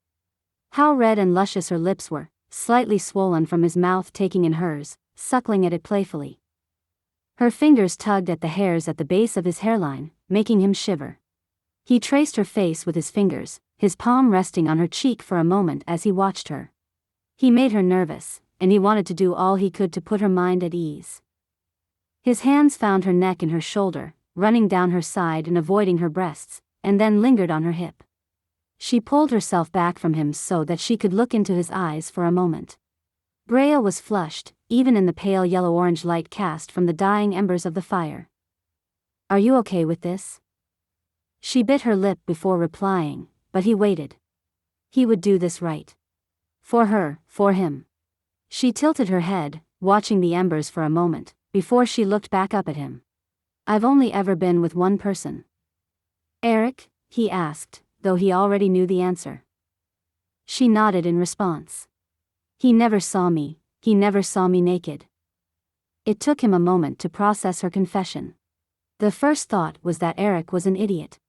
How red and luscious her lips were, slightly swollen from his mouth taking in hers, suckling at it playfully. Her fingers tugged at the hairs at the base of his hairline, making him shiver. He traced her face with his fingers, his palm resting on her cheek for a moment as he watched her. He made her nervous, and he wanted to do all he could to put her mind at ease. His hands found her neck and her shoulder, running down her side and avoiding her breasts, and then lingered on her hip. She pulled herself back from him so that she could look into his eyes for a moment. Brea was flushed, even in the pale yellow-orange light cast from the dying embers of the fire. "Are you okay with this?" She bit her lip before replying, but he waited. He would do this right. For her, for him. She tilted her head, watching the embers for a moment, before she looked back up at him. "I've only ever been with one person." "Eric?" he asked, though he already knew the answer. She nodded in response. He never saw me naked." It took him a moment to process her confession. The first thought was that Eric was an idiot.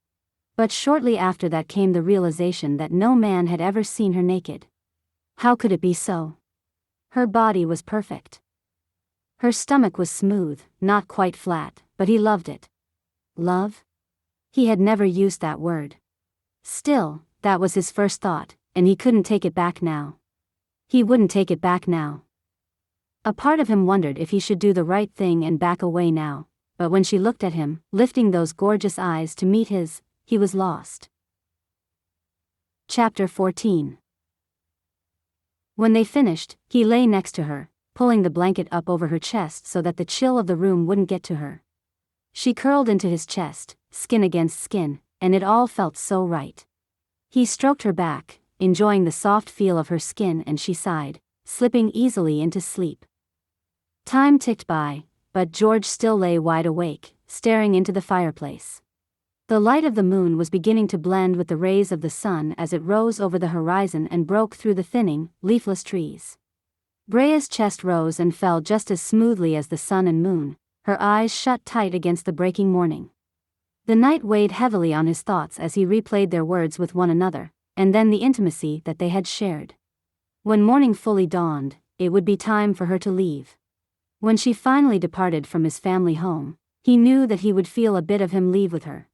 But shortly after that came the realization that no man had ever seen her naked. How could it be so? Her body was perfect. Her stomach was smooth, not quite flat, but he loved it. Love? He had never used that word. Still, that was his first thought, and he couldn't take it back now. He wouldn't take it back now. A part of him wondered if he should do the right thing and back away now, but when she looked at him, lifting those gorgeous eyes to meet his, he was lost. Chapter 14. When they finished, he lay next to her, pulling the blanket up over her chest so that the chill of the room wouldn't get to her. She curled into his chest, skin against skin, and it all felt so right. He stroked her back, enjoying the soft feel of her skin, and she sighed, slipping easily into sleep. Time ticked by, but George still lay wide awake, staring into the fireplace. The light of the moon was beginning to blend with the rays of the sun as it rose over the horizon and broke through the thinning, leafless trees. Brea's chest rose and fell just as smoothly as the sun and moon, her eyes shut tight against the breaking morning. The night weighed heavily on his thoughts as he replayed their words with one another, and then the intimacy that they had shared. When morning fully dawned, it would be time for her to leave. When she finally departed from his family home, he knew that he would feel a bit of him leave with her.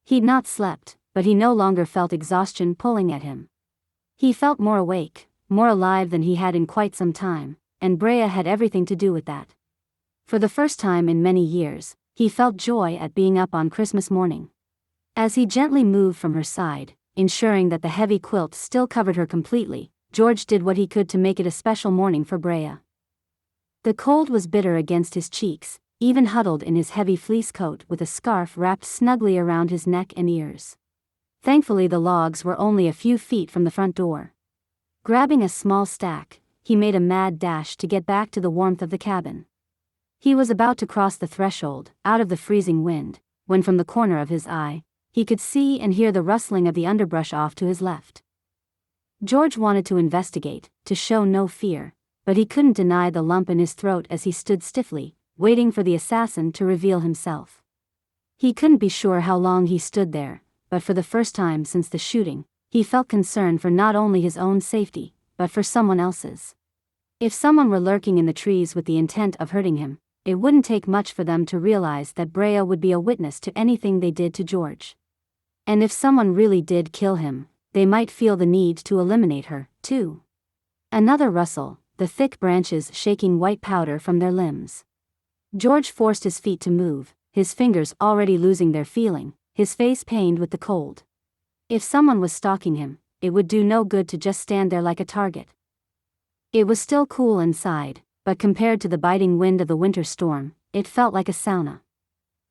He'd not slept, but he no longer felt exhaustion pulling at him. He felt more awake, more alive than he had in quite some time, and Brea had everything to do with that. For the first time in many years, he felt joy at being up on Christmas morning. As he gently moved from her side, ensuring that the heavy quilt still covered her completely, George did what he could to make it a special morning for Brea. The cold was bitter against his cheeks, even huddled in his heavy fleece coat with a scarf wrapped snugly around his neck and ears. Thankfully the logs were only a few feet from the front door. Grabbing a small stack, he made a mad dash to get back to the warmth of the cabin. He was about to cross the threshold, out of the freezing wind, when from the corner of his eye, he could see and hear the rustling of the underbrush off to his left. George wanted to investigate, to show no fear, but he couldn't deny the lump in his throat as he stood stiffly, waiting for the assassin to reveal himself. He couldn't be sure how long he stood there, but for the first time since the shooting, he felt concern for not only his own safety, but for someone else's. If someone were lurking in the trees with the intent of hurting him, it wouldn't take much for them to realize that Brea would be a witness to anything they did to George. And if someone really did kill him, they might feel the need to eliminate her, too. Another rustle, the thick branches shaking white powder from their limbs. George forced his feet to move, his fingers already losing their feeling, his face pained with the cold. If someone was stalking him, it would do no good to just stand there like a target. It was still cool inside, but compared to the biting wind of the winter storm, it felt like a sauna.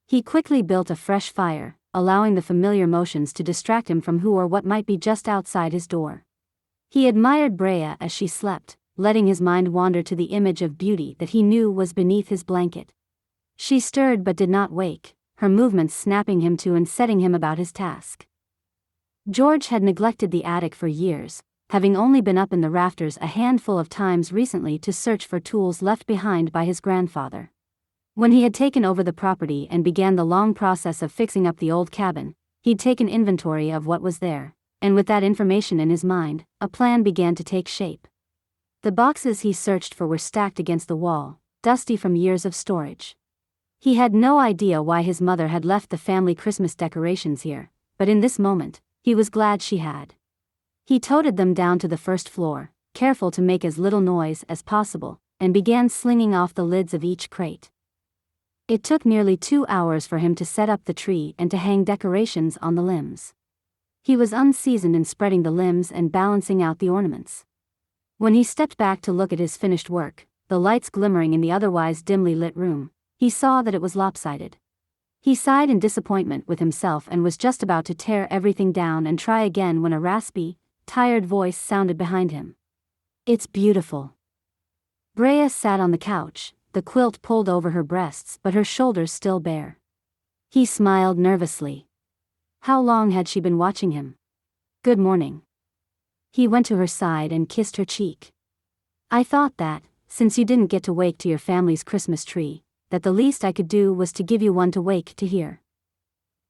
He quickly built a fresh fire, allowing the familiar motions to distract him from who or what might be just outside his door. He admired Brea as she slept, letting his mind wander to the image of beauty that he knew was beneath his blanket. She stirred but did not wake, her movements snapping him to and setting him about his task. George had neglected the attic for years, having only been up in the rafters a handful of times recently to search for tools left behind by his grandfather. When he had taken over the property and began the long process of fixing up the old cabin, he'd taken inventory of what was there, and with that information in his mind, a plan began to take shape. The boxes he searched for were stacked against the wall, dusty from years of storage. He had no idea why his mother had left the family Christmas decorations here, but in this moment, he was glad she had. He toted them down to the first floor, careful to make as little noise as possible, and began slinging off the lids of each crate. It took nearly 2 hours for him to set up the tree and to hang decorations on the limbs. He was unseasoned in spreading the limbs and balancing out the ornaments. When he stepped back to look at his finished work, the lights glimmering in the otherwise dimly lit room, he saw that it was lopsided. He sighed in disappointment with himself and was just about to tear everything down and try again when a raspy, tired voice sounded behind him. "It's beautiful." Brea sat on the couch, the quilt pulled over her breasts but her shoulders still bare. He smiled nervously. How long had she been watching him? "Good morning." He went to her side and kissed her cheek. "I thought that, since you didn't get to wake to your family's Christmas tree, that the least I could do was to give you one to wake to hear."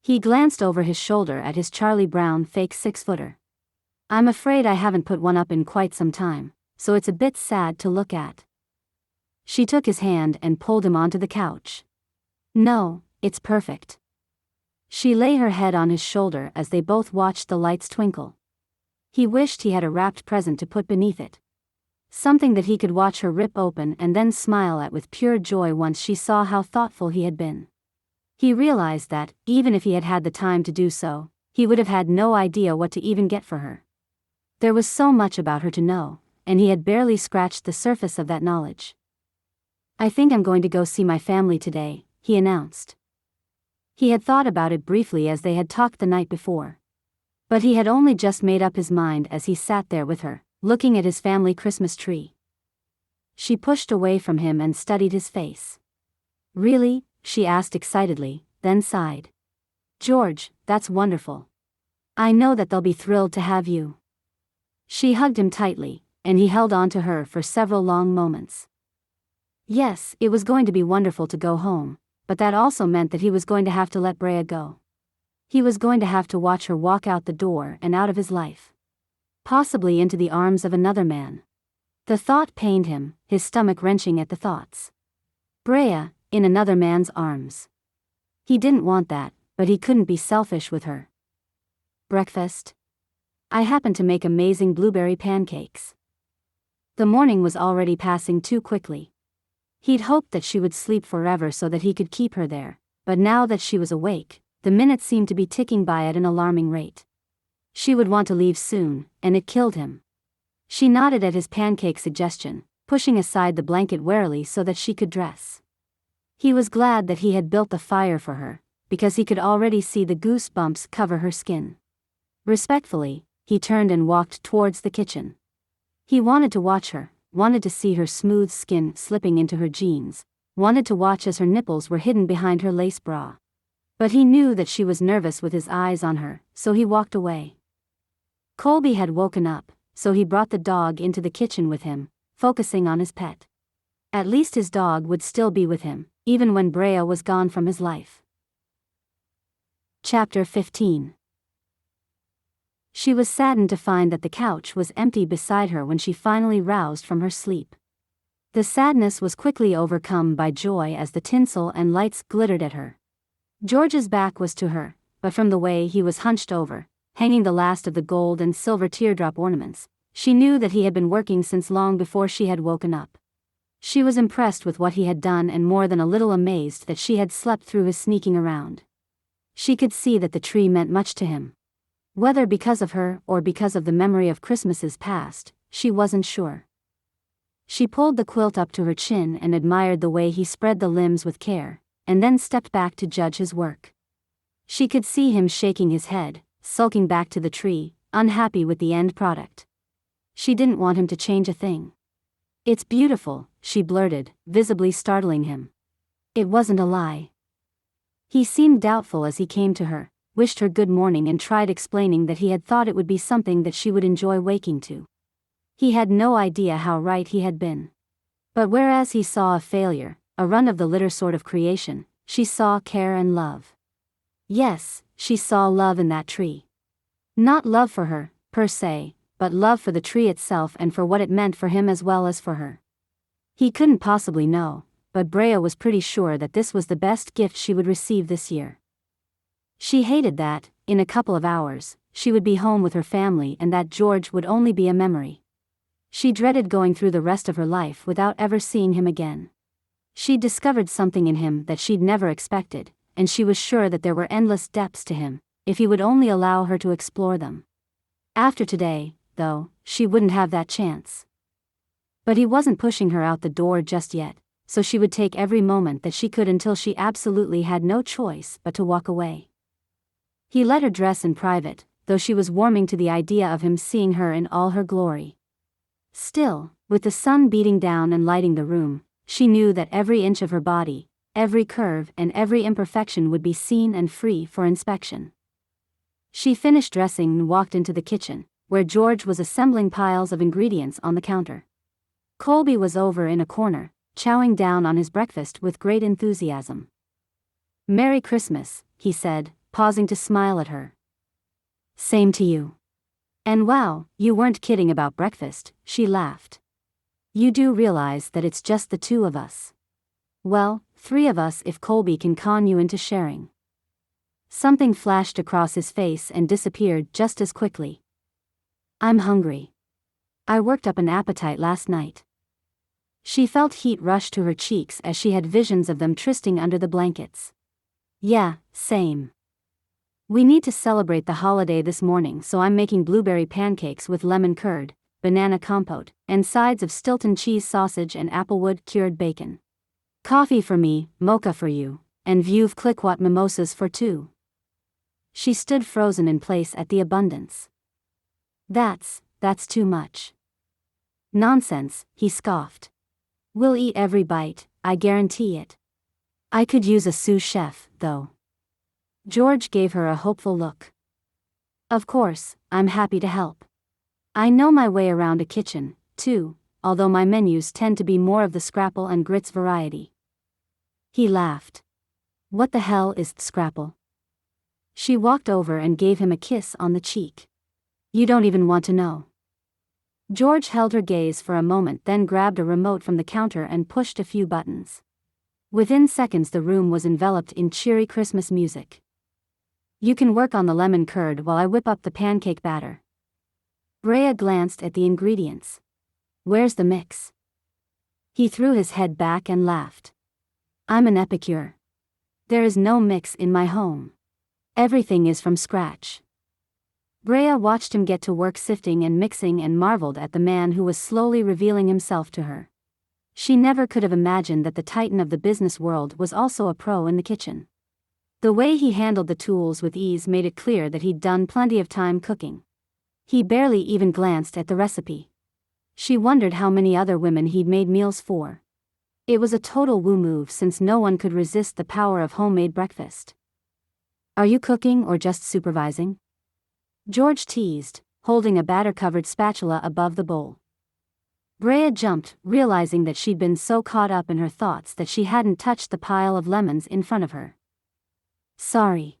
He glanced over his shoulder at his Charlie Brown fake 6-footer. "I'm afraid I haven't put one up in quite some time, so it's a bit sad to look at." She took his hand and pulled him onto the couch. "No, it's perfect." She lay her head on his shoulder as they both watched the lights twinkle. He wished he had a wrapped present to put beneath it. Something that he could watch her rip open and then smile at with pure joy once she saw how thoughtful he had been. He realized that, even if he had had the time to do so, he would have had no idea what to even get for her. There was so much about her to know, and he had barely scratched the surface of that knowledge. "I think I'm going to go see my family today," he announced. He had thought about it briefly as they had talked the night before. But he had only just made up his mind as he sat there with her, looking at his family Christmas tree. She pushed away from him and studied his face. "Really?" she asked excitedly, then sighed. "George, that's wonderful. I know that they'll be thrilled to have you." She hugged him tightly, and he held on to her for several long moments. Yes, it was going to be wonderful to go home, but that also meant that he was going to have to let Brea go. He was going to have to watch her walk out the door and out of his life. Possibly into the arms of another man. The thought pained him, his stomach wrenching at the thoughts. Brea, in another man's arms. He didn't want that, but he couldn't be selfish with her. "Breakfast? I happen to make amazing blueberry pancakes." The morning was already passing too quickly. He'd hoped that she would sleep forever so that he could keep her there, but now that she was awake, the minutes seemed to be ticking by at an alarming rate. She would want to leave soon, and it killed him. She nodded at his pancake suggestion, pushing aside the blanket warily so that she could dress. He was glad that he had built the fire for her, because he could already see the goosebumps cover her skin. Respectfully, he turned and walked towards the kitchen. He wanted to watch her, wanted to see her smooth skin slipping into her jeans, wanted to watch as her nipples were hidden behind her lace bra. But he knew that she was nervous with his eyes on her, so he walked away. Colby had woken up, so he brought the dog into the kitchen with him, focusing on his pet. At least his dog would still be with him, even when Brea was gone from his life. Chapter 15. She was saddened to find that the couch was empty beside her when she finally roused from her sleep. The sadness was quickly overcome by joy as the tinsel and lights glittered at her. George's back was to her, but from the way he was hunched over, hanging the last of the gold and silver teardrop ornaments, she knew that he had been working since long before she had woken up. She was impressed with what he had done and more than a little amazed that she had slept through his sneaking around. She could see that the tree meant much to him. Whether because of her or because of the memory of Christmases past, she wasn't sure. She pulled the quilt up to her chin and admired the way he spread the limbs with care, and then stepped back to judge his work. She could see him shaking his head, sulking back to the tree, unhappy with the end product. She didn't want him to change a thing. "It's beautiful," she blurted, visibly startling him. It wasn't a lie. He seemed doubtful as he came to her, wished her good morning and tried explaining that he had thought it would be something that she would enjoy waking to. He had no idea how right he had been. But whereas he saw a failure, a run of the litter sort of creation, she saw care and love. Yes, she saw love in that tree. Not love for her, per se, but love for the tree itself and for what it meant for him as well as for her. He couldn't possibly know, but Brea was pretty sure that this was the best gift she would receive this year. She hated that, in a couple of hours, she would be home with her family and that George would only be a memory. She dreaded going through the rest of her life without ever seeing him again. She'd discovered something in him that she'd never expected, and she was sure that there were endless depths to him, if he would only allow her to explore them. After today, though, she wouldn't have that chance. But he wasn't pushing her out the door just yet, so she would take every moment that she could until she absolutely had no choice but to walk away. He let her dress in private, though she was warming to the idea of him seeing her in all her glory. Still, with the sun beating down and lighting the room, she knew that every inch of her body, every curve and every imperfection would be seen and free for inspection. She finished dressing and walked into the kitchen, where George was assembling piles of ingredients on the counter. Colby was over in a corner, chowing down on his breakfast with great enthusiasm. "Merry Christmas," he said, pausing to smile at her. "Same to you. And wow, you weren't kidding about breakfast," she laughed. "You do realize that it's just the two of us. Well, 3 of us if Colby can con you into sharing." Something flashed across his face and disappeared just as quickly. "I'm hungry." I worked up an appetite last night. She felt heat rush to her cheeks as she had visions of them trysting under the blankets. Yeah, same. We need to celebrate the holiday this morning, so I'm making blueberry pancakes with lemon curd, banana compote, and sides of Stilton cheese sausage and applewood cured bacon. Coffee for me, mocha for you, and Veuve Clicquot mimosas for two. She stood frozen in place at the abundance. That's too much. Nonsense, he scoffed. We'll eat every bite, I guarantee it. I could use a sous chef, though. George gave her a hopeful look. Of course, I'm happy to help. I know my way around a kitchen, too, although my menus tend to be more of the scrapple and grits variety. He laughed. What the hell is scrapple? She walked over and gave him a kiss on the cheek. You don't even want to know. George held her gaze for a moment, then grabbed a remote from the counter and pushed a few buttons. Within seconds the room was enveloped in cheery Christmas music. You can work on the lemon curd while I whip up the pancake batter. Brea glanced at the ingredients. Where's the mix? He threw his head back and laughed. I'm an epicure. There is no mix in my home. Everything is from scratch. Brea watched him get to work sifting and mixing and marveled at the man who was slowly revealing himself to her. She never could have imagined that the titan of the business world was also a pro in the kitchen. The way he handled the tools with ease made it clear that he'd done plenty of time cooking. He barely even glanced at the recipe. She wondered how many other women he'd made meals for. It was a total woo move since no one could resist the power of homemade breakfast. Are you cooking or just supervising? George teased, holding a batter-covered spatula above the bowl. Brea jumped, realizing that she'd been so caught up in her thoughts that she hadn't touched the pile of lemons in front of her. Sorry.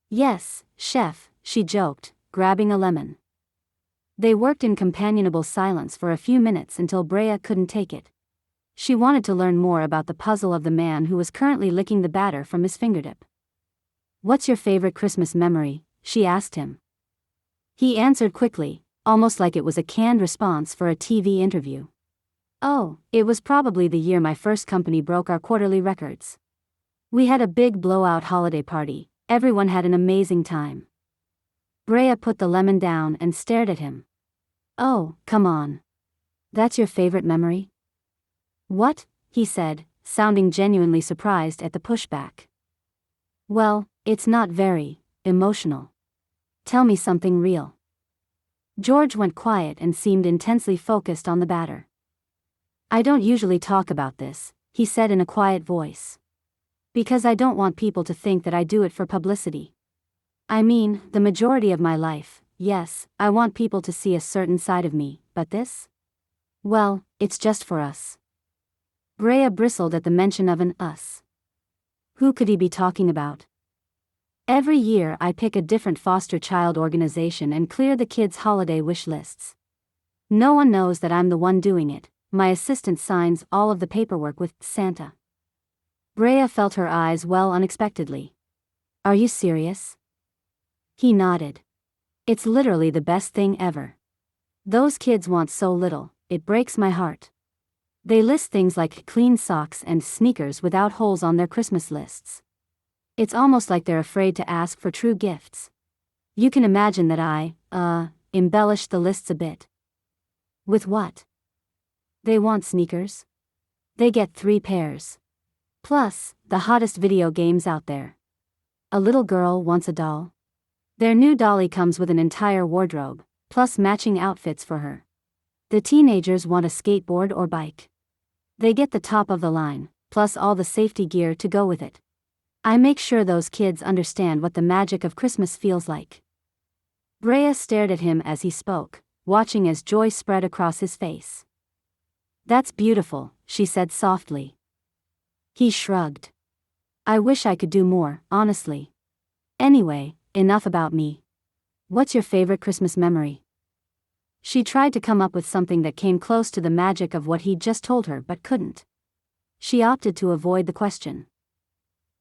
Yes, chef, she joked, grabbing a lemon. They worked in companionable silence for a few minutes until Brea couldn't take it. She wanted to learn more about the puzzle of the man who was currently licking the batter from his fingertip. What's your favorite Christmas memory? She asked him. He answered quickly, almost like it was a canned response for a TV interview. Oh, it was probably the year my first company broke our quarterly records. We had a big blowout holiday party, everyone had an amazing time. Brea put the lemon down and stared at him. Oh, come on. That's your favorite memory? What? He said, sounding genuinely surprised at the pushback. Well, it's not very emotional. Tell me something real. George went quiet and seemed intensely focused on the batter. I don't usually talk about this, he said in a quiet voice. Because I don't want people to think that I do it for publicity. I mean, the majority of my life, yes, I want people to see a certain side of me, but this? Well, it's just for us. Brea bristled at the mention of an us. Who could he be talking about? Every year I pick a different foster child organization and clear the kids' holiday wish lists. No one knows that I'm the one doing it, my assistant signs all of the paperwork with Santa. Brea felt her eyes well unexpectedly. Are you serious? He nodded. It's literally the best thing ever. Those kids want so little, it breaks my heart. They list things like clean socks and sneakers without holes on their Christmas lists. It's almost like they're afraid to ask for true gifts. You can imagine that I, embellished the lists a bit. With what? They want sneakers. They get 3 pairs. Plus, the hottest video games out there. A little girl wants a doll. Their new dolly comes with an entire wardrobe, plus matching outfits for her. The teenagers want a skateboard or bike. They get the top of the line, plus all the safety gear to go with it. I make sure those kids understand what the magic of Christmas feels like. Brea stared at him as he spoke, watching as joy spread across his face. That's beautiful, she said softly. He shrugged. I wish I could do more, honestly. Anyway, enough about me. What's your favorite Christmas memory? She tried to come up with something that came close to the magic of what he'd just told her but couldn't. She opted to avoid the question.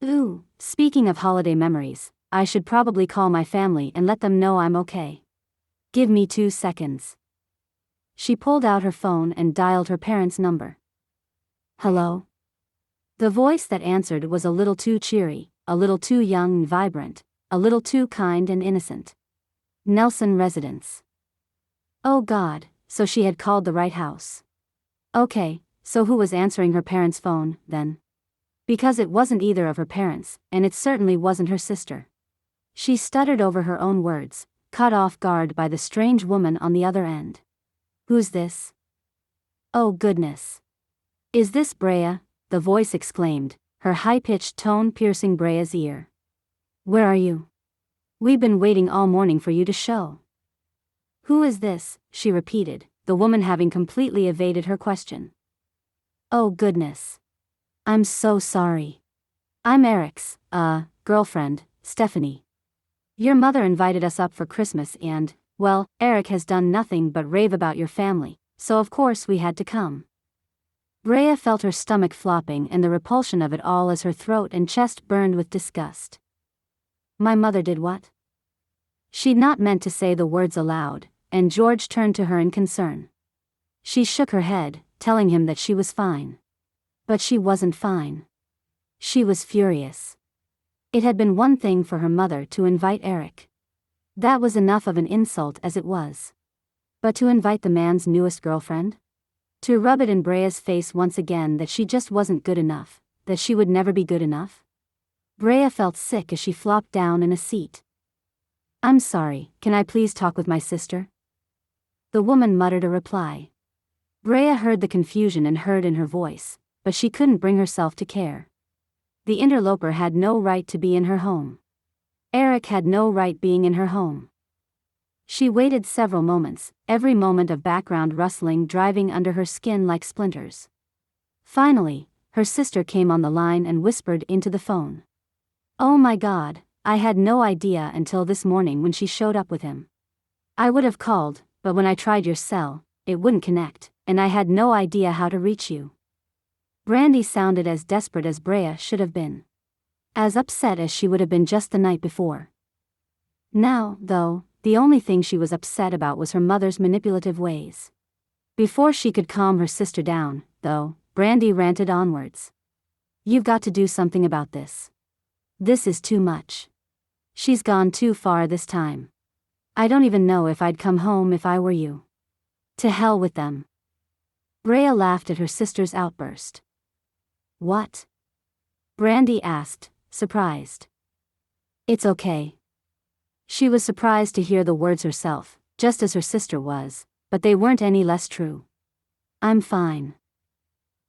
Ooh, speaking of holiday memories, I should probably call my family and let them know I'm okay. Give me 2 seconds. She pulled out her phone and dialed her parents' number. Hello? The voice that answered was a little too cheery, a little too young and vibrant, a little too kind and innocent. Nelson residence. Oh God, so she had called the right house. Okay, so who was answering her parents' phone, then? Because it wasn't either of her parents, and it certainly wasn't her sister. She stuttered over her own words, caught off guard by the strange woman on the other end. Who's this? Oh goodness. Is this Brea? The voice exclaimed, her high-pitched tone piercing Brea's ear. Where are you? We've been waiting all morning for you to show. Who is this? She repeated, the woman having completely evaded her question. Oh goodness. I'm so sorry. I'm Eric's, girlfriend, Stephanie. Your mother invited us up for Christmas and, well, Eric has done nothing but rave about your family, so of course we had to come. Brea felt her stomach flopping and the repulsion of it all as her throat and chest burned with disgust. My mother did what? She'd not meant to say the words aloud, and George turned to her in concern. She shook her head, telling him that she was fine. But she wasn't fine. She was furious. It had been one thing for her mother to invite Eric. That was enough of an insult as it was. But to invite the man's newest girlfriend? To rub it in Brea's face once again that she just wasn't good enough, that she would never be good enough? Brea felt sick as she flopped down in a seat. I'm sorry, can I please talk with my sister? The woman muttered a reply. Brea heard the confusion and hurt in her voice, but she couldn't bring herself to care. The interloper had no right to be in her home. Eric had no right being in her home. She waited several moments, every moment of background rustling driving under her skin like splinters. Finally, her sister came on the line and whispered into the phone. Oh my God, I had no idea until this morning when she showed up with him. I would have called, but when I tried your cell, it wouldn't connect, and I had no idea how to reach you. Brandy sounded as desperate as Brea should have been. As upset as she would have been just the night before. Now, though, the only thing she was upset about was her mother's manipulative ways. Before she could calm her sister down, though, Brandy ranted onwards. You've got to do something about this. This is too much. She's gone too far this time. I don't even know if I'd come home if I were you. To hell with them. Brea laughed at her sister's outburst. What? Brandy asked, surprised. It's okay. She was surprised to hear the words herself, just as her sister was, but they weren't any less true. I'm fine.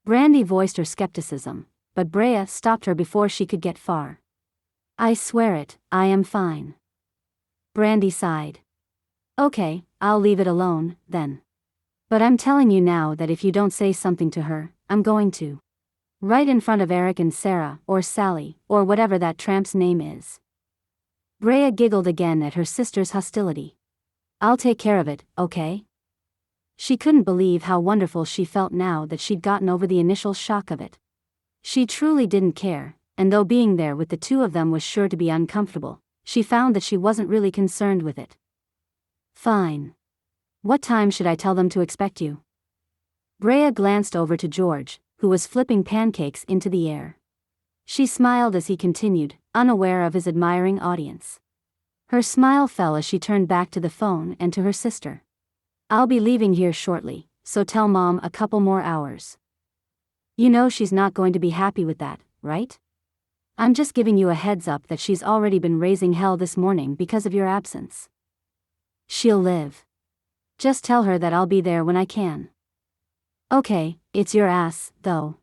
Brandy voiced her skepticism, but Brea stopped her before she could get far. I swear it, I am fine. Brandy sighed. Okay, I'll leave it alone, then. But I'm telling you now that if you don't say something to her, I'm going to. Right in front of Eric and Sarah, or Sally, or whatever that tramp's name is. Brea giggled again at her sister's hostility. I'll take care of it, okay? She couldn't believe how wonderful she felt now that she'd gotten over the initial shock of it. She truly didn't care, and though being there with the two of them was sure to be uncomfortable, she found that she wasn't really concerned with it. Fine. What time should I tell them to expect you? Brea glanced over to George, who was flipping pancakes into the air. She smiled as he continued, unaware of his admiring audience. Her smile fell as she turned back to the phone and to her sister. I'll be leaving here shortly, so tell Mom a couple more hours. You know she's not going to be happy with that, right? I'm just giving you a heads up that she's already been raising hell this morning because of your absence. She'll live. Just tell her that I'll be there when I can. Okay, it's your ass, though.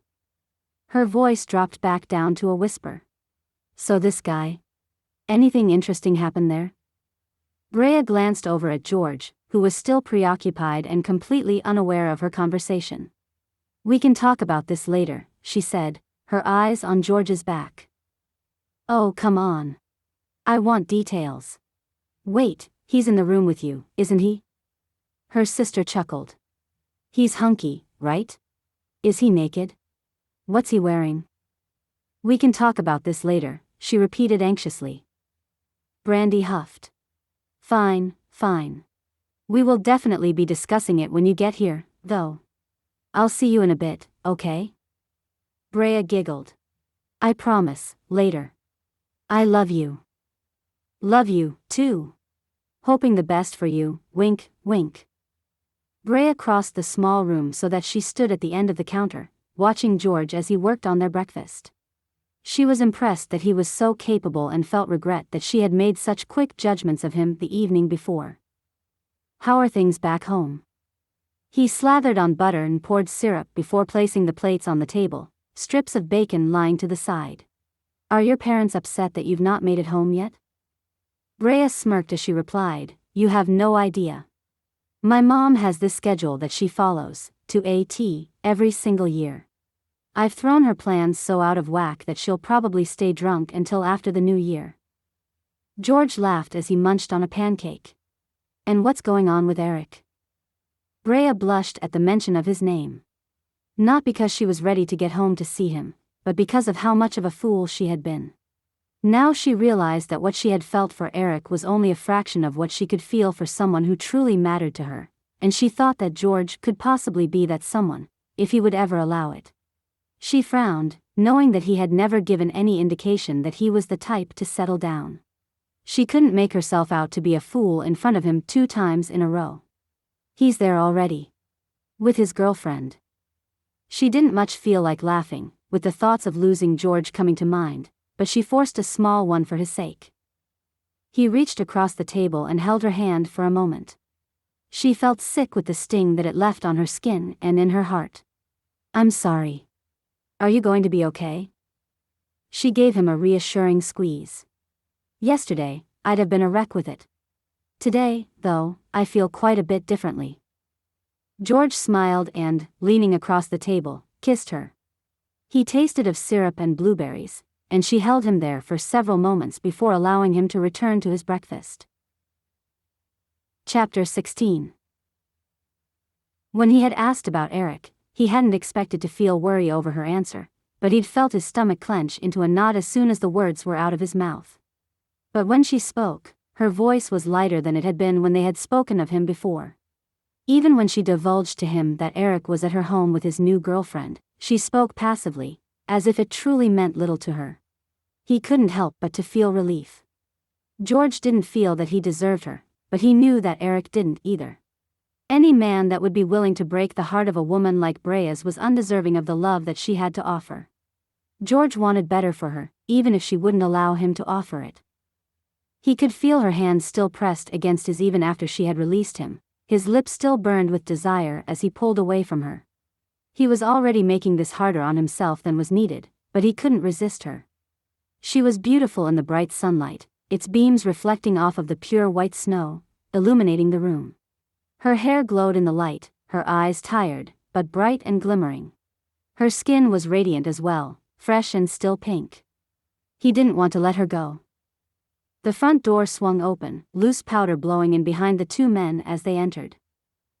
Her voice dropped back down to a whisper. So this guy? Anything interesting happened there? Brea glanced over at George, who was still preoccupied and completely unaware of her conversation. We can talk about this later, she said, her eyes on George's back. Oh, come on. I want details. Wait, he's in the room with you, isn't he? Her sister chuckled. He's hunky, right? Is he naked? What's he wearing? We can talk about this later, she repeated anxiously. Brandy huffed. Fine, fine. We will definitely be discussing it when you get here, though. I'll see you in a bit, okay? Brea giggled. I promise, later. I love you. Love you, too. Hoping the best for you, wink, wink. Brea crossed the small room so that she stood at the end of the counter, watching George as he worked on their breakfast. She was impressed that he was so capable and felt regret that she had made such quick judgments of him the evening before. How are things back home? He slathered on butter and poured syrup before placing the plates on the table, strips of bacon lying to the side. Are your parents upset that you've not made it home yet? Brea smirked as she replied, You have no idea. My mom has this schedule that she follows, to a T, every single year. I've thrown her plans so out of whack that she'll probably stay drunk until after the new year. George laughed as he munched on a pancake. And what's going on with Eric? Brea blushed at the mention of his name. Not because she was ready to get home to see him, but because of how much of a fool she had been. Now she realized that what she had felt for Eric was only a fraction of what she could feel for someone who truly mattered to her, and she thought that George could possibly be that someone, if he would ever allow it. She frowned, knowing that he had never given any indication that he was the type to settle down. She couldn't make herself out to be a fool in front of him 2 times in a row. He's there already. With his girlfriend. She didn't much feel like laughing, with the thoughts of losing George coming to mind, but she forced a small one for his sake. He reached across the table and held her hand for a moment. She felt sick with the sting that it left on her skin and in her heart. I'm sorry. Are you going to be okay? She gave him a reassuring squeeze. Yesterday, I'd have been a wreck with it. Today, though, I feel quite a bit differently. George smiled and, leaning across the table, kissed her. He tasted of syrup and blueberries, and she held him there for several moments before allowing him to return to his breakfast. Chapter 16. When he had asked about Eric, he hadn't expected to feel worry over her answer, but he'd felt his stomach clench into a knot as soon as the words were out of his mouth. But when she spoke, her voice was lighter than it had been when they had spoken of him before. Even when she divulged to him that Eric was at her home with his new girlfriend, she spoke passively, as if it truly meant little to her. He couldn't help but to feel relief. George didn't feel that he deserved her, but he knew that Eric didn't either. Any man that would be willing to break the heart of a woman like Brea's was undeserving of the love that she had to offer. George wanted better for her, even if she wouldn't allow him to offer it. He could feel her hands still pressed against his even after she had released him, his lips still burned with desire as he pulled away from her. He was already making this harder on himself than was needed, but he couldn't resist her. She was beautiful in the bright sunlight, its beams reflecting off of the pure white snow, illuminating the room. Her hair glowed in the light, her eyes tired, but bright and glimmering. Her skin was radiant as well, fresh and still pink. He didn't want to let her go. The front door swung open, loose powder blowing in behind the 2 men as they entered.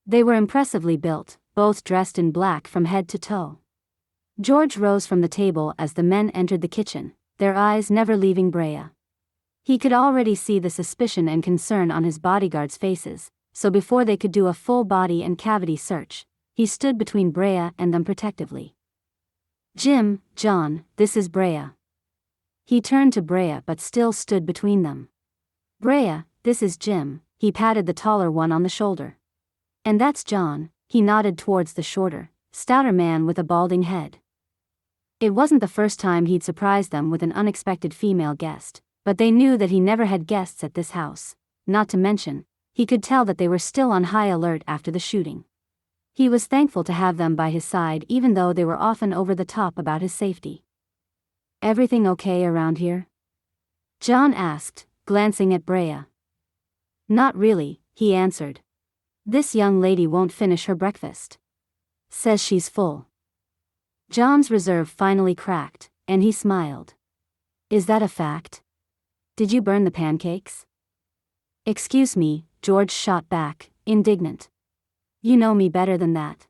They were impressively built, both dressed in black from head to toe. George rose from the table as the men entered the kitchen, their eyes never leaving Brea. He could already see the suspicion and concern on his bodyguards' faces, so before they could do a full body and cavity search, he stood between Brea and them protectively. Jim, John, this is Brea. He turned to Brea but still stood between them. Brea, this is Jim, he patted the taller one on the shoulder. And that's John, he nodded towards the shorter, stouter man with a balding head. It wasn't the first time he'd surprised them with an unexpected female guest, but they knew that he never had guests at this house, not to mention, he could tell that they were still on high alert after the shooting. He was thankful to have them by his side even though they were often over the top about his safety. Everything okay around here? John asked, glancing at Brea. Not really, he answered. This young lady won't finish her breakfast. Says she's full. John's reserve finally cracked, and he smiled. Is that a fact? Did you burn the pancakes? Excuse me, George shot back, indignant. You know me better than that.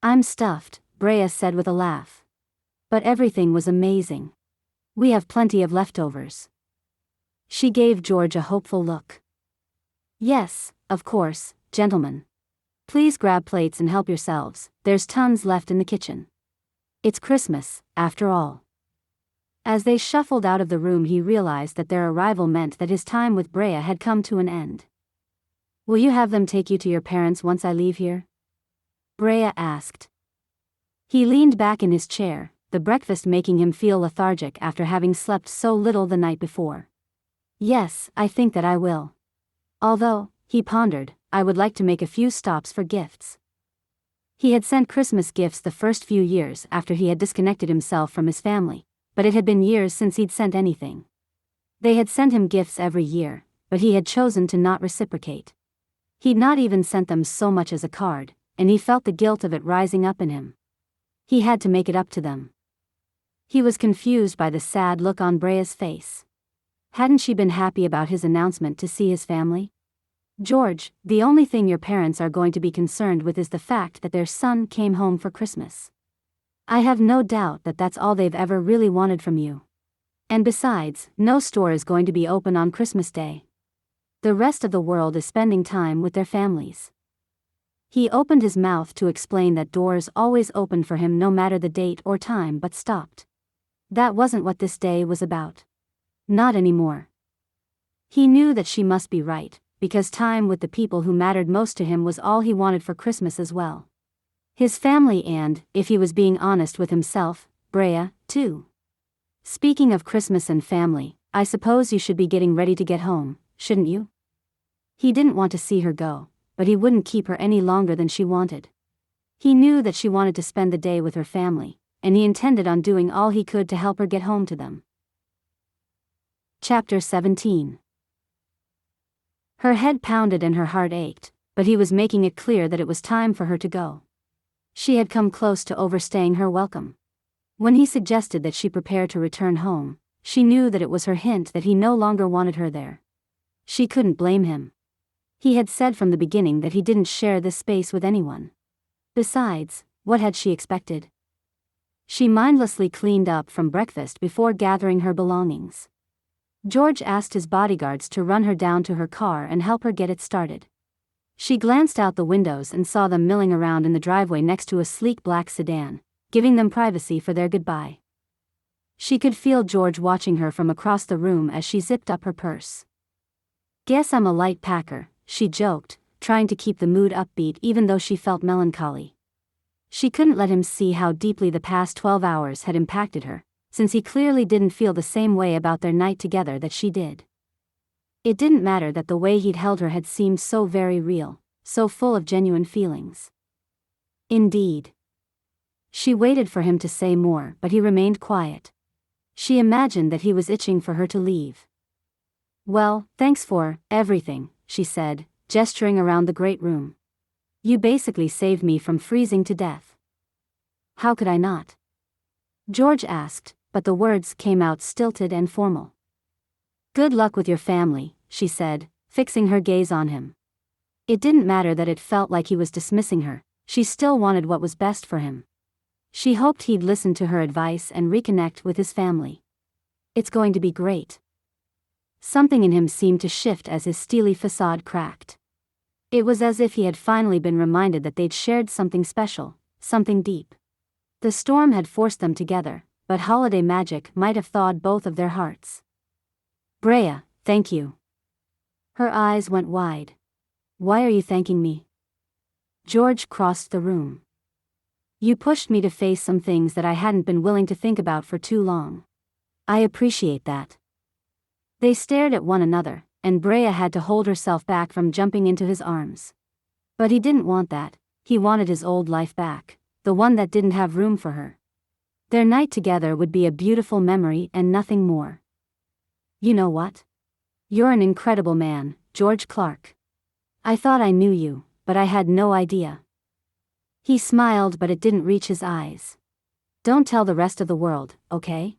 I'm stuffed, Brea said with a laugh. But everything was amazing. We have plenty of leftovers. She gave George a hopeful look. Yes, of course, gentlemen. Please grab plates and help yourselves, there's tons left in the kitchen. It's Christmas, after all. As they shuffled out of the room, he realized that their arrival meant that his time with Brea had come to an end. Will you have them take you to your parents once I leave here? Brea asked. He leaned back in his chair, the breakfast making him feel lethargic after having slept so little the night before. Yes, I think that I will. Although, he pondered, I would like to make a few stops for gifts. He had sent Christmas gifts the first few years after he had disconnected himself from his family, but it had been years since he'd sent anything. They had sent him gifts every year, but he had chosen to not reciprocate. He'd not even sent them so much as a card, and he felt the guilt of it rising up in him. He had to make it up to them. He was confused by the sad look on Brea's face. Hadn't she been happy about his announcement to see his family? George, the only thing your parents are going to be concerned with is the fact that their son came home for Christmas. I have no doubt that that's all they've ever really wanted from you. And besides, no store is going to be open on Christmas Day. The rest of the world is spending time with their families. He opened his mouth to explain that doors always opened for him no matter the date or time, but stopped. That wasn't what this day was about. Not anymore. He knew that she must be right, because time with the people who mattered most to him was all he wanted for Christmas as well. His family and, if he was being honest with himself, Brea, too. Speaking of Christmas and family, I suppose you should be getting ready to get home, shouldn't you? He didn't want to see her go, but he wouldn't keep her any longer than she wanted. He knew that she wanted to spend the day with her family, and he intended on doing all he could to help her get home to them. Chapter 17. Her head pounded and her heart ached, but he was making it clear that it was time for her to go. She had come close to overstaying her welcome. When he suggested that she prepare to return home, she knew that it was her hint that he no longer wanted her there. She couldn't blame him. He had said from the beginning that he didn't share this space with anyone. Besides, what had she expected? She mindlessly cleaned up from breakfast before gathering her belongings. George asked his bodyguards to run her down to her car and help her get it started. She glanced out the windows and saw them milling around in the driveway next to a sleek black sedan, giving them privacy for their goodbye. She could feel George watching her from across the room as she zipped up her purse. Guess I'm a light packer, she joked, trying to keep the mood upbeat even though she felt melancholy. She couldn't let him see how deeply the past 12 hours had impacted her, since he clearly didn't feel the same way about their night together that she did. It didn't matter that the way he'd held her had seemed so very real, so full of genuine feelings. Indeed. She waited for him to say more, but he remained quiet. She imagined that he was itching for her to leave. Well, thanks for everything, she said, gesturing around the great room. You basically saved me from freezing to death. How could I not? George asked, but the words came out stilted and formal. Good luck with your family, she said, fixing her gaze on him. It didn't matter that it felt like he was dismissing her, she still wanted what was best for him. She hoped he'd listen to her advice and reconnect with his family. It's going to be great. Something in him seemed to shift as his steely facade cracked. It was as if he had finally been reminded that they'd shared something special, something deep. The storm had forced them together, but holiday magic might have thawed both of their hearts. Brea, thank you. Her eyes went wide. Why are you thanking me? George crossed the room. You pushed me to face some things that I hadn't been willing to think about for too long. I appreciate that. They stared at one another, and Brea had to hold herself back from jumping into his arms. But he didn't want that. He wanted his old life back, the one that didn't have room for her. Their night together would be a beautiful memory and nothing more. You know what? You're an incredible man, George Clark. I thought I knew you, but I had no idea. He smiled, but it didn't reach his eyes. Don't tell the rest of the world, okay?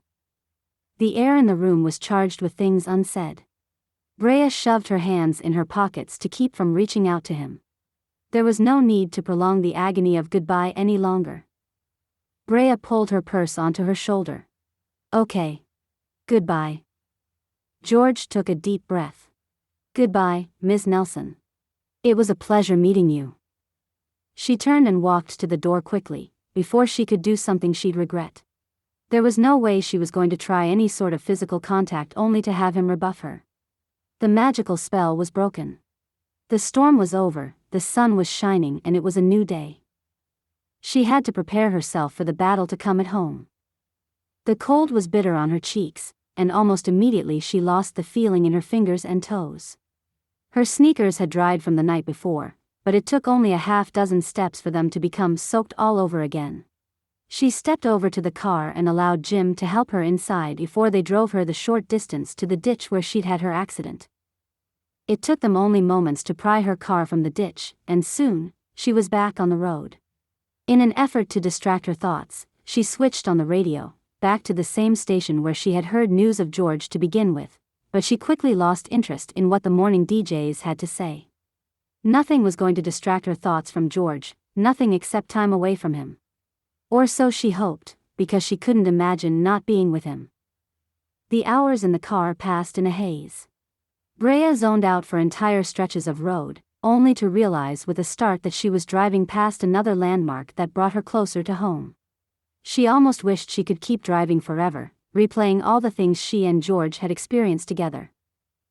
The air in the room was charged with things unsaid. Brea shoved her hands in her pockets to keep from reaching out to him. There was no need to prolong the agony of goodbye any longer. Brea pulled her purse onto her shoulder. Okay. Goodbye. George took a deep breath. Goodbye, Ms. Nelson. It was a pleasure meeting you. She turned and walked to the door quickly, before she could do something she'd regret. There was no way she was going to try any sort of physical contact only to have him rebuff her. The magical spell was broken. The storm was over, the sun was shining, and it was a new day. She had to prepare herself for the battle to come at home. The cold was bitter on her cheeks, and almost immediately she lost the feeling in her fingers and toes. Her sneakers had dried from the night before, but it took only a half-dozen steps for them to become soaked all over again. She stepped over to the car and allowed Jim to help her inside before they drove her the short distance to the ditch where she'd had her accident. It took them only moments to pry her car from the ditch, and soon, she was back on the road. In an effort to distract her thoughts, she switched on the radio, back to the same station where she had heard news of George to begin with, but she quickly lost interest in what the morning DJs had to say. Nothing was going to distract her thoughts from George, nothing except time away from him. Or so she hoped, because she couldn't imagine not being with him. The hours in the car passed in a haze. Brea zoned out for entire stretches of road, only to realize with a start that she was driving past another landmark that brought her closer to home. She almost wished she could keep driving forever, replaying all the things she and George had experienced together.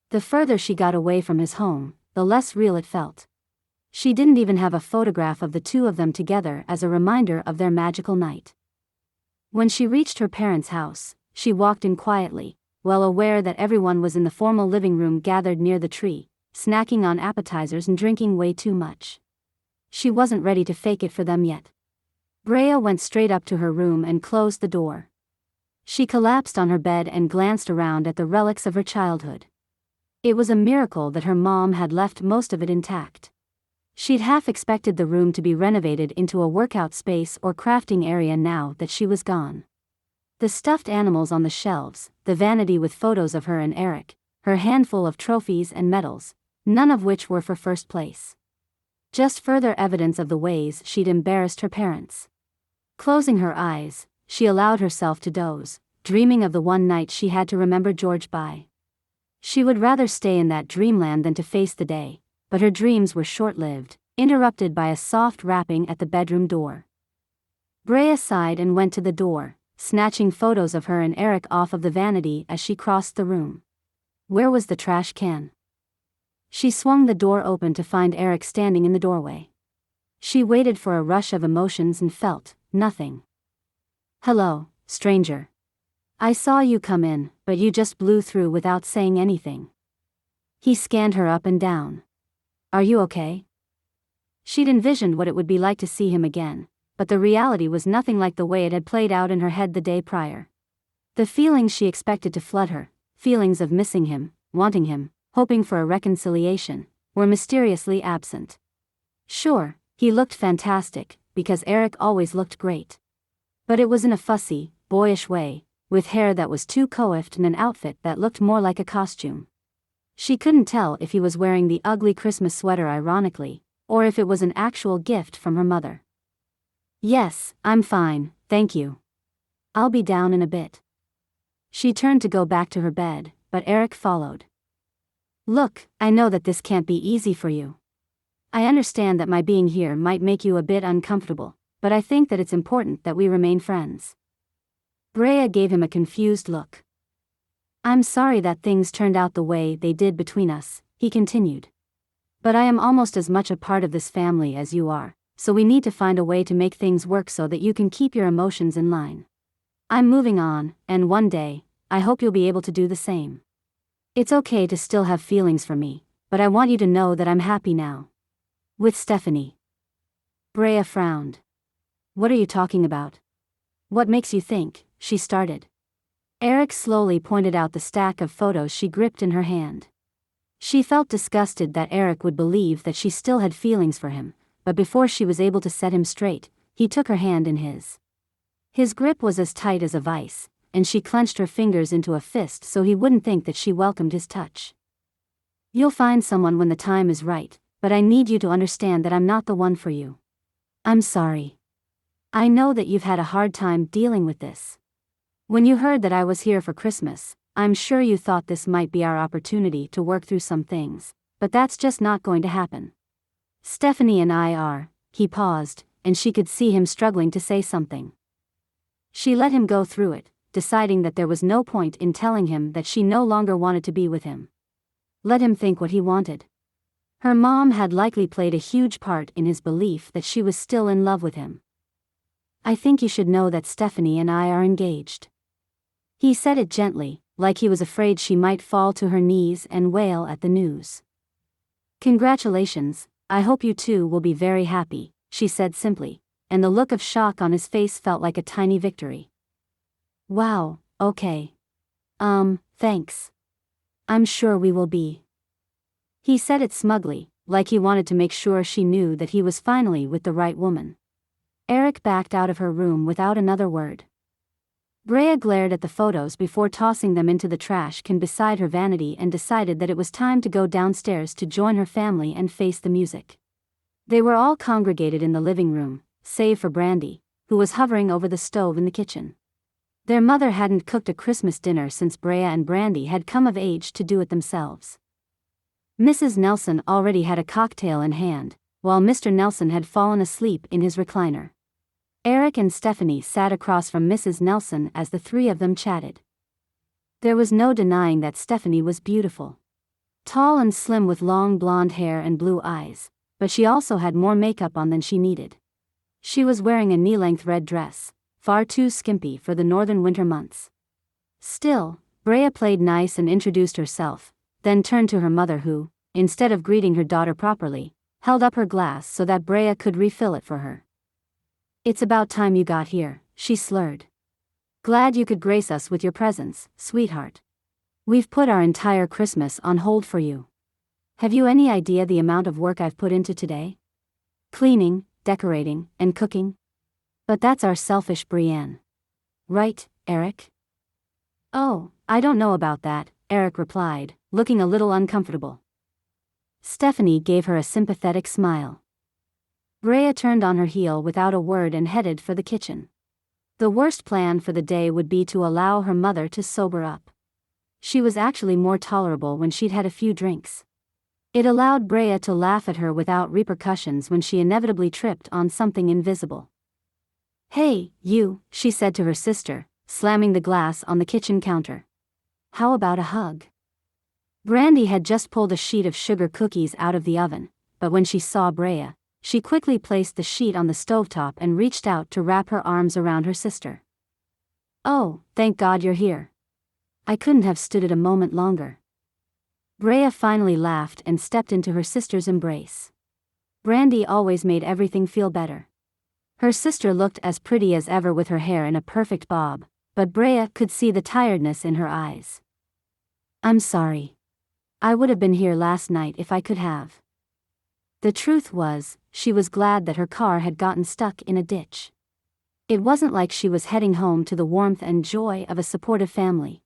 The further she got away from his home, the less real it felt. She didn't even have a photograph of the two of them together as a reminder of their magical night. When she reached her parents' house, she walked in quietly, well aware that everyone was in the formal living room gathered near the tree, snacking on appetizers and drinking way too much. She wasn't ready to fake it for them yet. Brea went straight up to her room and closed the door. She collapsed on her bed and glanced around at the relics of her childhood. It was a miracle that her mom had left most of it intact. She'd half expected the room to be renovated into a workout space or crafting area now that she was gone. The stuffed animals on the shelves, the vanity with photos of her and Eric, her handful of trophies and medals, none of which were for first place. Just further evidence of the ways she'd embarrassed her parents. Closing her eyes, she allowed herself to doze, dreaming of the one night she had to remember George by. She would rather stay in that dreamland than to face the day, but her dreams were short-lived, interrupted by a soft rapping at the bedroom door. Brea sighed and went to the door, snatching photos of her and Eric off of the vanity as she crossed the room. Where was the trash can? She swung the door open to find Eric standing in the doorway. She waited for a rush of emotions and felt nothing. "Hello, stranger. I saw you come in, but you just blew through without saying anything." He scanned her up and down. "Are you okay?" She'd envisioned what it would be like to see him again, but the reality was nothing like the way it had played out in her head the day prior. The feelings she expected to flood her, feelings of missing him, wanting him, hoping for a reconciliation, were mysteriously absent. Sure, he looked fantastic, because Eric always looked great. But it was in a fussy, boyish way, with hair that was too coiffed and an outfit that looked more like a costume. She couldn't tell if he was wearing the ugly Christmas sweater ironically, or if it was an actual gift from her mother. "Yes, I'm fine, thank you. I'll be down in a bit." She turned to go back to her bed, but Eric followed. "Look, I know that this can't be easy for you. I understand that my being here might make you a bit uncomfortable, but I think that it's important that we remain friends." Brea gave him a confused look. "I'm sorry that things turned out the way they did between us," he continued. "But I am almost as much a part of this family as you are, so we need to find a way to make things work so that you can keep your emotions in line. I'm moving on, and one day, I hope you'll be able to do the same. It's okay to still have feelings for me, but I want you to know that I'm happy now. With Stephanie." Brea frowned. "What are you talking about? What makes you think?" she started. Eric slowly pointed out the stack of photos she gripped in her hand. She felt disgusted that Eric would believe that she still had feelings for him, but before she was able to set him straight, he took her hand in his. His grip was as tight as a vice, and she clenched her fingers into a fist so he wouldn't think that she welcomed his touch. "You'll find someone when the time is right, but I need you to understand that I'm not the one for you. I'm sorry. I know that you've had a hard time dealing with this. When you heard that I was here for Christmas, I'm sure you thought this might be our opportunity to work through some things, but that's just not going to happen. Stephanie and I are. He paused, and she could see him struggling to say something. She let him go through it, deciding that there was no point in telling him that she no longer wanted to be with him. Let him think what he wanted. Her mom had likely played a huge part in his belief that she was still in love with him. I think you should know that Stephanie and I are engaged. He said it gently, like he was afraid she might fall to her knees and wail at the news. Congratulations, I hope you two will be very happy, she said simply, and the look of shock on his face felt like a tiny victory. Wow, okay. Thanks. I'm sure we will be. He said it smugly, like he wanted to make sure she knew that he was finally with the right woman. Eric backed out of her room without another word. Brea glared at the photos before tossing them into the trash can beside her vanity and decided that it was time to go downstairs to join her family and face the music. They were all congregated in the living room, save for Brandy, who was hovering over the stove in the kitchen. Their mother hadn't cooked a Christmas dinner since Brea and Brandy had come of age to do it themselves. Mrs. Nelson already had a cocktail in hand, while Mr. Nelson had fallen asleep in his recliner. Eric and Stephanie sat across from Mrs. Nelson as the three of them chatted. There was no denying that Stephanie was beautiful. Tall and slim with long blonde hair and blue eyes, but she also had more makeup on than she needed. She was wearing a knee-length red dress, far too skimpy for the northern winter months. Still, Brea played nice and introduced herself, then turned to her mother who, instead of greeting her daughter properly, held up her glass so that Brea could refill it for her. It's about time you got here, she slurred. Glad you could grace us with your presence, sweetheart. We've put our entire Christmas on hold for you. Have you any idea the amount of work I've put into today? Cleaning, decorating, and cooking? But that's our selfish Brienne. Right, Eric? Oh, I don't know about that, Eric replied, looking a little uncomfortable. Stephanie gave her a sympathetic smile. Brea turned on her heel without a word and headed for the kitchen. The worst plan for the day would be to allow her mother to sober up. She was actually more tolerable when she'd had a few drinks. It allowed Brea to laugh at her without repercussions when she inevitably tripped on something invisible. Hey, you, she said to her sister, slamming the glass on the kitchen counter. How about a hug? Brandy had just pulled a sheet of sugar cookies out of the oven, but when she saw Brea, she quickly placed the sheet on the stovetop and reached out to wrap her arms around her sister. Oh, thank God you're here. I couldn't have stood it a moment longer. Brea finally laughed and stepped into her sister's embrace. Brandy always made everything feel better. Her sister looked as pretty as ever with her hair in a perfect bob, but Brea could see the tiredness in her eyes. I'm sorry. I would have been here last night if I could have. The truth was, she was glad that her car had gotten stuck in a ditch. It wasn't like she was heading home to the warmth and joy of a supportive family.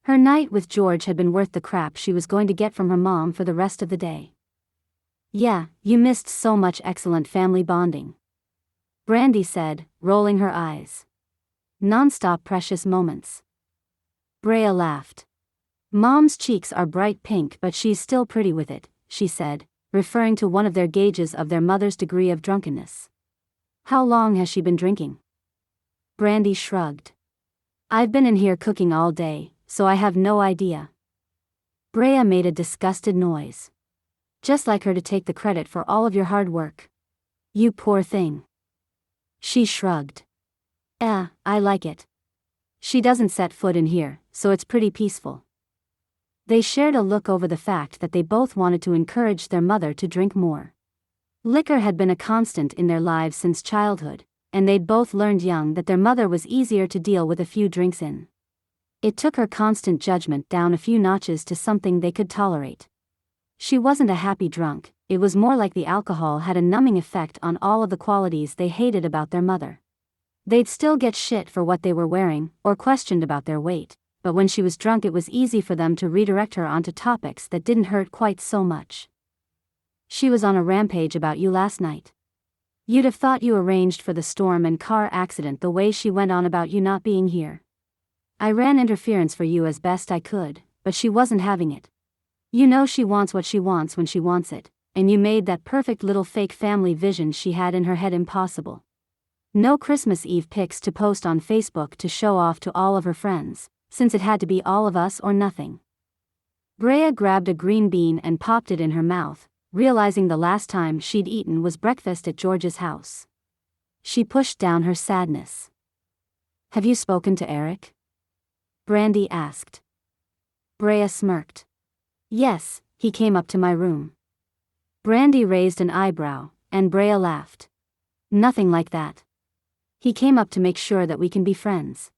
Her night with George had been worth the crap she was going to get from her mom for the rest of the day. Yeah, you missed so much excellent family bonding. Brandy said, rolling her eyes. Non-stop precious moments. Brea laughed. Mom's cheeks are bright pink but she's still pretty with it, she said, referring to one of their gauges of their mother's degree of drunkenness. How long has she been drinking? Brandy shrugged. I've been in here cooking all day, so I have no idea. Brea made a disgusted noise. Just like her to take the credit for all of your hard work. You poor thing. She shrugged. I like it. She doesn't set foot in here, so it's pretty peaceful. They shared a look over the fact that they both wanted to encourage their mother to drink more. Liquor had been a constant in their lives since childhood, and they'd both learned young that their mother was easier to deal with a few drinks in. It took her constant judgment down a few notches to something they could tolerate. She wasn't a happy drunk, it was more like the alcohol had a numbing effect on all of the qualities they hated about their mother. They'd still get shit for what they were wearing, or questioned about their weight, but when she was drunk it was easy for them to redirect her onto topics that didn't hurt quite so much. She was on a rampage about you last night. You'd have thought you arranged for the storm and car accident the way she went on about you not being here. I ran interference for you as best I could, but she wasn't having it. You know she wants what she wants when she wants it, and you made that perfect little fake family vision she had in her head impossible. No Christmas Eve pics to post on Facebook to show off to all of her friends, since it had to be all of us or nothing. Brea grabbed a green bean and popped it in her mouth, realizing the last time she'd eaten was breakfast at George's house. She pushed down her sadness. "Have you spoken to Eric?" Brandy asked. Brea smirked. "Yes, he came up to my room." Brandy raised an eyebrow, and Brea laughed. "Nothing like that. He came up to make sure that we can be friends.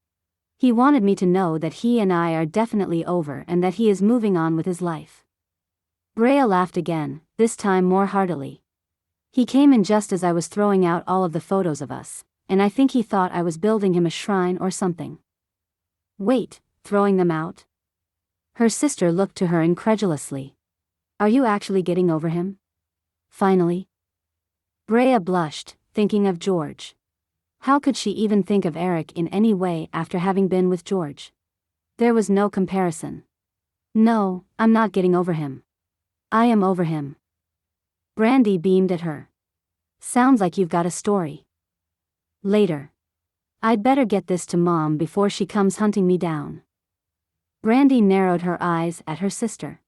He wanted me to know that he and I are definitely over and that he is moving on with his life." Brea laughed again, this time more heartily. "He came in just as I was throwing out all of the photos of us, and I think he thought I was building him a shrine or something." "Wait, throwing them out?" Her sister looked to her incredulously. "Are you actually getting over him? Finally?" Brea blushed, thinking of George. How could she even think of Eric in any way after having been with George? There was no comparison. "No, I'm not getting over him. I am over him." Brandy beamed at her. "Sounds like you've got a story." "Later. I'd better get this to Mom before she comes hunting me down." Brandy narrowed her eyes at her sister.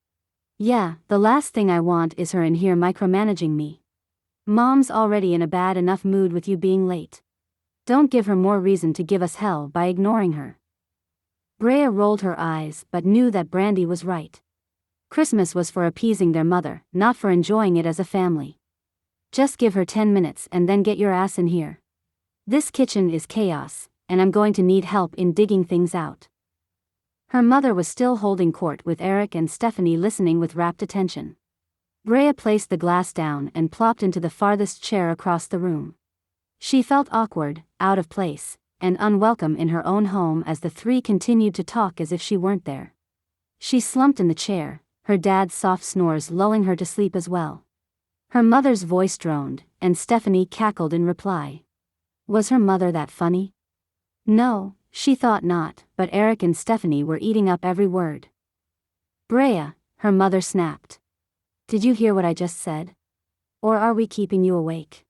"Yeah, the last thing I want is her in here micromanaging me. Mom's already in a bad enough mood with you being late. Don't give her more reason to give us hell by ignoring her." Brea rolled her eyes but knew that Brandy was right. Christmas was for appeasing their mother, not for enjoying it as a family. "Just give her 10 minutes and then get your ass in here. This kitchen is chaos, and I'm going to need help in digging things out." Her mother was still holding court with Eric and Stephanie, listening with rapt attention. Brea placed the glass down and plopped into the farthest chair across the room. She felt awkward, out of place, and unwelcome in her own home as the three continued to talk as if she weren't there. She slumped in the chair, her dad's soft snores lulling her to sleep as well. Her mother's voice droned, and Stephanie cackled in reply. Was her mother that funny? No, she thought not, but Eric and Stephanie were eating up every word. "Brea," her mother snapped. "Did you hear what I just said? Or are we keeping you awake?"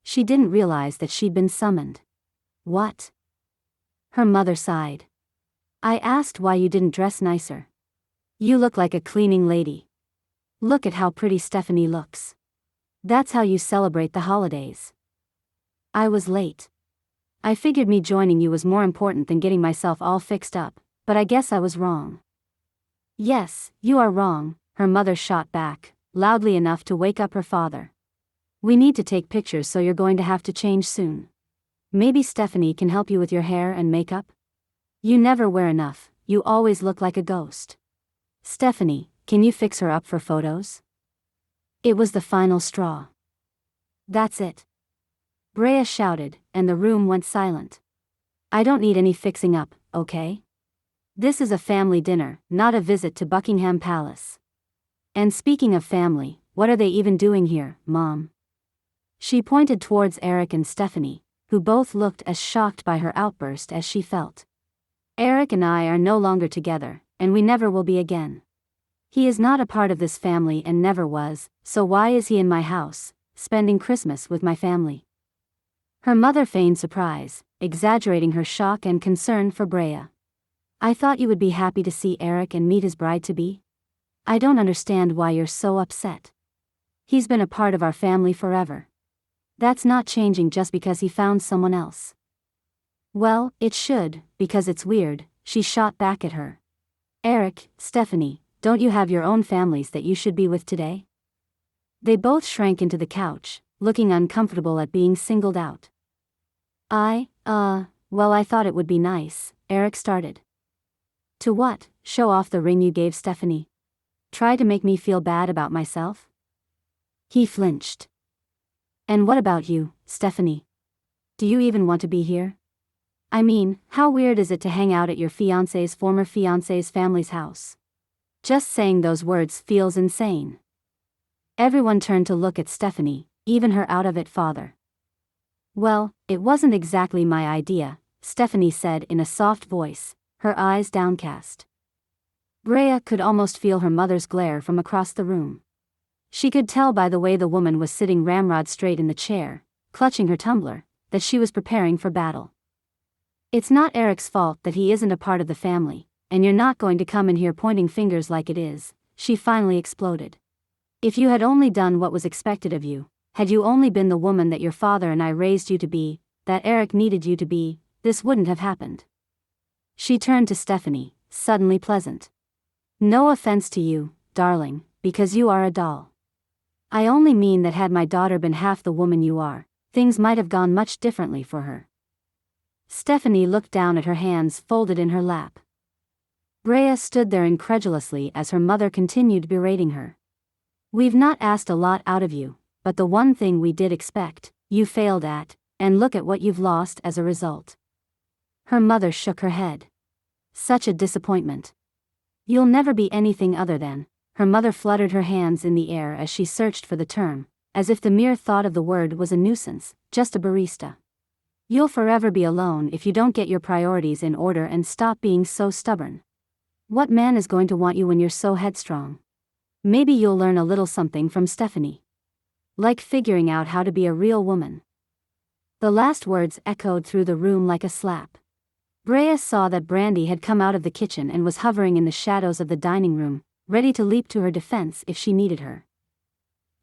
She didn't realize that she'd been summoned. "What?" Her mother sighed. "I asked why you didn't dress nicer. You look like a cleaning lady. Look at how pretty Stephanie looks. That's how you celebrate the holidays." "I was late. I figured me joining you was more important than getting myself all fixed up, but I guess I was wrong." "Yes, you are wrong," her mother shot back, loudly enough to wake up her father. "We need to take pictures, so you're going to have to change soon. Maybe Stephanie can help you with your hair and makeup? You never wear enough, you always look like a ghost. Stephanie, can you fix her up for photos?" It was the final straw. "That's it," Brea shouted, and the room went silent. "I don't need any fixing up, okay? This is a family dinner, not a visit to Buckingham Palace. And speaking of family, what are they even doing here, Mom?" She pointed towards Eric and Stephanie, who both looked as shocked by her outburst as she felt. "Eric and I are no longer together, and we never will be again. He is not a part of this family and never was, so why is he in my house, spending Christmas with my family?" Her mother feigned surprise, exaggerating her shock and concern for Brea. "I thought you would be happy to see Eric and meet his bride-to-be. I don't understand why you're so upset. He's been a part of our family forever. That's not changing just because he found someone else." "Well, it should, because it's weird," she shot back at her. "Eric, Stephanie, don't you have your own families that you should be with today?" They both shrank into the couch, looking uncomfortable at being singled out. Well, I thought it would be nice," Eric started. "To what, show off the ring you gave Stephanie? Try to make me feel bad about myself?" He flinched. "And what about you, Stephanie? Do you even want to be here? I mean, how weird is it to hang out at your former fiancé's family's house? Just saying those words feels insane." Everyone turned to look at Stephanie, even her out-of-it father. "Well, it wasn't exactly my idea," Stephanie said in a soft voice, her eyes downcast. Brea could almost feel her mother's glare from across the room. She could tell by the way the woman was sitting ramrod straight in the chair, clutching her tumbler, that she was preparing for battle. It's not Eric's fault that he isn't a part of the family, and you're not going to come in here pointing fingers like it is, she finally exploded. If you had only done what was expected of you, had you only been the woman that your father and I raised you to be, that Eric needed you to be, this wouldn't have happened. She turned to Stephanie, suddenly pleasant. No offense to you, darling, because you are a doll. I only mean that had my daughter been half the woman you are, things might have gone much differently for her. Stephanie looked down at her hands folded in her lap. Brea stood there incredulously as her mother continued berating her. We've not asked a lot out of you, but the one thing we did expect, you failed at, and look at what you've lost as a result. Her mother shook her head. Such a disappointment. You'll never be anything other than. Her mother fluttered her hands in the air as she searched for the term, as if the mere thought of the word was a nuisance, just a barista. You'll forever be alone if you don't get your priorities in order and stop being so stubborn. What man is going to want you when you're so headstrong? Maybe you'll learn a little something from Stephanie. Like figuring out how to be a real woman. The last words echoed through the room like a slap. Brea saw that Brandy had come out of the kitchen and was hovering in the shadows of the dining room, ready to leap to her defense if she needed her.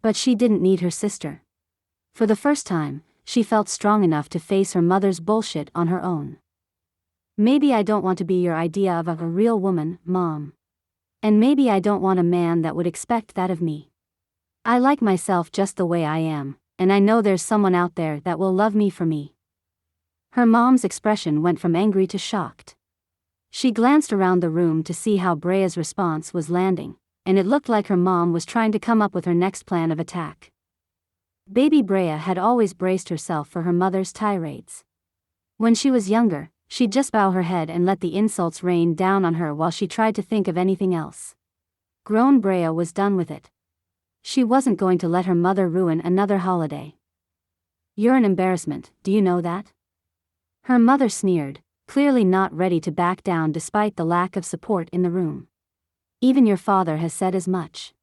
But she didn't need her sister. For the first time, she felt strong enough to face her mother's bullshit on her own. Maybe I don't want to be your idea of a real woman, Mom. And maybe I don't want a man that would expect that of me. I like myself just the way I am, and I know there's someone out there that will love me for me. Her mom's expression went from angry to shocked. She glanced around the room to see how Brea's response was landing, and it looked like her mom was trying to come up with her next plan of attack. Baby Brea had always braced herself for her mother's tirades. When she was younger, she'd just bow her head and let the insults rain down on her while she tried to think of anything else. Grown Brea was done with it. She wasn't going to let her mother ruin another holiday. You're an embarrassment, do you know that? Her mother sneered, clearly not ready to back down despite the lack of support in the room. Even your father has said as much.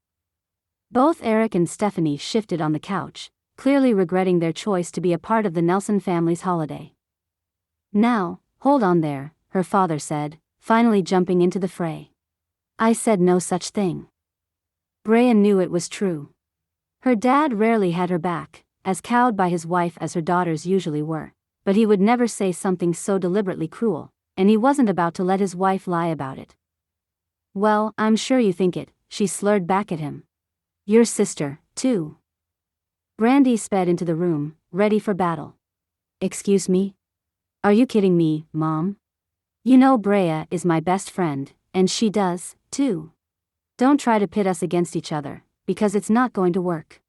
Both Eric and Stephanie shifted on the couch, clearly regretting their choice to be a part of the Nelson family's holiday. Now, hold on there, her father said, finally jumping into the fray. I said no such thing. Brea knew it was true. Her dad rarely had her back, as cowed by his wife as her daughters usually were, but he would never say something so deliberately cruel, and he wasn't about to let his wife lie about it. Well, I'm sure you think it, she slurred back at him. Your sister, too. Brandy sped into the room, ready for battle. Excuse me? Are you kidding me, Mom? You know Brea is my best friend, and she does, too. Don't try to pit us against each other, because it's not going to work.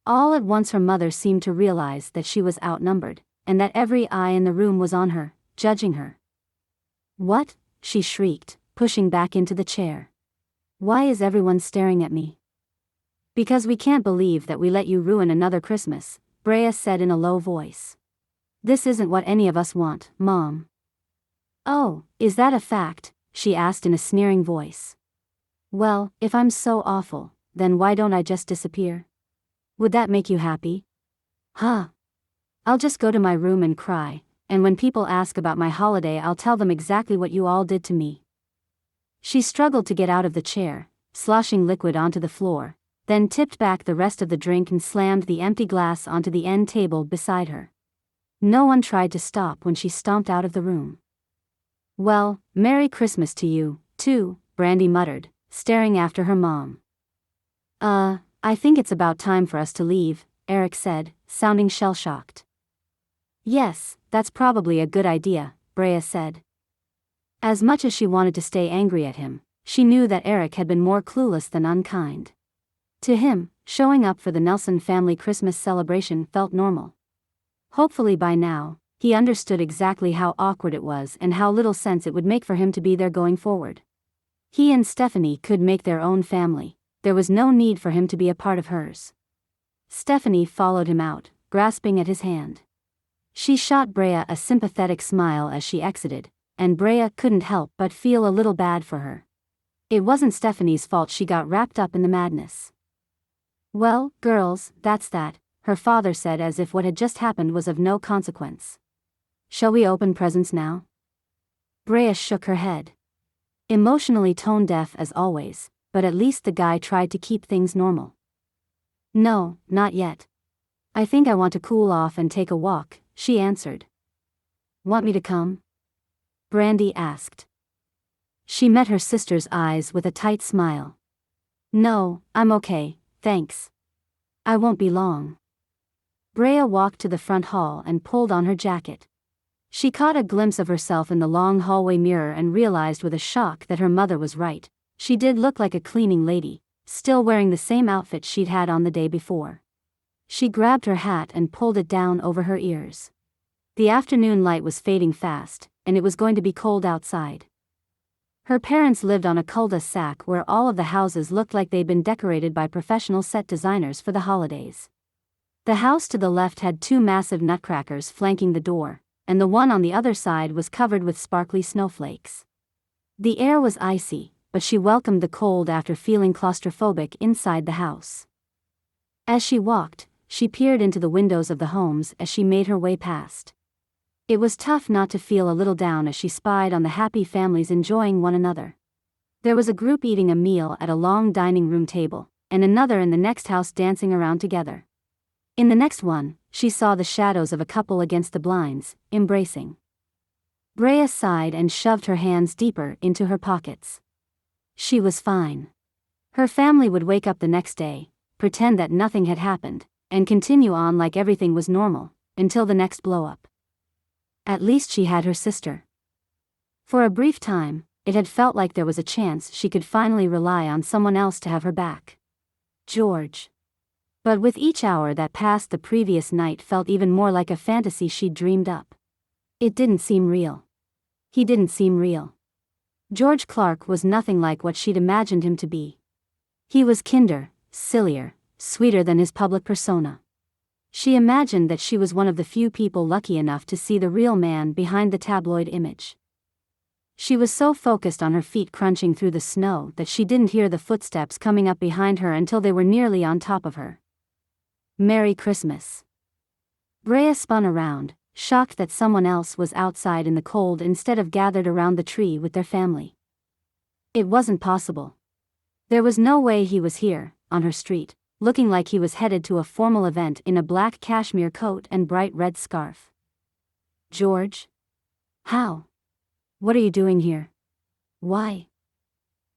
All at once her mother seemed to realize that she was outnumbered, and that every eye in the room was on her, judging her. What? She shrieked, pushing back into the chair. Why is everyone staring at me? Because we can't believe that we let you ruin another Christmas, Brea said in a low voice. This isn't what any of us want, Mom. Oh, is that a fact? She asked in a sneering voice. Well, if I'm so awful, then why don't I just disappear? Would that make you happy? Huh? I'll just go to my room and cry, and when people ask about my holiday I'll tell them exactly what you all did to me. She struggled to get out of the chair, sloshing liquid onto the floor, then tipped back the rest of the drink and slammed the empty glass onto the end table beside her. No one tried to stop when she stomped out of the room. Well, Merry Christmas to you, too, Brandy muttered, staring after her mom. I think it's about time for us to leave, Eric said, sounding shell-shocked. Yes, that's probably a good idea, Brea said. As much as she wanted to stay angry at him, she knew that Eric had been more clueless than unkind. To him, showing up for the Nelson family Christmas celebration felt normal. Hopefully by now, he understood exactly how awkward it was and how little sense it would make for him to be there going forward. He and Stephanie could make their own family, there was no need for him to be a part of hers. Stephanie followed him out, grasping at his hand. She shot Brea a sympathetic smile as she exited, and Brea couldn't help but feel a little bad for her. It wasn't Stephanie's fault she got wrapped up in the madness. Well, girls, that's that, her father said as if what had just happened was of no consequence. Shall we open presents now? Brea shook her head. Emotionally tone-deaf as always, but at least the guy tried to keep things normal. No, not yet. I think I want to cool off and take a walk, she answered. Want me to come? Brandy asked. She met her sister's eyes with a tight smile. No, I'm okay, thanks. I won't be long. Brea walked to the front hall and pulled on her jacket. She caught a glimpse of herself in the long hallway mirror and realized with a shock that her mother was right. She did look like a cleaning lady, still wearing the same outfit she'd had on the day before. She grabbed her hat and pulled it down over her ears. The afternoon light was fading fast, and it was going to be cold outside. Her parents lived on a cul-de-sac where all of the houses looked like they'd been decorated by professional set designers for the holidays. The house to the left had two massive nutcrackers flanking the door, and the one on the other side was covered with sparkly snowflakes. The air was icy, but she welcomed the cold after feeling claustrophobic inside the house. As she walked, she peered into the windows of the homes as she made her way past. It was tough not to feel a little down as she spied on the happy families enjoying one another. There was a group eating a meal at a long dining room table, and another in the next house dancing around together. In the next one, she saw the shadows of a couple against the blinds, embracing. Brea sighed and shoved her hands deeper into her pockets. She was fine. Her family would wake up the next day, pretend that nothing had happened, and continue on like everything was normal, until the next blow-up. At least she had her sister. For a brief time, it had felt like there was a chance she could finally rely on someone else to have her back. George. But with each hour that passed, the previous night felt even more like a fantasy she'd dreamed up. It didn't seem real. He didn't seem real. George Clark was nothing like what she'd imagined him to be. He was kinder, sillier, sweeter than his public persona. She imagined that she was one of the few people lucky enough to see the real man behind the tabloid image. She was so focused on her feet crunching through the snow that she didn't hear the footsteps coming up behind her until they were nearly on top of her. Merry Christmas. Brea spun around, shocked that someone else was outside in the cold instead of gathered around the tree with their family. It wasn't possible. There was no way he was here, on her street, looking like he was headed to a formal event in a black cashmere coat and bright red scarf. George? How? What are you doing here? Why?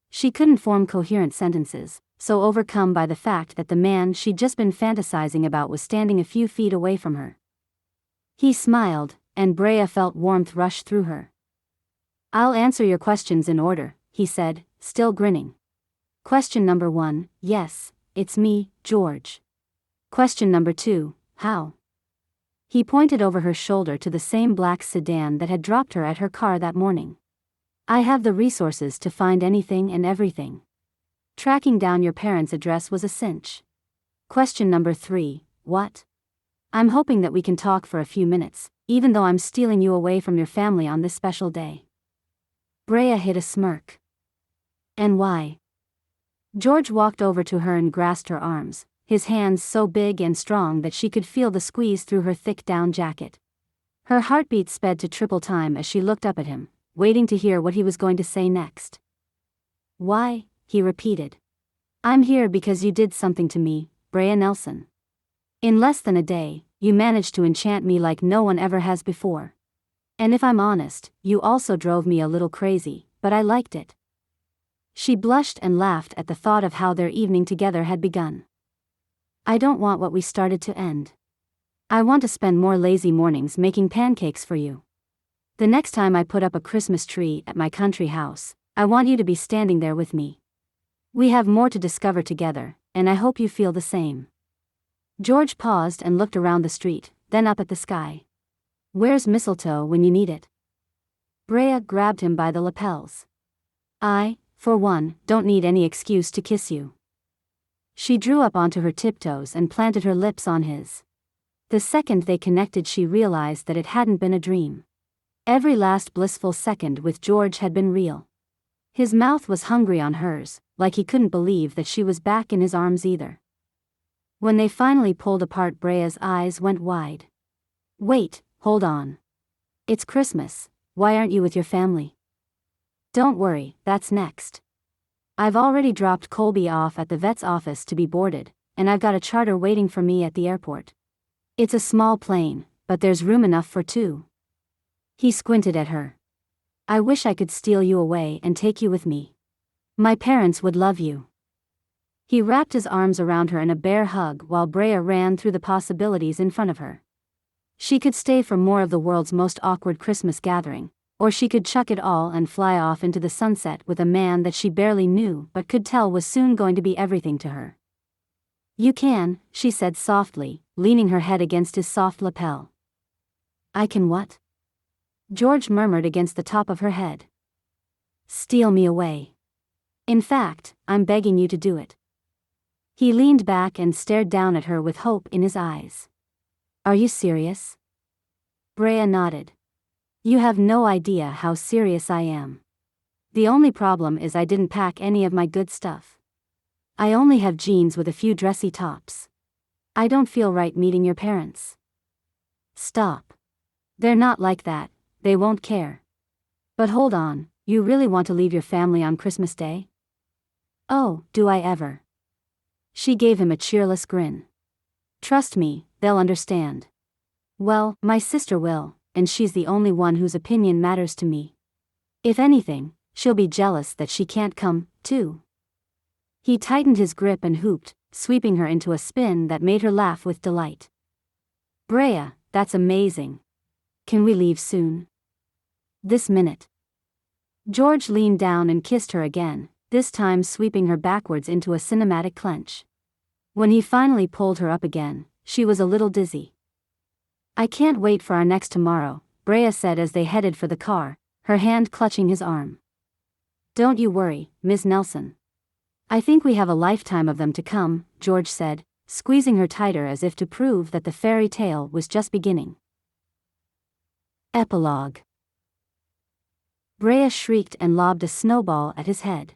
She couldn't form coherent sentences, so overcome by the fact that the man she'd just been fantasizing about was standing a few feet away from her. He smiled, and Brea felt warmth rush through her. I'll answer your questions in order, he said, still grinning. Question number 1, yes, it's me, George. Question number 2, how? He pointed over her shoulder to the same black sedan that had dropped her at her car that morning. I have the resources to find anything and everything. Tracking down your parents' address was a cinch. Question number 3, what? I'm hoping that we can talk for a few minutes, even though I'm stealing you away from your family on this special day. Brea hid a smirk. And why? George walked over to her and grasped her arms, his hands so big and strong that she could feel the squeeze through her thick down jacket. Her heartbeat sped to triple time as she looked up at him, waiting to hear what he was going to say next. Why? He repeated. I'm here because you did something to me, Brea Nelson. In less than a day, you managed to enchant me like no one ever has before. And if I'm honest, you also drove me a little crazy, but I liked it. She blushed and laughed at the thought of how their evening together had begun. I don't want what we started to end. I want to spend more lazy mornings making pancakes for you. The next time I put up a Christmas tree at my country house, I want you to be standing there with me. We have more to discover together, and I hope you feel the same. George paused and looked around the street, then up at the sky. Where's mistletoe when you need it? Brea grabbed him by the lapels. I, for one, don't need any excuse to kiss you. She drew up onto her tiptoes and planted her lips on his. The second they connected, she realized that it hadn't been a dream. Every last blissful second with George had been real. His mouth was hungry on hers, like he couldn't believe that she was back in his arms either. When they finally pulled apart, Brea's eyes went wide. Wait, hold on. It's Christmas, why aren't you with your family? Don't worry, that's next. I've already dropped Colby off at the vet's office to be boarded, and I've got a charter waiting for me at the airport. It's a small plane, but there's room enough for two. He squinted at her. I wish I could steal you away and take you with me. My parents would love you. He wrapped his arms around her in a bear hug while Brea ran through the possibilities in front of her. She could stay for more of the world's most awkward Christmas gathering, or she could chuck it all and fly off into the sunset with a man that she barely knew but could tell was soon going to be everything to her. You can, she said softly, leaning her head against his soft lapel. I can what? George murmured against the top of her head. Steal me away. In fact, I'm begging you to do it. He leaned back and stared down at her with hope in his eyes. Are you serious? Brea nodded. You have no idea how serious I am. The only problem is I didn't pack any of my good stuff. I only have jeans with a few dressy tops. I don't feel right meeting your parents. Stop. They're not like that, they won't care. But hold on, you really want to leave your family on Christmas Day? Oh, do I ever? She gave him a cheerless grin. Trust me, they'll understand. Well, my sister will, and she's the only one whose opinion matters to me. If anything, she'll be jealous that she can't come, too. He tightened his grip and hooped, sweeping her into a spin that made her laugh with delight. Brea, that's amazing. Can we leave soon? This minute. George leaned down and kissed her again, this time sweeping her backwards into a cinematic clench. When he finally pulled her up again, she was a little dizzy. I can't wait for our next tomorrow, Brea said as they headed for the car, her hand clutching his arm. Don't you worry, Miss Nelson. I think we have a lifetime of them to come, George said, squeezing her tighter as if to prove that the fairy tale was just beginning. Epilogue. Brea shrieked and lobbed a snowball at his head.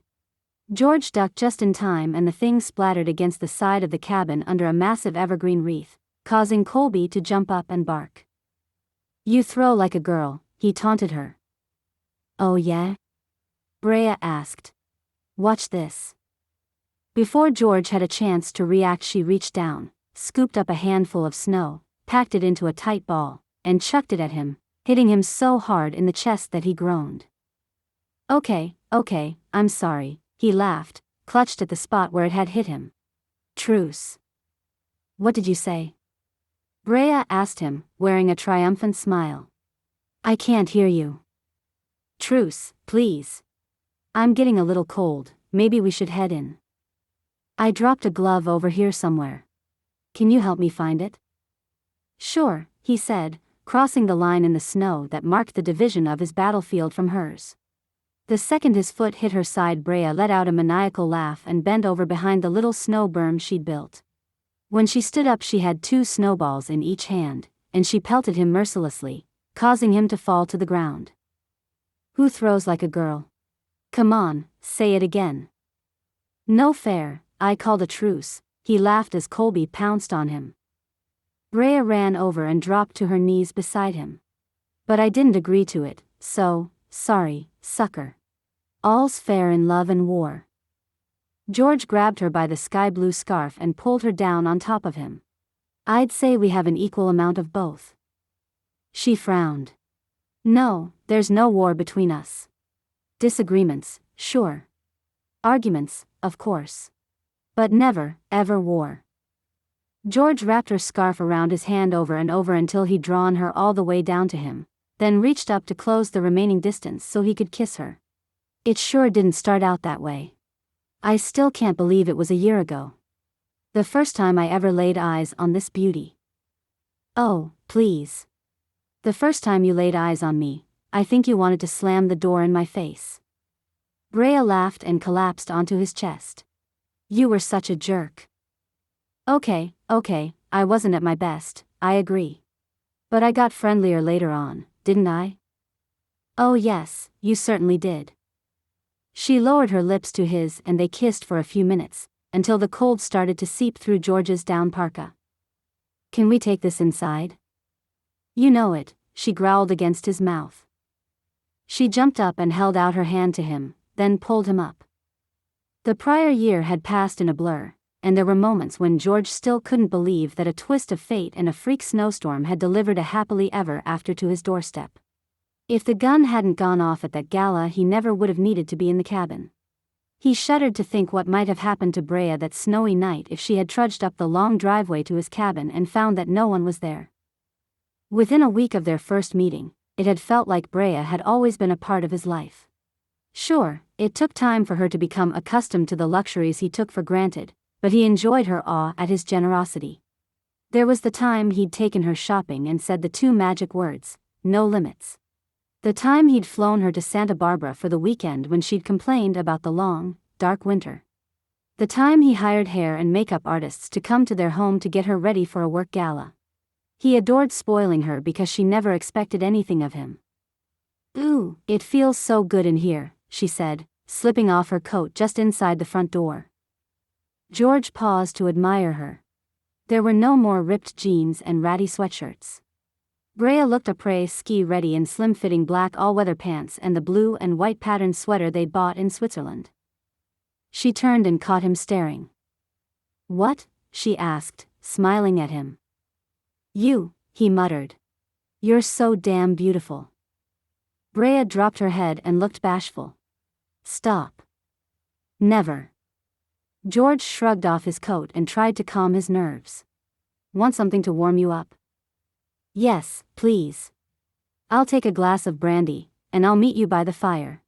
George ducked just in time and the thing splattered against the side of the cabin under a massive evergreen wreath, causing Colby to jump up and bark. You throw like a girl, he taunted her. Oh yeah? Brea asked. Watch this. Before George had a chance to react, she reached down, scooped up a handful of snow, packed it into a tight ball, and chucked it at him, hitting him so hard in the chest that he groaned. Okay, I'm sorry, he laughed, clutched at the spot where it had hit him. Truce. What did you say? Brea asked him, wearing a triumphant smile. I can't hear you. Truce, please. I'm getting a little cold, maybe we should head in. I dropped a glove over here somewhere. Can you help me find it? Sure, he said, crossing the line in the snow that marked the division of his battlefield from hers. The second his foot hit her side, Brea let out a maniacal laugh and bent over behind the little snow berm she'd built. When she stood up, she had 2 snowballs in each hand, and she pelted him mercilessly, causing him to fall to the ground. Who throws like a girl? Come on, say it again. No fair, I called a truce, he laughed as Colby pounced on him. Brea ran over and dropped to her knees beside him. But I didn't agree to it, so, sorry, sucker. All's fair in love and war. George grabbed her by the sky-blue scarf and pulled her down on top of him. I'd say we have an equal amount of both. She frowned. No, there's no war between us. Disagreements, sure. Arguments, of course. But never, ever war. George wrapped her scarf around his hand over and over until he'd drawn her all the way down to him, then reached up to close the remaining distance so he could kiss her. It sure didn't start out that way. I still can't believe it was a year ago. The first time I ever laid eyes on this beauty. Oh, please. The first time you laid eyes on me, I think you wanted to slam the door in my face. Brea laughed and collapsed onto his chest. You were such a jerk. Okay, I wasn't at my best, I agree. But I got friendlier later on, didn't I? Oh yes, you certainly did. She lowered her lips to his and they kissed for a few minutes, until the cold started to seep through George's down parka. "Can we take this inside?" "You know it," she growled against his mouth. She jumped up and held out her hand to him, then pulled him up. The prior year had passed in a blur, and there were moments when George still couldn't believe that a twist of fate and a freak snowstorm had delivered a happily ever after to his doorstep. If the gun hadn't gone off at that gala, he never would have needed to be in the cabin. He shuddered to think what might have happened to Brea that snowy night if she had trudged up the long driveway to his cabin and found that no one was there. Within a week of their first meeting, it had felt like Brea had always been a part of his life. Sure, it took time for her to become accustomed to the luxuries he took for granted, but he enjoyed her awe at his generosity. There was the time he'd taken her shopping and said the two magic words, "No limits." The time he'd flown her to Santa Barbara for the weekend when she'd complained about the long, dark winter. The time he hired hair and makeup artists to come to their home to get her ready for a work gala. He adored spoiling her because she never expected anything of him. "Ooh, it feels so good in here," she said, slipping off her coat just inside the front door. George paused to admire her. There were no more ripped jeans and ratty sweatshirts. Brea looked après ski-ready in slim-fitting black all-weather pants and the blue and white patterned sweater they'd bought in Switzerland. She turned and caught him staring. "What?" she asked, smiling at him. "You," he muttered. "You're so damn beautiful." Brea dropped her head and looked bashful. "Stop." "Never." George shrugged off his coat and tried to calm his nerves. "Want something to warm you up?" "Yes, please. I'll take a glass of brandy, and I'll meet you by the fire."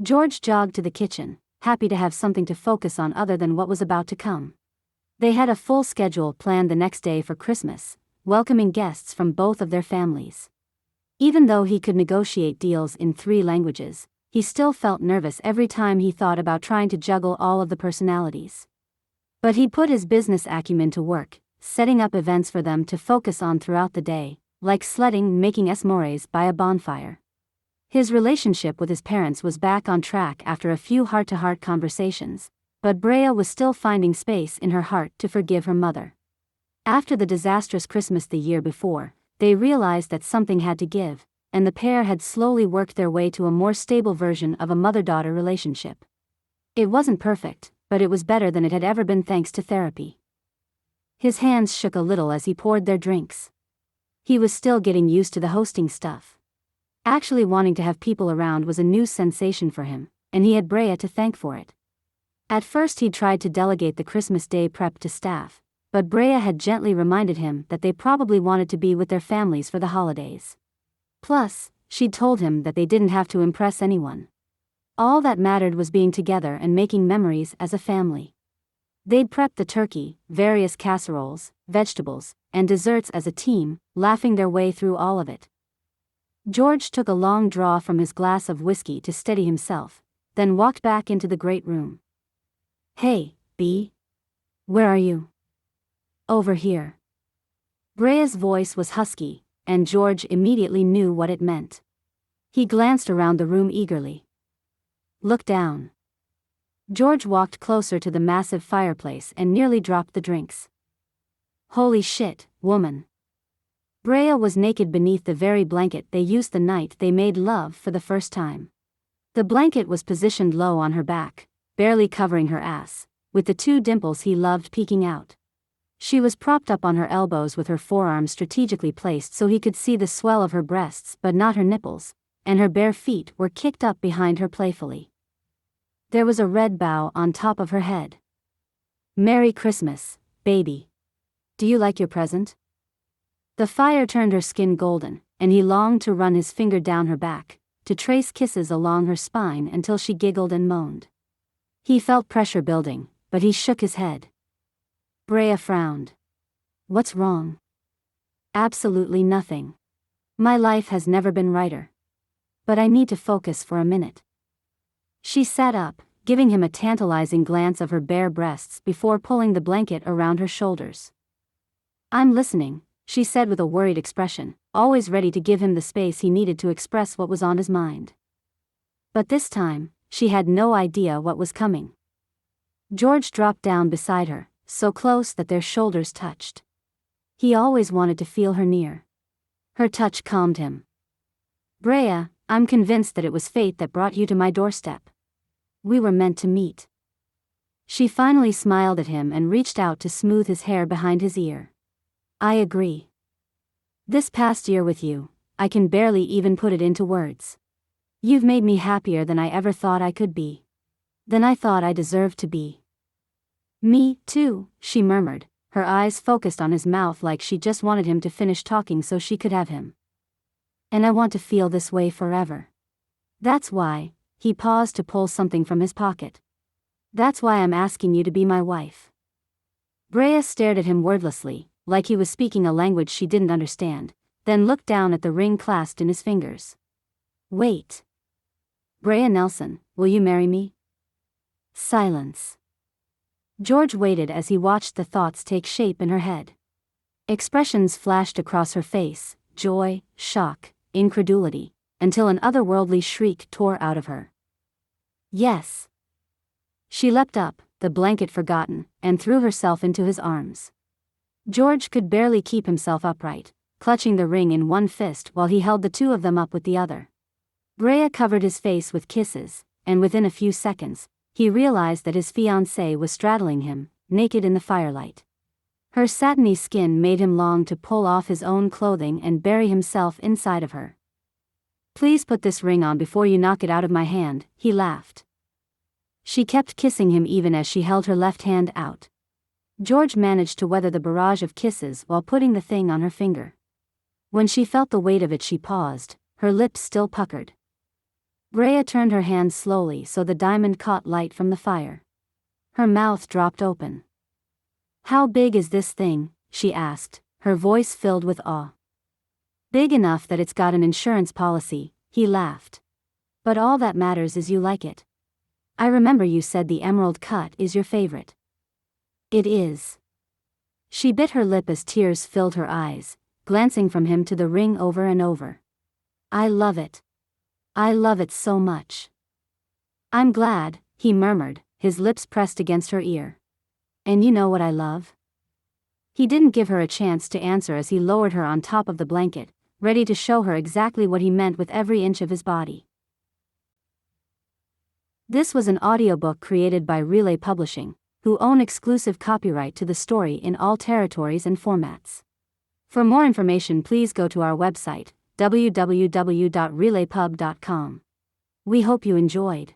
George jogged to the kitchen, happy to have something to focus on other than what was about to come. They had a full schedule planned the next day for Christmas, welcoming guests from both of their families. Even though he could negotiate deals in 3 languages, he still felt nervous every time he thought about trying to juggle all of the personalities. But he'd put his business acumen to work, setting up events for them to focus on throughout the day, like sledding, making s'mores by a bonfire. His relationship with his parents was back on track after a few heart-to-heart conversations, but Brea was still finding space in her heart to forgive her mother. After the disastrous Christmas the year before, they realized that something had to give, and the pair had slowly worked their way to a more stable version of a mother-daughter relationship. It wasn't perfect, but it was better than it had ever been thanks to therapy. His hands shook a little as he poured their drinks. He was still getting used to the hosting stuff. Actually wanting to have people around was a new sensation for him, and he had Brea to thank for it. At first he tried to delegate the Christmas Day prep to staff, but Brea had gently reminded him that they probably wanted to be with their families for the holidays. Plus, she'd told him that they didn't have to impress anyone. All that mattered was being together and making memories as a family. They'd prepped the turkey, various casseroles, vegetables, and desserts as a team, laughing their way through all of it. George took a long draw from his glass of whiskey to steady himself, then walked back into the great room. "Hey, B. Where are you?" "Over here." Brea's voice was husky, and George immediately knew what it meant. He glanced around the room eagerly. "Look down." George walked closer to the massive fireplace and nearly dropped the drinks. "Holy shit, woman." Brea was naked beneath the very blanket they used the night they made love for the first time. The blanket was positioned low on her back, barely covering her ass, with the 2 dimples he loved peeking out. She was propped up on her elbows with her forearms strategically placed so he could see the swell of her breasts but not her nipples, and her bare feet were kicked up behind her playfully. There was a red bow on top of her head. "Merry Christmas, baby. Do you like your present?" The fire turned her skin golden, and he longed to run his finger down her back, to trace kisses along her spine until she giggled and moaned. He felt pressure building, but he shook his head. Brea frowned. "What's wrong?" "Absolutely nothing. My life has never been righter. But I need to focus for a minute." She sat up, giving him a tantalizing glance of her bare breasts before pulling the blanket around her shoulders. "I'm listening," she said with a worried expression, always ready to give him the space he needed to express what was on his mind. But this time, she had no idea what was coming. George dropped down beside her, so close that their shoulders touched. He always wanted to feel her near. Her touch calmed him. Brea, I'm convinced that it was fate that brought you to my doorstep. We were meant to meet. She finally smiled at him and reached out to smooth his hair behind his ear. I agree. This past year with you, I can barely even put it into words. You've made me happier than I ever thought I could be. Than I thought I deserved to be. Me, too, she murmured, her eyes focused on his mouth like she just wanted him to finish talking so she could have him. And I want to feel this way forever. That's why, he paused to pull something from his pocket. That's why I'm asking you to be my wife. Brea stared at him wordlessly, like he was speaking a language she didn't understand, then looked down at the ring clasped in his fingers. Wait. Brea Nelson, will you marry me? Silence. George waited as he watched the thoughts take shape in her head. Expressions flashed across her face, joy, shock, incredulity, until an otherworldly shriek tore out of her. Yes. She leapt up, the blanket forgotten, and threw herself into his arms. George could barely keep himself upright, clutching the ring in one fist while he held the two of them up with the other. Brea covered his face with kisses, and within a few seconds, he realized that his fiancée was straddling him, naked in the firelight. Her satiny skin made him long to pull off his own clothing and bury himself inside of her. Please put this ring on before you knock it out of my hand, he laughed. She kept kissing him even as she held her left hand out. George managed to weather the barrage of kisses while putting the thing on her finger. When she felt the weight of it, she paused, her lips still puckered. Brea turned her hand slowly so the diamond caught light from the fire. Her mouth dropped open. How big is this thing? She asked, her voice filled with awe. Big enough that it's got an insurance policy, he laughed. But all that matters is you like it. I remember you said the emerald cut is your favorite. It is. She bit her lip as tears filled her eyes, glancing from him to the ring over and over. I love it. I love it so much. I'm glad, he murmured, his lips pressed against her ear. And you know what I love? He didn't give her a chance to answer as he lowered her on top of the blanket, ready to show her exactly what he meant with every inch of his body. This was an audiobook created by Relay Publishing, who own exclusive copyright to the story in all territories and formats. For more information, please go to our website, www.relaypub.com. We hope you enjoyed.